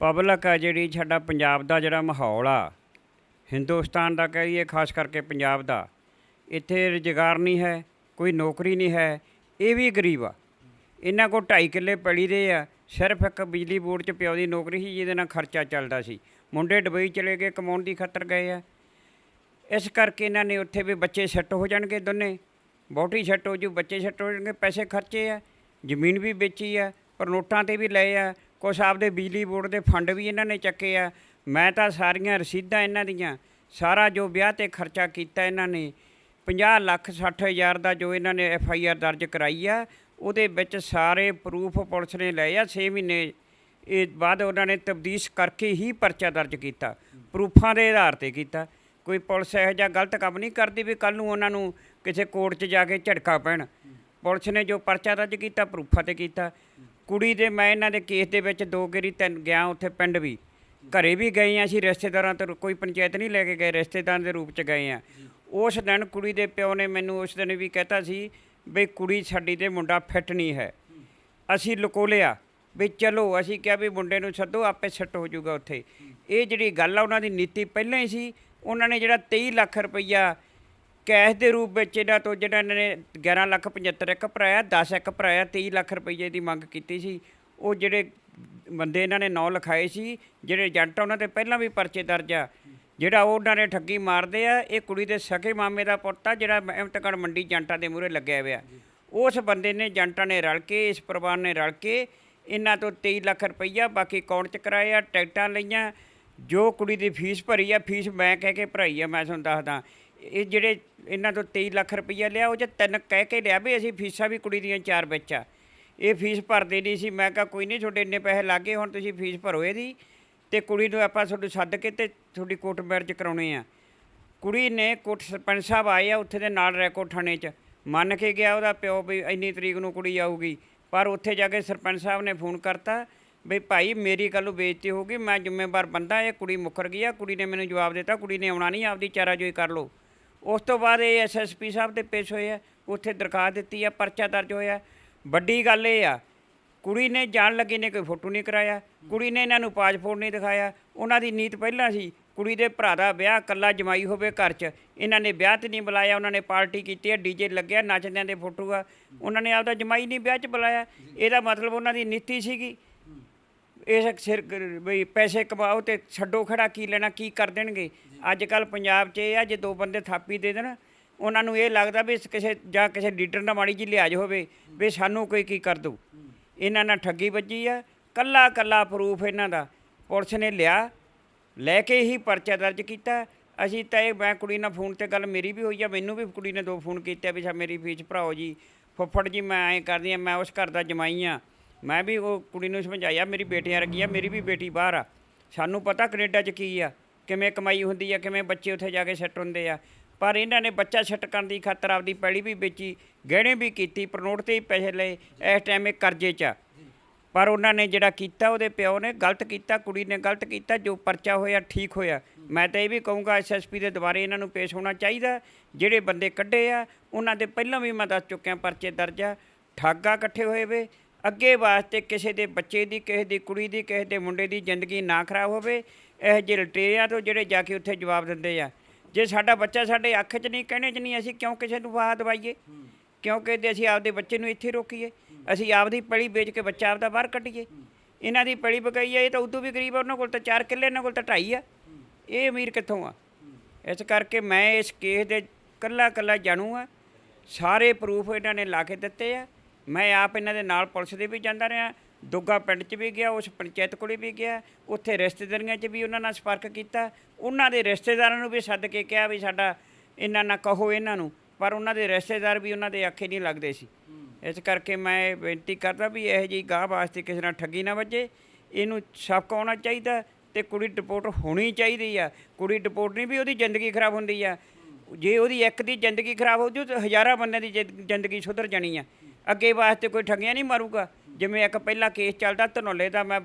ਪਬਲਿਕ ਆ ਜਿਹੜੀ ਸਾਡਾ ਪੰਜਾਬ ਦਾ ਜਿਹੜਾ ਮਾਹੌਲ ਆ, ਹਿੰਦੁਸਤਾਨ ਦਾ ਕਹੀਏ, ਖਾਸ ਕਰਕੇ ਪੰਜਾਬ ਦਾ, ਇੱਥੇ ਰੁਜ਼ਗਾਰ ਨਹੀਂ ਹੈ, ਕੋਈ ਨੌਕਰੀ ਨਹੀਂ ਹੈ। ਇਹ ਵੀ ਗਰੀਬ ਆ, ਇਹਨਾਂ ਕੋਲ 2.5 ਕਿੱਲੇ ਪੈਲੀ ਦੇ ਆ, ਸਿਰਫ ਇੱਕ ਬਿਜਲੀ ਬੋਰਡ 'ਚ ਪਿਓ ਦੀ ਨੌਕਰੀ ਸੀ ਜਿਹਦੇ ਨਾਲ ਖਰਚਾ ਚੱਲਦਾ ਸੀ। ਮੁੰਡੇ ਦੁਬਈ ਚਲੇ ਗਏ, ਕਮਾਉਣ ਦੀ ਖਾਤਰ ਗਏ ਆ। ਇਸ ਕਰਕੇ ਇਹਨਾਂ ਨੇ ਉੱਥੇ ਵੀ ਬੱਚੇ ਸੈੱਟ ਹੋ ਜਾਣਗੇ, ਦੋਨੇ ਵਹੁਟੀ ਸੈੱਟ ਹੋ ਜੂ, ਬੱਚੇ ਸੈੱਟ ਹੋ ਜਾਣਗੇ, ਪੈਸੇ ਖਰਚੇ ਆ, ਜ਼ਮੀਨ ਵੀ ਵੇਚੀ ਆ, ਪਰ ਨੋਟਾਂ 'ਤੇ ਵੀ ਲਏ ਆ, ਕੁਛ ਆਪਦੇ ਬਿਜਲੀ ਬੋਰਡ ਦੇ ਫੰਡ ਵੀ ਇਹਨਾਂ ਨੇ ਚੱਕੇ ਆ। ਮੈਂ ਤਾਂ ਸਾਰੀਆਂ ਰਸੀਦਾਂ ਇਹਨਾਂ ਦੀਆਂ, ਸਾਰਾ ਜੋ ਵਿਆਹ 'ਤੇ ਖਰਚਾ ਕੀਤਾ ਇਹਨਾਂ ਨੇ 50,60,000 ਦਾ ਜੋ ਇਹਨਾਂ ਨੇ FIR ਦਰਜ ਕਰਾਈ ਆ, ਉਹਦੇ ਵਿੱਚ ਸਾਰੇ ਪ੍ਰੂਫ ਪੁਲਿਸ ਨੇ ਲਏ ਆ। 6 ਮਹੀਨੇ ਇਹ ਬਾਅਦ ਉਹਨਾਂ ਨੇ ਤਬਦੀਸ਼ ਕਰਕੇ ਹੀ ਪਰਚਾ ਦਰਜ ਕੀਤਾ, ਪ੍ਰੂਫਾਂ ਦੇ ਆਧਾਰ 'ਤੇ ਕੀਤਾ। ਕੋਈ ਪੁਲਿਸ ਇਹੋ ਜਿਹਾ ਗਲਤ ਕੰਮ ਨਹੀਂ ਕਰਦੀ ਵੀ ਕੱਲ੍ਹ ਨੂੰ ਉਹਨਾਂ ਨੂੰ ਕਿਸੇ ਕੋਰਟ 'ਚ ਜਾ ਕੇ ਝਟਕਾ ਪੈਣ। ਪੁਲਿਸ ਨੇ ਜੋ ਪਰਚਾ ਦਰਜ ਕੀਤਾ ਪ੍ਰੂਫਾਂ 'ਤੇ ਕੀਤਾ। ਕੁੜੀ ਦੇ ਮੈਂ ਇਹਨਾਂ ਦੇ ਕੇਸ ਦੇ ਵਿੱਚ 2 ਗੇਰੀ 3 ਗਿਆ, ਉੱਥੇ ਪਿੰਡ ਵੀ, ਘਰੇ ਵੀ ਗਏ ਆ ਅਸੀਂ, ਰਿਸ਼ਤੇਦਾਰਾਂ ਤੋਂ ਕੋਈ ਪੰਚਾਇਤ ਨਹੀਂ ਲੈ ਕੇ ਗਏ, ਰਿਸ਼ਤੇਦਾਰਾਂ ਦੇ ਰੂਪ 'ਚ ਗਏ ਆ। ਉਸ ਦਿਨ ਕੁੜੀ ਦੇ ਪਿਓ ਨੇ ਮੈਨੂੰ ਉਸ ਦਿਨ ਵੀ ਕਹਿਤਾ ਸੀ ਵੀ ਕੁੜੀ ਸਾਡੀ ਦੇ ਮੁੰਡਾ ਫਿੱਟ ਨਹੀਂ ਹੈ। ਅਸੀਂ ਲੁਕੋ ਲਿਆ ਵੀ ਚਲੋ, ਅਸੀਂ ਕਿਹਾ ਵੀ ਮੁੰਡੇ ਨੂੰ ਸੱਦੋ, ਆਪੇ ਸੈੱਟ ਹੋ ਜਾਊਗਾ ਉੱਥੇ। ਇਹ ਜਿਹੜੀ ਗੱਲ ਆ ਉਹਨਾਂ ਦੀ ਨੀਤੀ ਪਹਿਲਾਂ ਹੀ ਸੀ। ਉਹਨਾਂ ਨੇ ਜਿਹੜਾ 23 ਲੱਖ ਰੁਪਈਆ ਕੈਸ਼ ਦੇ ਰੂਪ ਵਿੱਚ ਇਹਨਾਂ ਤੋਂ, ਜਿਹੜਾ ਇਹਨਾਂ ਨੇ 11,75,000 ਇੱਕ ਭਰਾਇਆ, 10 ਇੱਕ ਭਰਾਇਆ, 23 ਲੱਖ ਰੁਪਈਏ ਦੀ ਮੰਗ ਕੀਤੀ ਸੀ। ਉਹ ਜਿਹੜੇ ਬੰਦੇ ਇਹਨਾਂ ਨੇ ਨਾਂ ਲਿਖਾਏ ਸੀ, ਜਿਹੜੇ ਏਜੰਟ, ਉਹਨਾਂ 'ਤੇ ਪਹਿਲਾਂ ਵੀ ਪਰਚੇ ਦਰਜ ਆ। ਜਿਹੜਾ ਉਹਨਾਂ ਨੇ ਠੱਗੀ ਮਾਰਦੇ ਆ, ਇਹ ਕੁੜੀ ਦੇ ਸਕੇ ਮਾਮੇ ਦਾ ਪੁੱਤ ਆ, ਜਿਹੜਾ ਇਮਤਕਾਨ ਮੰਡੀ ਏਜੰਟਾਂ ਦੇ ਮੂਹਰੇ ਲੱਗਿਆ ਹੋਇਆ। ਉਸ ਬੰਦੇ ਨੇ, ਏਜੰਟਾਂ ਨੇ ਰਲ ਕੇ, ਇਸ ਪਰਿਵਾਰ ਨੇ ਰਲ ਕੇ ਇਹਨਾਂ ਤੋਂ 23 ਲੱਖ ਰੁਪਈਆ ਬਾਕੀ ਅਕਾਊਂਟ 'ਚ ਕਰਾਇਆ, ਟਿਕਟਾਂ ਲਈਆਂ। ਜੋ ਕੁੜੀ ਦੀ ਫੀਸ ਭਰੀ ਆ, ਫੀਸ ਮੈਂ ਕਹਿ ਕੇ ਭਰਾਈ ਆ, ਮੈਂ ਤੁਹਾਨੂੰ ਦੱਸਦਾ। ਇਹ ਜਿਹੜੇ ਇਹਨਾਂ ਤੋਂ 23 ਲੱਖ ਰੁਪਈਆ ਲਿਆ, ਉਹ 'ਚ 3 ਕਹਿ ਕੇ ਲਿਆ ਵੀ ਅਸੀਂ ਫੀਸਾਂ ਵੀ ਕੁੜੀ ਦੀਆਂ 4 ਵਿੱਚ ਆ। ਇਹ ਫੀਸ ਭਰਦੇ ਨਹੀਂ ਸੀ। ਮੈਂ ਕਿਹਾ ਕੋਈ ਨਹੀਂ, ਤੁਹਾਡੇ ਇੰਨੇ ਪੈਸੇ ਲੱਗੇ, ਹੁਣ ਤੁਸੀਂ ਫੀਸ ਭਰੋ ਇਹਦੀ, ਅਤੇ ਕੁੜੀ ਨੂੰ ਆਪਾਂ ਤੁਹਾਨੂੰ ਸੱਦ ਕੇ ਅਤੇ ਤੁਹਾਡੀ ਕੋਰਟ ਮੈਰਿਜ ਕਰਾਉਣੀ ਆ। ਕੁੜੀ ਨੇ ਕੋਰਟ, ਸਰਪੰਚ ਸਾਹਿਬ ਆਏ ਆ ਉੱਥੇ ਦੇ ਨਾਲ, ਰੈਕੋਰਡ ਥਾਣੇ 'ਚ ਮੰਨ ਕੇ ਗਿਆ ਉਹਦਾ ਪਿਓ ਵੀ ਇੰਨੀ ਤਰੀਕ ਨੂੰ ਕੁੜੀ ਆਊਗੀ। ਪਰ ਉੱਥੇ ਜਾ ਕੇ ਸਰਪੰਚ ਸਾਹਿਬ ਨੇ ਫੋਨ ਕਰਤਾ ਵੀ ਭਾਈ ਮੇਰੀ ਕੱਲ੍ਹ ਨੂੰ ਬੇਇੱਜ਼ਤੀ ਹੋਊਗੀ, ਮੈਂ ਜ਼ਿੰਮੇਵਾਰ ਬੰਦਾ, ਇਹ ਕੁੜੀ ਮੁੱਕਰ ਗਈ ਆ। ਕੁੜੀ ਨੇ ਮੈਨੂੰ ਜਵਾਬ ਦਿੱਤਾ ਕੁੜੀ ਨੇ ਆਉਣਾ ਨਹੀਂ, ਆਪਦੀ ਚਾਰਾਜੋਈ ਕਰ ਲਓ। ਉਸ ਤੋਂ ਬਾਅਦ ਇਹ SSP ਸਾਹਿਬ ਦੇ ਪੇਸ਼ ਹੋਏ ਆ, ਉੱਥੇ ਦਰਖਾਸਤ ਦਿੱਤੀ ਆ, ਪਰਚਾ ਦਰਜ ਹੋਇਆ। ਵੱਡੀ ਗੱਲ ਇਹ ਆ, ਕੁੜੀ ਨੇ ਜਾਣ ਲੱਗੇ ਨੇ ਕੋਈ ਫੋਟੋ ਨਹੀਂ ਕਰਾਇਆ, ਕੁੜੀ ਨੇ ਇਹਨਾਂ ਨੂੰ ਪਾਸਪੋਰਟ ਨਹੀਂ ਦਿਖਾਇਆ। ਉਹਨਾਂ ਦੀ ਨੀਤ ਪਹਿਲਾਂ ਸੀ ਕੁੜੀ ਦੇ ਭਰਾ ਦਾ ਵਿਆਹ ਇਕੱਲਾ ਜਮਾਈ ਹੋਵੇ ਘਰ 'ਚ, ਇਹਨਾਂ ਨੇ ਵਿਆਹ 'ਤੇ ਨਹੀਂ ਬੁਲਾਇਆ। ਉਹਨਾਂ ਨੇ ਪਾਰਟੀ ਕੀਤੀ ਹੈ, DJ ਲੱਗਿਆ, ਨੱਚਦਿਆਂ ਦੇ ਫੋਟੋ ਆ, ਉਹਨਾਂ ਨੇ ਆਪਦਾ ਜਮਾਈ ਨਹੀਂ ਵਿਆਹ 'ਚ ਬੁਲਾਇਆ। ਇਹਦਾ ਮਤਲਬ ਉਹਨਾਂ ਦੀ ਨੀਤੀ ਸੀਗੀ ਇਸ ਸਿਰ ਬਈ ਪੈਸੇ ਕਮਾਓ ਅਤੇ ਛੱਡੋ ਖੜਾ, ਕੀ ਲੈਣਾ, ਕੀ ਕਰ ਦੇਣਗੇ। ਅੱਜ ਕੱਲ੍ਹ ਪੰਜਾਬ 'ਚ ਇਹ ਆ, ਜੇ 2 ਬੰਦੇ ਥਾਪੀ ਦੇ ਦੇਣ, ਉਹਨਾਂ ਨੂੰ ਇਹ ਲੱਗਦਾ ਵੀ ਕਿਸੇ ਜਾਂ ਕਿਸੇ ਲੀਡਰ ਨਾਲ ਮਾੜੀ ਜਿਹੀ ਲਿਹਾਜ਼ ਹੋਵੇ ਵੀ ਸਾਨੂੰ ਕੋਈ ਕੀ ਕਰ ਦਊ। ਇਹਨਾਂ ਨਾਲ ਠੱਗੀ ਵੱਜੀ ਆ। ਕੱਲਾ ਕੱਲਾ ਪ੍ਰੂਫ ਇਹਨਾਂ ਦਾ ਪੁਲਿਸ ਨੇ ਲਿਆ, ਲੈ ਕੇ ਹੀ ਪਰਚਾ ਦਰਜ ਕੀਤਾ। ਅਸੀਂ ਤਾਂ ਇਹ, ਮੈਂ ਕੁੜੀ ਨਾਲ ਫੋਨ 'ਤੇ ਗੱਲ ਮੇਰੀ ਵੀ ਹੋਈ ਆ, ਮੈਨੂੰ ਵੀ ਕੁੜੀ ਨੇ 2 ਫੋਨ ਕੀਤੇ ਵੀ ਮੇਰੀ ਫੀਸ ਭਰਾਓ ਜੀ, ਫੁੱਫੜ ਜੀ ਮੈਂ ਐਂ ਕਰਦੀ ਹਾਂ, ਮੈਂ ਉਸ ਘਰ ਦਾ ਜਮਾਈ ਆ। ਮੈਂ ਵੀ ਉਹ ਕੁੜੀ ਨੂੰ ਸਮਝਾਇਆ, ਮੇਰੀ ਬੇਟੀਆਂ ਰਗੀਆਂ, ਮੇਰੀ ਵੀ ਬੇਟੀ ਬਾਹਰ ਆ, ਸਾਨੂੰ ਪਤਾ ਕੈਨੇਡਾ 'ਚ ਕੀ ਆ, ਕਿਵੇਂ ਕਮਾਈ ਹੁੰਦੀ ਆ, ਕਿਵੇਂ ਬੱਚੇ ਉੱਥੇ ਜਾ ਕੇ ਸੈੱਟ ਹੁੰਦੇ ਆ। ਪਰ ਇਹਨਾਂ ਨੇ ਬੱਚਾ ਸੈੱਟ ਕਰਨ ਦੀ ਖਾਤਰ ਆਪਦੀ ਪੈਲੀ ਵੀ ਵੇਚੀ, ਗਹਿਣੇ ਵੀ ਕੀਤੀ, ਪ੍ਰਨੋਟ 'ਤੇ ਹੀ ਪੈਸੇ ਲਏ। ਇਸ ਟਾਈਮ ਇਹ ਕਰਜ਼ੇ 'ਚ ਆ। ਪਰ ਉਹਨਾਂ ਨੇ ਜਿਹੜਾ ਕੀਤਾ, ਉਹਦੇ ਪਿਓ ਨੇ ਗਲਤ ਕੀਤਾ, ਕੁੜੀ ਨੇ ਗਲਤ ਕੀਤਾ। ਜੋ ਪਰਚਾ ਹੋਇਆ ਠੀਕ ਹੋਇਆ। ਮੈਂ ਤਾਂ ਇਹ ਵੀ ਕਹੂੰਗਾ SSP ਦੇ ਦੁਬਾਰੇ ਇਹਨਾਂ ਨੂੰ ਪੇਸ਼ ਹੋਣਾ ਚਾਹੀਦਾ। ਜਿਹੜੇ ਬੰਦੇ ਕੱਢੇ ਆ ਉਹਨਾਂ ਦੇ ਪਹਿਲਾਂ ਵੀ ਮੈਂ ਦੱਸ ਚੁੱਕਿਆ ਪਰਚੇ ਦਰਜ ਆ। ਠੱਗਾ ਇਕੱਠੇ ਹੋਏ ਵੇ, ਅੱਗੇ ਵਾਸਤੇ ਕਿਸੇ ਦੇ ਬੱਚੇ ਦੀ, ਕਿਸੇ ਦੀ ਕੁੜੀ ਦੀ, ਕਿਸੇ ਦੇ ਮੁੰਡੇ ਦੀ ਜ਼ਿੰਦਗੀ ਨਾ ਖਰਾਬ ਹੋਵੇ। ਇਹ ਜਿਹੇ ਲਟੇਰਿਆਂ ਤੋਂ ਜਿਹੜੇ ਜਾ ਕੇ ਉੱਥੇ ਜਵਾਬ ਦਿੰਦੇ ਆ, ਜੇ ਸਾਡਾ ਬੱਚਾ ਸਾਡੇ ਅੱਖ 'ਚ ਨਹੀਂ, ਕਹਿਣੇ 'ਚ ਨਹੀਂ, ਅਸੀਂ ਕਿਉਂ ਕਿਸੇ ਨੂੰ ਵਾਹ ਦਵਾਈਏ? ਕਿਉਂਕਿ ਅਸੀਂ ਆਪਦੇ ਬੱਚੇ ਨੂੰ ਇੱਥੇ ਰੋਕੀਏ? ਅਸੀਂ ਆਪਦੀ ਪੈਲੀ ਵੇਚ ਕੇ ਬੱਚਾ ਆਪਦਾ ਬਾਹਰ ਕੱਢੀਏ? ਇਹਨਾਂ ਦੀ ਪੈਲੀ ਵਿਕਾਈ ਆ, ਇਹ ਤਾਂ ਉਦੋਂ ਵੀ ਗਰੀਬ ਆ, ਉਹਨਾਂ ਕੋਲ ਤਾਂ 4 ਕਿੱਲੇ, ਇਹਨਾਂ ਕੋਲ ਤਾਂ 2.5 ਆ। ਇਹ ਅਮੀਰ ਕਿੱਥੋਂ ਆ? ਇਸ ਕਰਕੇ ਮੈਂ ਇਸ ਕੇਸ ਦੇ ਕੱਲਾ ਕੱਲਾ ਜਾਣੂ ਆ। ਸਾਰੇ ਪ੍ਰੂਫ ਇਹਨਾਂ ਨੇ ਲਾ ਕੇ ਦਿੱਤੇ ਆ। ਮੈਂ ਆਪ ਇਹਨਾਂ ਦੇ ਨਾਲ ਪੁਲਿਸ ਦੇ ਵੀ ਜਾਂਦਾ ਰਿਹਾ, ਦੁੱਗਾ ਪਿੰਡ 'ਚ ਵੀ ਗਿਆ, ਉਸ ਪੰਚਾਇਤ ਕੋਲੇ ਵੀ ਗਿਆ, ਉੱਥੇ ਰਿਸ਼ਤੇਦਾਰੀਆਂ 'ਚ ਵੀ ਉਹਨਾਂ ਨਾਲ ਸੰਪਰਕ ਕੀਤਾ। ਉਹਨਾਂ ਦੇ ਰਿਸ਼ਤੇਦਾਰਾਂ ਨੂੰ ਵੀ ਸੱਦ ਕੇ ਕਿਹਾ ਵੀ ਸਾਡਾ ਇਹਨਾਂ ਨਾਲ ਕਹੋ ਇਹਨਾਂ ਨੂੰ, ਪਰ ਉਹਨਾਂ ਦੇ ਰਿਸ਼ਤੇਦਾਰ ਵੀ ਉਹਨਾਂ ਦੇ ਆਖੇ ਨਹੀਂ ਲੱਗਦੇ ਸੀ। ਇਸ ਕਰਕੇ ਮੈਂ ਬੇਨਤੀ ਕਰਦਾ ਵੀ ਇਹੋ ਜਿਹੀ ਗਾਹ ਵਾਸਤੇ ਕਿਸੇ ਨਾਲ ਠੱਗੀ ਨਾ ਵੱਜੇ। ਇਹਨੂੰ ਸਬਕ ਆਉਣਾ ਚਾਹੀਦਾ ਅਤੇ ਕੁੜੀ ਡਿਪੋਰਟ ਹੋਣੀ ਚਾਹੀਦੀ ਆ। ਕੁੜੀ ਡਿਪੋਰਟ ਨਹੀਂ ਵੀ ਉਹਦੀ ਜ਼ਿੰਦਗੀ ਖਰਾਬ ਹੁੰਦੀ ਆ। ਜੇ ਉਹਦੀ ਇੱਕ ਦੀ ਜ਼ਿੰਦਗੀ ਖਰਾਬ ਹੋ ਜੂ ਤਾਂ ਹਜ਼ਾਰਾਂ ਬੰਦਿਆਂ ਦੀ ਜ਼ਿੰਦਗੀ ਸੁਧਰ ਜਾਣੀ ਆ। ਅੱਗੇ ਵਾਸਤੇ ਕੋਈ ਠੱਗੀਆਂ ਨਹੀਂ ਮਾਰੂਗਾ। ਜਿਵੇਂ ਇੱਕ ਪਹਿਲਾਂ ਕੇਸ ਚੱਲਦਾ ਧਨੌਲੇ ਦਾ, ਮੈਂ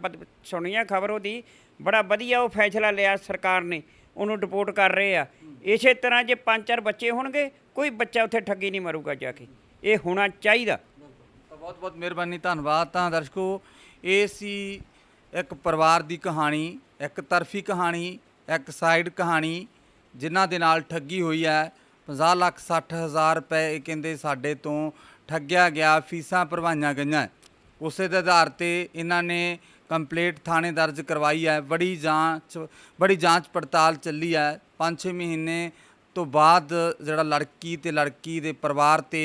ਸੁਣੀ ਆ ਖਬਰ ਉਹਦੀ, ਬੜਾ ਵਧੀਆ ਉਹ ਫੈਸਲਾ ਲਿਆ ਸਰਕਾਰ ਨੇ, ਉਹਨੂੰ ਡਿਪੋਰਟ ਕਰ ਰਹੇ ਆ। ਇਸੇ ਤਰ੍ਹਾਂ ਜੇ 5-4 ਬੱਚੇ ਹੋਣਗੇ, ਕੋਈ ਬੱਚਾ ਉੱਥੇ ਠੱਗੀ ਨਹੀਂ ਮਾਰੂਗਾ ਜਾ ਕੇ। ਇਹ ਹੋਣਾ ਚਾਹੀਦਾ। ਤਾਂ ਬਹੁਤ ਬਹੁਤ ਮਿਹਰਬਾਨੀ, ਧੰਨਵਾਦ। ਤਾਂ ਦਰਸ਼ਕੋ, ਇਹ ਸੀ ਇੱਕ ਪਰਿਵਾਰ ਦੀ ਕਹਾਣੀ, ਇੱਕ ਤਰਫੀ ਕਹਾਣੀ, ਇੱਕ ਸਾਈਡ ਕਹਾਣੀ, ਜਿਨ੍ਹਾਂ ਦੇ ਨਾਲ ਠੱਗੀ ਹੋਈ ਹੈ। 50,60,000 ਰੁਪਏ ਇਹ ਕਹਿੰਦੇ ਸਾਡੇ ਤੋਂ ਠੱਗਿਆ ਗਿਆ, ਫੀਸਾਂ ਭਰਵਾਈਆਂ ਗਈਆਂ। ਉਸੇ ਦੇ ਆਧਾਰ ਤੇ ਇਹਨਾਂ ਨੇ ਕੰਪਲੇਂਟ ਥਾਣੇ ਦਰਜ ਕਰਵਾਈ ਹੈ। ਬੜੀ ਜਾਂਚ ਪੜਤਾਲ ਚੱਲੀ ਹੈ। 5-6 ਮਹੀਨੇ ਤੋਂ ਬਾਅਦ ਜਿਹੜਾ ਲੜਕੀ ਤੇ ਲੜਕੀ ਦੇ ਪਰਿਵਾਰ ਤੇ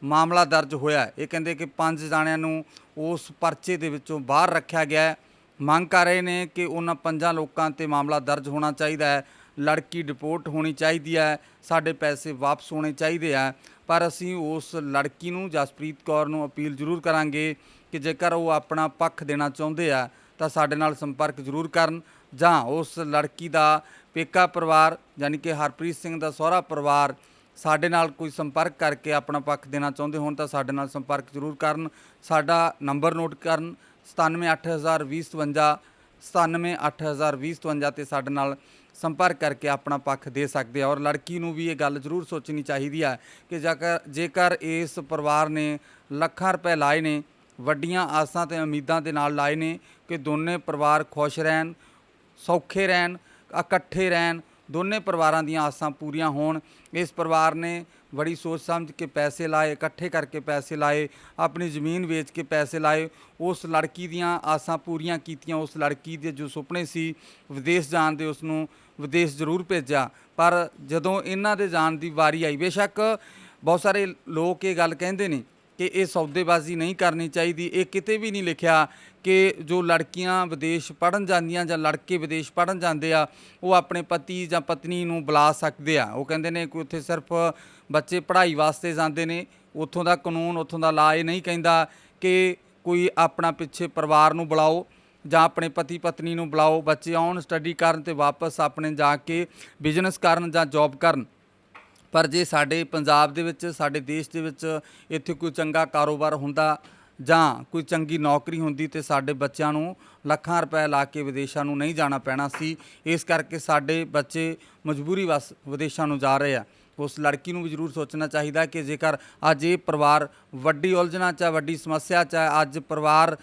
ਮਾਮਲਾ ਦਰਜ ਹੋਇਆ। ਇਹ ਕਹਿੰਦੇ ਕਿ 5 ਜਾਣਿਆਂ ਨੂੰ ਉਸ ਪਰਚੇ ਦੇ ਵਿੱਚੋਂ ਬਾਹਰ ਰੱਖਿਆ ਗਿਆ। ਮੰਗ ਕਰ ਰਹੇ ਨੇ ਕਿ ਉਹਨਾਂ 5 ਲੋਕਾਂ ਤੇ ਮਾਮਲਾ ਦਰਜ ਹੋਣਾ ਚਾਹੀਦਾ ਹੈ, ਲੜਕੀ ਡਿਪੋਰਟ ਹੋਣੀ ਚਾਹੀਦੀ ਹੈ, ਸਾਡੇ ਪੈਸੇ ਵਾਪਸ ਹੋਣੇ ਚਾਹੀਦੇ ਆ। ਪਰ ਅਸੀਂ ਉਸ ਲੜਕੀ ਨੂੰ, ਜਸਪ੍ਰੀਤ ਕੌਰ ਨੂੰ, ਅਪੀਲ ਜ਼ਰੂਰ ਕਰਾਂਗੇ ਕਿ ਜੇਕਰ ਉਹ ਆਪਣਾ ਪੱਖ ਦੇਣਾ ਚਾਹੁੰਦੇ ਆ ਤਾਂ ਸਾਡੇ ਨਾਲ ਸੰਪਰਕ ਜ਼ਰੂਰ ਕਰਨ, ਜਾਂ ਉਸ ਲੜਕੀ ਦਾ ਪੇਕਾ ਪਰਿਵਾਰ ਯਾਨੀ ਕਿ ਹਰਪ੍ਰੀਤ ਸਿੰਘ ਦਾ ਸਹੁਰਾ ਪਰਿਵਾਰ ਸਾਡੇ ਨਾਲ ਕੋਈ ਸੰਪਰਕ ਕਰਕੇ ਆਪਣਾ ਪੱਖ ਦੇਣਾ ਚਾਹੁੰਦੇ ਹੋਣ ਤਾਂ ਸਾਡੇ ਨਾਲ ਸੰਪਰਕ ਜ਼ਰੂਰ ਕਰਨ। ਸਾਡਾ ਨੰਬਰ ਨੋਟ ਕਰਨ, 97802057, 97802057 ਤੇ ਸਾਡੇ ਨਾਲ ਸੰਪਰਕ ਕਰਕੇ ਆਪਣਾ ਪੱਖ ਦੇ ਸਕਦੇ ਆ। ਔਰ ਲੜਕੀ ਨੂੰ ਵੀ ਇਹ ਗੱਲ ਜ਼ਰੂਰ ਸੋਚਣੀ ਚਾਹੀਦੀ ਹੈ ਕਿ ਜੇਕਰ ਇਸ ਪਰਿਵਾਰ ਨੇ ਲੱਖਾਂ ਰੁਪਏ ਲਾਏ ਨੇ, ਵੱਡੀਆਂ ਆਸਾਂ ਤੇ ਉਮੀਦਾਂ ਦੇ ਨਾਲ ਲਾਏ ਨੇ ਕਿ ਦੋਨੇ ਪਰਿਵਾਰ ਖੁਸ਼ ਰਹਿਣ, ਸੌਖੇ ਰਹਿਣ, ਇਕੱਠੇ ਰਹਿਣ, ਦੋਨੇ ਪਰਿਵਾਰਾਂ ਦੀਆਂ ਆਸਾਂ ਪੂਰੀਆਂ ਹੋਣ। ਇਸ ਪਰਿਵਾਰ ਨੇ ਬੜੀ ਸੋਚ ਸਮਝ ਕੇ ਪੈਸੇ ਲਾਏ, ਇਕੱਠੇ ਕਰਕੇ ਪੈਸੇ ਲਾਏ, ਆਪਣੀ ਜ਼ਮੀਨ ਵੇਚ ਕੇ ਪੈਸੇ ਲਾਏ, ਉਸ ਲੜਕੀ ਦੀਆਂ ਆਸਾਂ ਪੂਰੀਆਂ ਕੀਤੀਆਂ। ਉਸ ਲੜਕੀ ਦੇ ਜੋ ਸੁਪਨੇ ਸੀ ਵਿਦੇਸ਼ ਜਾਣ ਦੇ, ਉਸ ਨੂੰ ਵਿਦੇਸ਼ ਜ਼ਰੂਰ ਭੇਜਿਆ। ਪਰ ਜਦੋਂ ਇਹਨਾਂ ਦੇ ਜਾਣ ਦੀ ਵਾਰੀ ਆਈ, ਬੇਸ਼ੱਕ ਬਹੁਤ ਸਾਰੇ ਲੋਕ ਇਹ ਗੱਲ ਕਹਿੰਦੇ ਨੇ ਕਿ ਇਹ ਸੌਦੇਬਾਜ਼ੀ ਨਹੀਂ ਕਰਨੀ ਚਾਹੀਦੀ। ਇਹ ਕਿਤੇ ਵੀ ਨਹੀਂ ਲਿਖਿਆ ਕਿ ਜੋ ਲੜਕੀਆਂ ਵਿਦੇਸ਼ ਪੜ੍ਹਨ ਜਾਂਦੀਆਂ ਜਾਂ ਲੜਕੇ ਵਿਦੇਸ਼ ਪੜ੍ਹਨ ਜਾਂਦੇ ਆ, ਉਹ ਆਪਣੇ ਪਤੀ ਜਾਂ ਪਤਨੀ ਨੂੰ ਬੁਲਾ ਸਕਦੇ ਆ। ਉਹ ਕਹਿੰਦੇ ਨੇ ਕਿ ਉੱਥੇ ਸਿਰਫ ਬੱਚੇ ਪੜ੍ਹਾਈ ਵਾਸਤੇ ਜਾਂਦੇ ਨੇ। ਉੱਥੋਂ ਦਾ ਕਾਨੂੰਨ, ਉੱਥੋਂ ਦਾ ਲਾ ਇਹ ਨਹੀਂ ਕਹਿੰਦਾ ਕਿ ਕੋਈ ਆਪਣਾ ਪਿੱਛੇ ਪਰਿਵਾਰ ਨੂੰ ਬੁਲਾਓ ਜਾਂ ਆਪਣੇ ਪਤੀ ਪਤਨੀ ਨੂੰ ਬੁਲਾਓ, ਬੱਚੇ ਆਉਣ, ਸਟੱਡੀ ਕਰਨ ਤੇ ਵਾਪਸ ਆਪਣੇ ਜਾ ਕੇ ਬਿਜ਼ਨਸ ਕਰਨ ਜਾਂ ਜੌਬ ਕਰਨ। ਪਰ ਜੇ ਸਾਡੇ ਪੰਜਾਬ ਦੇ ਵਿੱਚ, ਸਾਡੇ ਦੇਸ਼ ਦੇ ਵਿੱਚ ਇੱਥੇ ਕੋਈ ਚੰਗਾ ਕਾਰੋਬਾਰ ਹੁੰਦਾ ਜਾਂ ਕੋਈ ਚੰਗੀ ਨੌਕਰੀ ਹੁੰਦੀ ਤੇ ਸਾਡੇ ਬੱਚਿਆਂ ਨੂੰ ਲੱਖਾਂ ਰੁਪਏ ਲਾ ਕੇ ਵਿਦੇਸ਼ਾਂ ਨੂੰ ਨਹੀਂ ਜਾਣਾ ਪੈਣਾ ਸੀ। ਇਸ ਕਰਕੇ ਸਾਡੇ ਬੱਚੇ ਮਜਬੂਰੀ ਵਸ ਵਿਦੇਸ਼ਾਂ ਨੂੰ ਜਾ ਰਹੇ ਆ। ਉਸ ਲੜਕੀ ਨੂੰ ਵੀ ਜ਼ਰੂਰ ਸੋਚਣਾ ਚਾਹੀਦਾ ਕਿ ਜੇਕਰ ਅੱਜ ਇਹ ਪਰਿਵਾਰ ਵੱਡੀ ਉਲਝਣਾ 'ਚ ਹੈ, ਵੱਡੀ ਸਮੱਸਿਆ 'ਚ ਹੈ, ਅੱਜ ਪਰਿਵਾਰ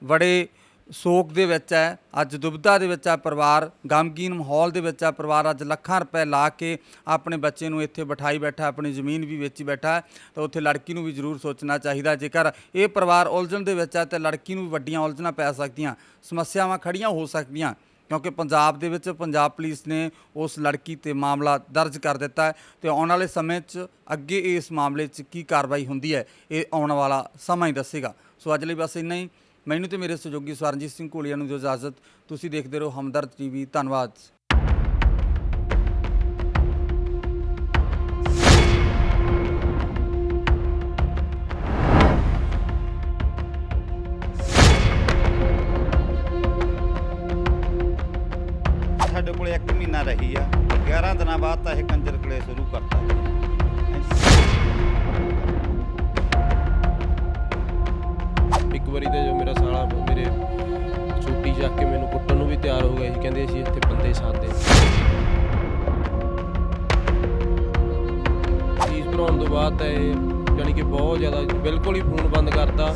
ਬੜੇ ਸੋਗ ਦੇ ਵਿੱਚ ਹੈ, ਅੱਜ ਦੁਬਿਧਾ ਦੇ ਵਿੱਚ ਹੈ ਪਰਿਵਾਰ, ਗਮਗੀਨ ਮਾਹੌਲ ਦੇ ਵਿੱਚ ਹੈ ਪਰਿਵਾਰ, ਅੱਜ ਲੱਖਾਂ ਰੁਪਏ ਲਾ ਕੇ ਆਪਣੇ ਬੱਚੇ ਨੂੰ ਇੱਥੇ ਬਿਠਾਈ ਬੈਠਾ, ਆਪਣੀ ਜ਼ਮੀਨ ਵੀ ਵੇਚੀ ਬੈਠਾ, ਤਾਂ ਉੱਥੇ ਲੜਕੀ ਨੂੰ ਵੀ ਜ਼ਰੂਰ ਸੋਚਣਾ ਚਾਹੀਦਾ। ਜੇਕਰ ਇਹ ਪਰਿਵਾਰ ਉਲਝਣ ਦੇ ਵਿੱਚ ਹੈ ਤਾਂ ਲੜਕੀ ਨੂੰ ਵੀ ਵੱਡੀਆਂ ਉਲਝਣਾਂ ਪੈ ਸਕਦੀਆਂ, ਸਮੱਸਿਆਵਾਂ ਖੜੀਆਂ ਹੋ ਸਕਦੀਆਂ, ਕਿਉਂਕਿ ਪੰਜਾਬ ਦੇ ਵਿੱਚ ਪੰਜਾਬ ਪੁਲਿਸ ਨੇ ਉਸ ਲੜਕੀ 'ਤੇ ਮਾਮਲਾ ਦਰਜ ਕਰ ਦਿੱਤਾ ਹੈ ਤੇ ਆਉਣ ਵਾਲੇ ਸਮੇਂ 'ਚ ਅੱਗੇ ਇਸ ਮਾਮਲੇ 'ਚ ਕੀ ਕਾਰਵਾਈ ਹੁੰਦੀ ਹੈ ਇਹ ਆਉਣ ਵਾਲਾ ਸਮਾਂ ਹੀ ਦੱਸੇਗਾ। ਸੋ ਅੱਜ ਲਈ ਬਸ ਇੰਨਾ ਹੀ। ਮੈਨੂੰ ਤੇ ਮੇਰੇ ਸਹਿਯੋਗੀ ਸਵਰਨਜੀਤ ਸਿੰਘ ਘੋਲੀਆ ਨੂੰ ਦਿਓ ਇਜਾਜ਼ਤ। ਤੁਸੀਂ ਦੇਖਦੇ ਰਹੋ ਹਮਦਰਦ TV। ਧੰਨਵਾਦ। ਸਾਡੇ ਕੋਲ 1 ਮਹੀਨਾ ਰਹੀ ਆ, 11 ਦਿਨਾਂ ਬਾਅਦ ਤਾਂ ਇਹ ਕੰਜਰ ਕਲੇ ਸ਼ੁਰੂ ਕਰਤਾ। ਇੱਕ ਵਾਰੀ ਤਾਂ ਜੋ ਮੇਰਾ ਸਾਲਾ ਮੇਰੇ ਛੁੱਟੀ ਚੱਕ ਕੇ ਮੈਨੂੰ ਕੁੱਟਣ ਨੂੰ ਵੀ ਤਿਆਰ ਹੋ ਗਿਆ ਸੀ। ਕਹਿੰਦੇ ਅਸੀਂ ਇੱਥੇ ਬੰਦੇ ਸਾਦੇ। ਫੀਸ ਭਰਾਉਣ ਤੋਂ ਬਾਅਦ ਤਾਂ ਇਹ ਜਾਣੀ ਕਿ ਬਹੁਤ ਜ਼ਿਆਦਾ, ਬਿਲਕੁਲ ਹੀ ਫੋਨ ਬੰਦ ਕਰਤਾ।